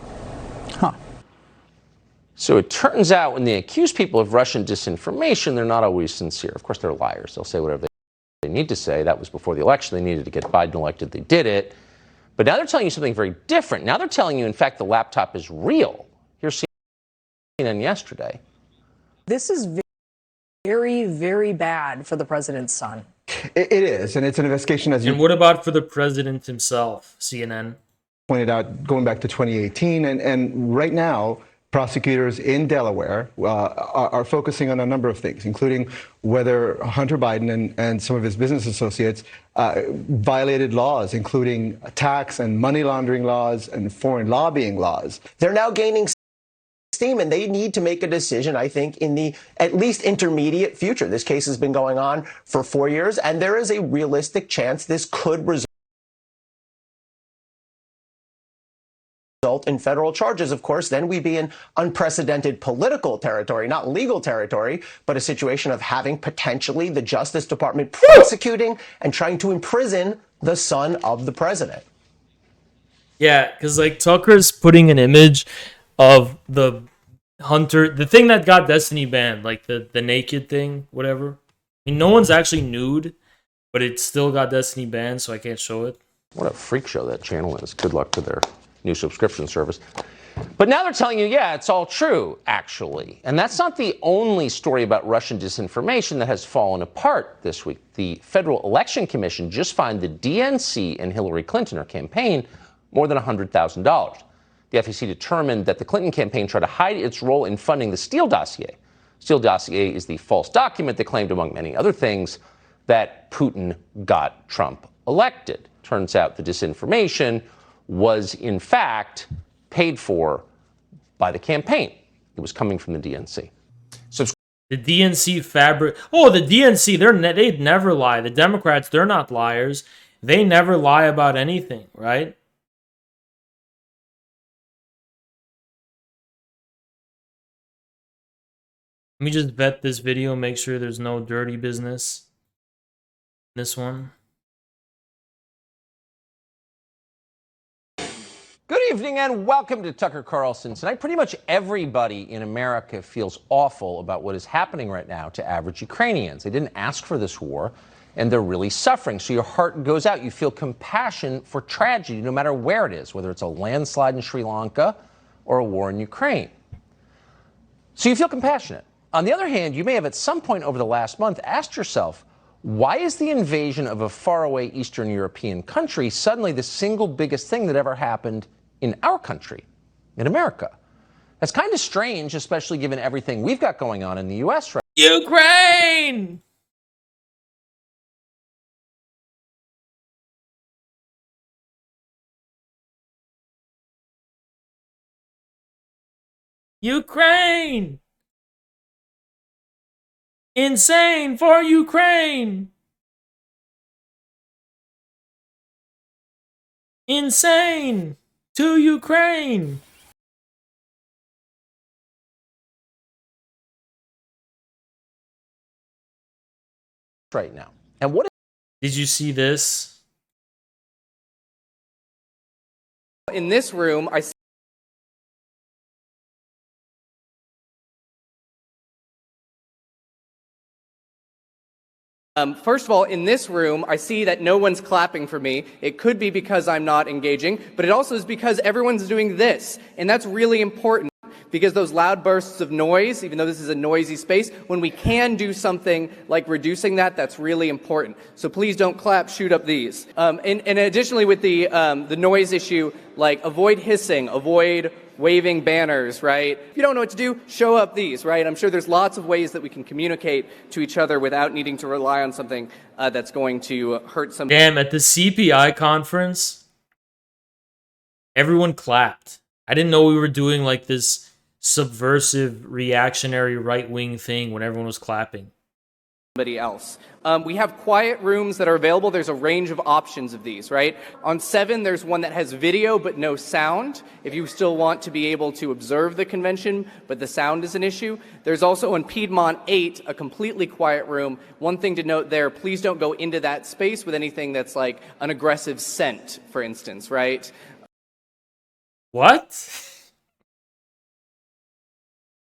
So it turns out when they accuse people of Russian disinformation, they're not always sincere. Of course, they're liars. They'll say whatever they need to say. That was before the election. They needed to get Biden elected. They did it. But now they're telling you something very different. Now they're telling you, in fact, the laptop is real. Here's CNN yesterday. This is very, very bad for the president's son. It is, and it's an investigation, as you And what about for the president himself? CNN pointed out, going back to 2018, and right now, prosecutors in Delaware are focusing on a number of things, including whether Hunter Biden and some of his business associates violated laws, including tax and money laundering laws and foreign lobbying laws. They're now gaining steam, and they need to make a decision, I think, in the at least intermediate future. This case has been going on for 4 years, and there is a realistic chance this could result in federal charges. Of course, then we'd be in unprecedented political territory, not legal territory, but a situation of having potentially the Justice Department prosecuting and trying to imprison the son of the president. Yeah, because like Tucker's putting an image of the Hunter, the thing that got Destiny banned, like the naked thing, whatever. I mean, no one's actually nude, but it still got Destiny banned, so I can't show it. What a freak show that channel is. Good luck to their new subscription service. But now they're telling you, yeah, it's all true, actually. And that's not the only story about Russian disinformation that has fallen apart this week. The Federal Election Commission just fined the DNC and Hillary Clinton, her campaign, more than $100,000. The FEC determined that the Clinton campaign tried to hide its role in funding the Steele dossier. Steele dossier is the false document that claimed, among many other things, that Putin got Trump elected. Turns out the disinformation was, in fact, paid for by the campaign. It was coming from the DNC. The DNC fabric. Oh, the DNC, they'd never lie. The Democrats, they're not liars. They never lie about anything, right? Let me just vet this video, make sure there's no dirty business. This one. Good evening and welcome to Tucker Carlson. Tonight, pretty much everybody in America feels awful about what is happening right now to average Ukrainians. They didn't ask for this war, and they're really suffering. So your heart goes out. You feel compassion for tragedy, no matter where it is, whether it's a landslide in Sri Lanka or a war in Ukraine. So you feel compassionate. On the other hand, you may have at some point over the last month asked yourself, why is the invasion of a faraway Eastern European country suddenly the single biggest thing that ever happened in our country, in America? That's kind of strange, especially given everything we've got going on in the U.S. right now. Ukraine! Ukraine! Insane for Ukraine! Insane to Ukraine! Right now. And what did you see this? In this room, I first of all, in this room, I see that no one's clapping for me. It could be because I'm not engaging, but it also is because everyone's doing this. And that's really important because those loud bursts of noise, even though this is a noisy space, when we can do something like reducing that, that's really important. So please don't clap, shoot up these. And additionally with the noise issue, like avoid hissing, avoid waving banners, right? If you don't know what to do, show up these, right? I'm sure there's lots of ways that we can communicate to each other without needing to rely on something that's going to hurt somebody. Damn, at the CPI conference, everyone clapped. I didn't know we were doing like this subversive, reactionary, right-wing thing when everyone was clapping. Somebody else. We have quiet rooms that are available. There's a range of options of these, right? On 7, there's one that has video but no sound, if you still want to be able to observe the convention, but the sound is an issue. There's also on Piedmont 8, a completely quiet room. One thing to note there, please don't go into that space with anything that's like an aggressive scent, for instance, right? What?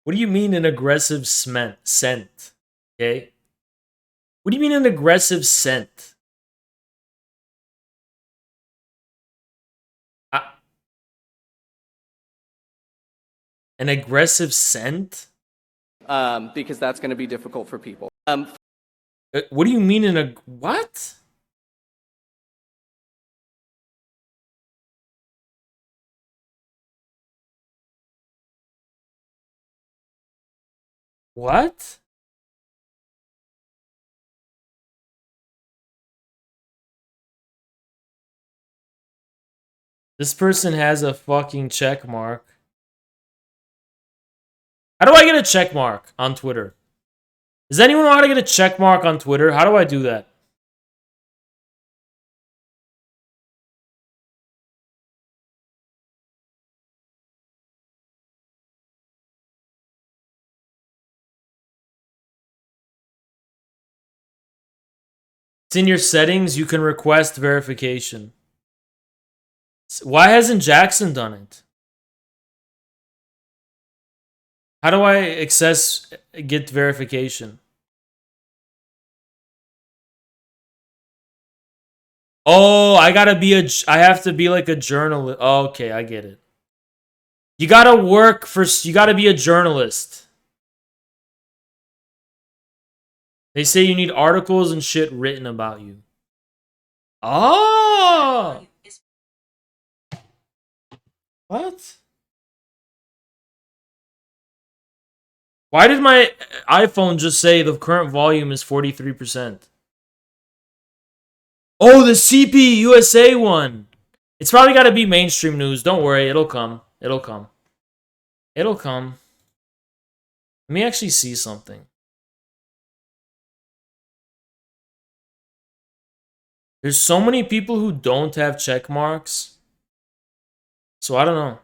What do you mean an aggressive scent? Okay? What do you mean an aggressive scent? An aggressive scent? because that's going to be difficult for people. What do you mean in a what? What? This person has a fucking check mark. How do I get a check mark on Twitter? Does anyone know how to get a check mark on Twitter? How do I do that? It's in your settings. You can request verification. Why hasn't Jackson done it? How do I get verification? Oh, I have to be like a journalist. Oh, okay, I get it. You gotta you gotta be a journalist. They say you need articles and shit written about you. Oh! What? Why did my iPhone just say the current volume is 43%? Oh, the CP USA one. It's probably got to be mainstream news. Don't worry, it'll come. It'll come. It'll come. Let me actually see something. There's so many people who don't have check marks. So I don't know.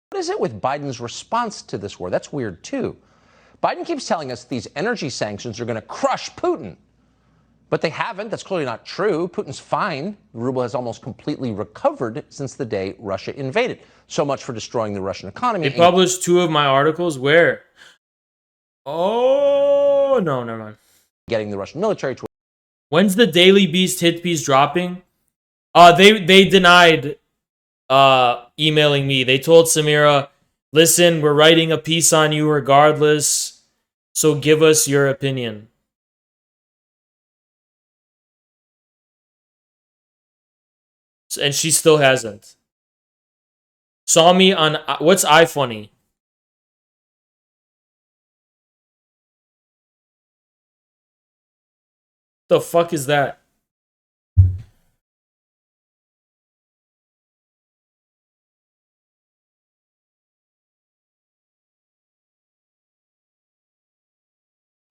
What is it with Biden's response to this war? That's weird, too. Biden keeps telling us these energy sanctions are going to crush Putin. But they haven't. That's clearly not true. Putin's fine. The ruble has almost completely recovered since the day Russia invaded. So much for destroying the Russian economy. They published 2 of my articles. Where? Oh, no, never mind. Getting the Russian military to... When's the Daily Beast hit piece dropping? They denied emailing me. They told Samira, listen, we're writing a piece on you regardless, so give us your opinion. And she still hasn't. Saw me on, what's iFunny? The fuck is that?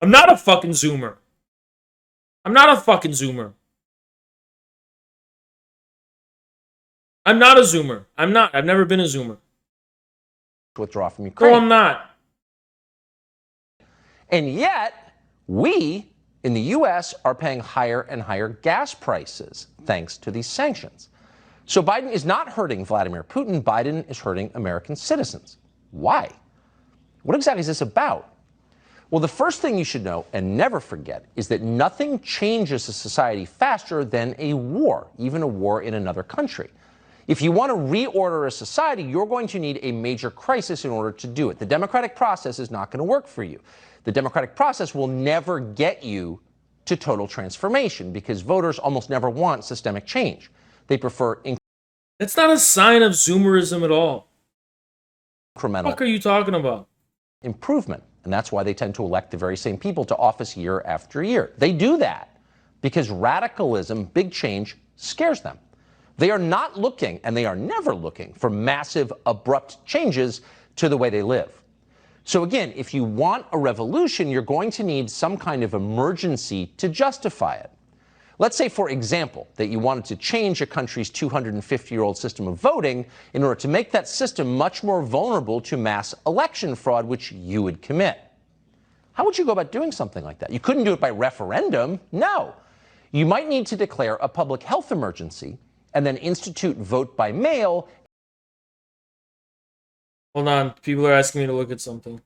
I'm not a fucking Zoomer. I'm not a fucking Zoomer. I'm not a Zoomer. I'm not. I've never been a Zoomer. Withdraw from Ukraine. No, I'm not. And yet, we in the U.S. are paying higher and higher gas prices thanks to these sanctions. So Biden is not hurting Vladimir Putin. Biden is hurting American citizens. Why? What exactly is this about? Well, the first thing you should know and never forget is that nothing changes a society faster than a war, even a war in another country. If you want to reorder a society, you're going to need a major crisis in order to do it. The democratic process is not going to work for you. The democratic process will never get you to total transformation because voters almost never want systemic change. They prefer That's not a sign of Zoomerism at all. incremental. What are you talking about? Improvement. And that's why they tend to elect the very same people to office year after year. They do that because radicalism, big change, scares them. They are not looking, and they are never looking, for massive, abrupt changes to the way they live. So again, if you want a revolution, you're going to need some kind of emergency to justify it. Let's say, for example, that you wanted to change a country's 250-year-old system of voting in order to make that system much more vulnerable to mass election fraud, which you would commit. How would you go about doing something like that? You couldn't do it by referendum. No. You might need to declare a public health emergency and then institute vote by mail. Hold on. People are asking me to look at something.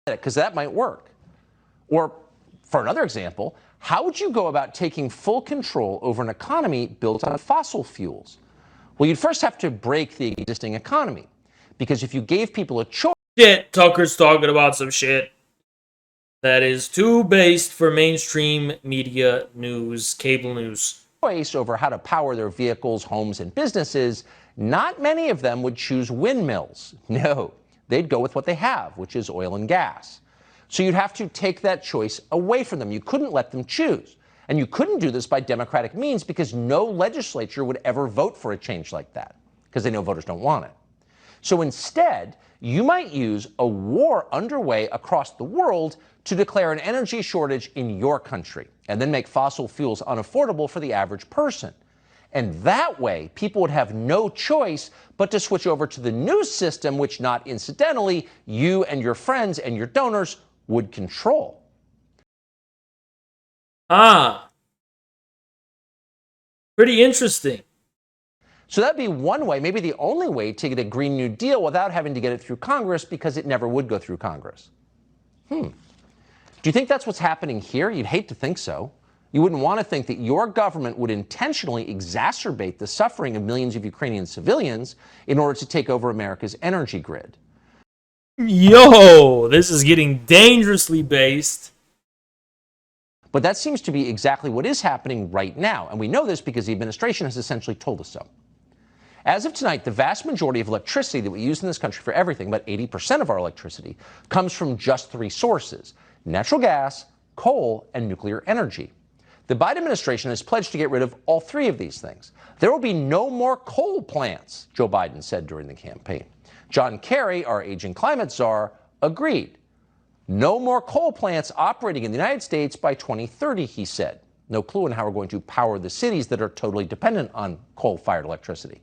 because that might work. Or, for another example, how would you go about taking full control over an economy built on fossil fuels? Well, you'd first have to break the existing economy, because if you gave people a choice... Shit, Tucker's talking about some shit that is too based for mainstream media news, cable news. ...over how to power their vehicles, homes, and businesses, not many of them would choose windmills. No, they'd go with what they have, which is oil and gas. So you'd have to take that choice away from them. You couldn't let them choose. And you couldn't do this by democratic means because no legislature would ever vote for a change like that because they know voters don't want it. So instead, you might use a war underway across the world to declare an energy shortage in your country and then make fossil fuels unaffordable for the average person. And that way, people would have no choice but to switch over to the new system, which, not incidentally, you and your friends and your donors would control. Ah. Pretty interesting. So that'd be one way, maybe the only way, to get a Green New Deal without having to get it through Congress, because it never would go through Congress. Do you think that's what's happening here? You'd hate to think so. You wouldn't want to think that your government would intentionally exacerbate the suffering of millions of Ukrainian civilians in order to take over America's energy grid. Yo, this is getting dangerously based. But that seems to be exactly what is happening right now, and we know this because the administration has essentially told us so. As of tonight, the vast majority of electricity that we use in this country for everything, about 80% of our electricity, comes from just three sources: natural gas, coal, and nuclear energy. The Biden administration has pledged to get rid of all three of these things. There will be no more coal plants, Joe Biden said during the campaign. John Kerry, our aging climate czar, agreed. No more coal plants operating in the United States by 2030, he said. No clue on how we're going to power the cities that are totally dependent on coal-fired electricity.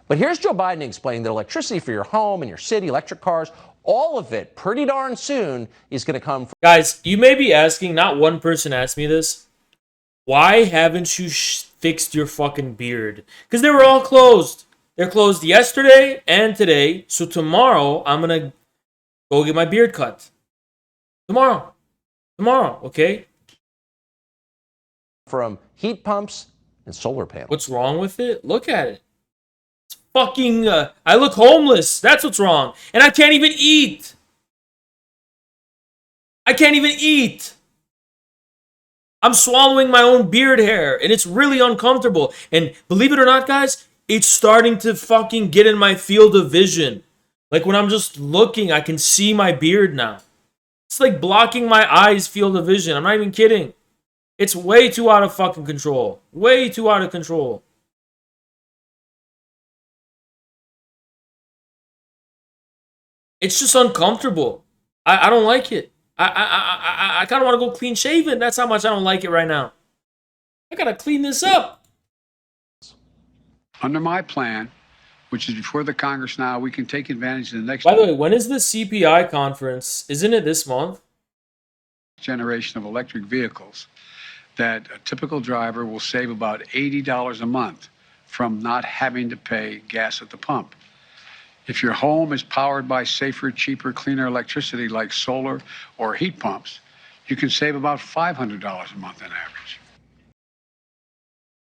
But here's Joe Biden explaining that electricity for your home and your city, electric cars, all of it pretty darn soon is going to come from... Guys, you may be asking, not one person asked me this, why haven't you fixed your fucking beard? Because they were all closed. They're closed yesterday and today, so tomorrow I'm going to go get my beard cut. Tomorrow, okay? From heat pumps and solar panels. What's wrong with it? Look at it. It's fucking, I look homeless. That's what's wrong. And I can't even eat. I'm swallowing my own beard hair, and it's really uncomfortable. And believe it or not, guys, it's starting to fucking get in my field of vision. Like when I'm just looking, I can see my beard now. It's like blocking my eyes' field of vision. I'm not even kidding. It's way too out of fucking control. Way too out of control. It's just uncomfortable. I don't like it. I kind of want to go clean shaven. That's how much I don't like it right now. I gotta clean this up. Under my plan, which is before the Congress now, we can take advantage of the next... By the way, when is the CPI conference? Isn't it this month? ...generation of electric vehicles, that a typical driver will save about $80 a month from not having to pay gas at the pump. If your home is powered by safer, cheaper, cleaner electricity like solar or heat pumps, you can save about $500 a month on average.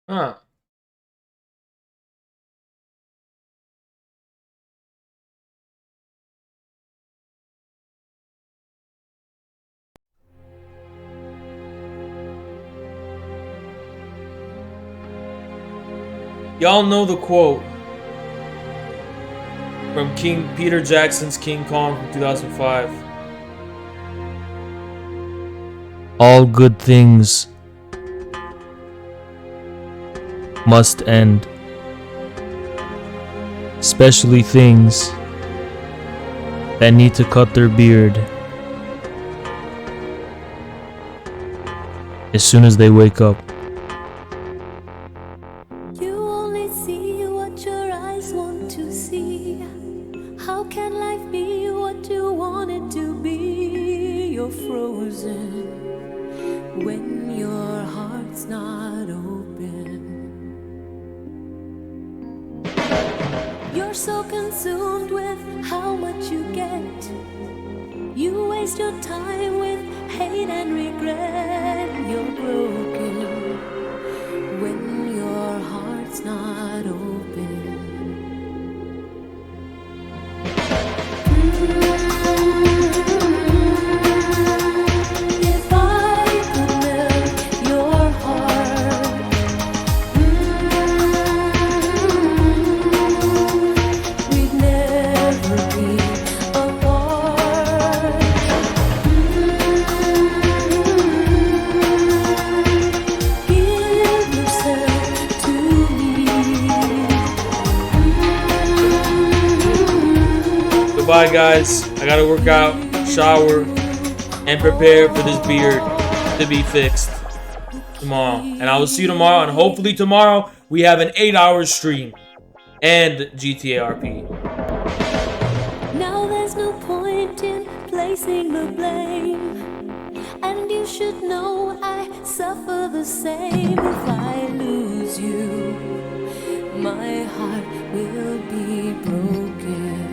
Huh. Y'all know the quote from King Peter Jackson's King Kong from 2005. All good things must end, especially things that need to cut their beard as soon as they wake up. You're so consumed with how much you get. You waste your time with hate and regret. You're broken when your heart's not open. If I could melt your heart, we'd never be apart. Give yourself to me. Goodbye, guys. I gotta work out, shower, and prepare for this beard to be fixed tomorrow. And I will see you tomorrow. And hopefully tomorrow we have an 8-hour stream and GTA RP. Now there's no point in placing the blame, and you should know I suffer the same. If I lose you, my heart will be broken.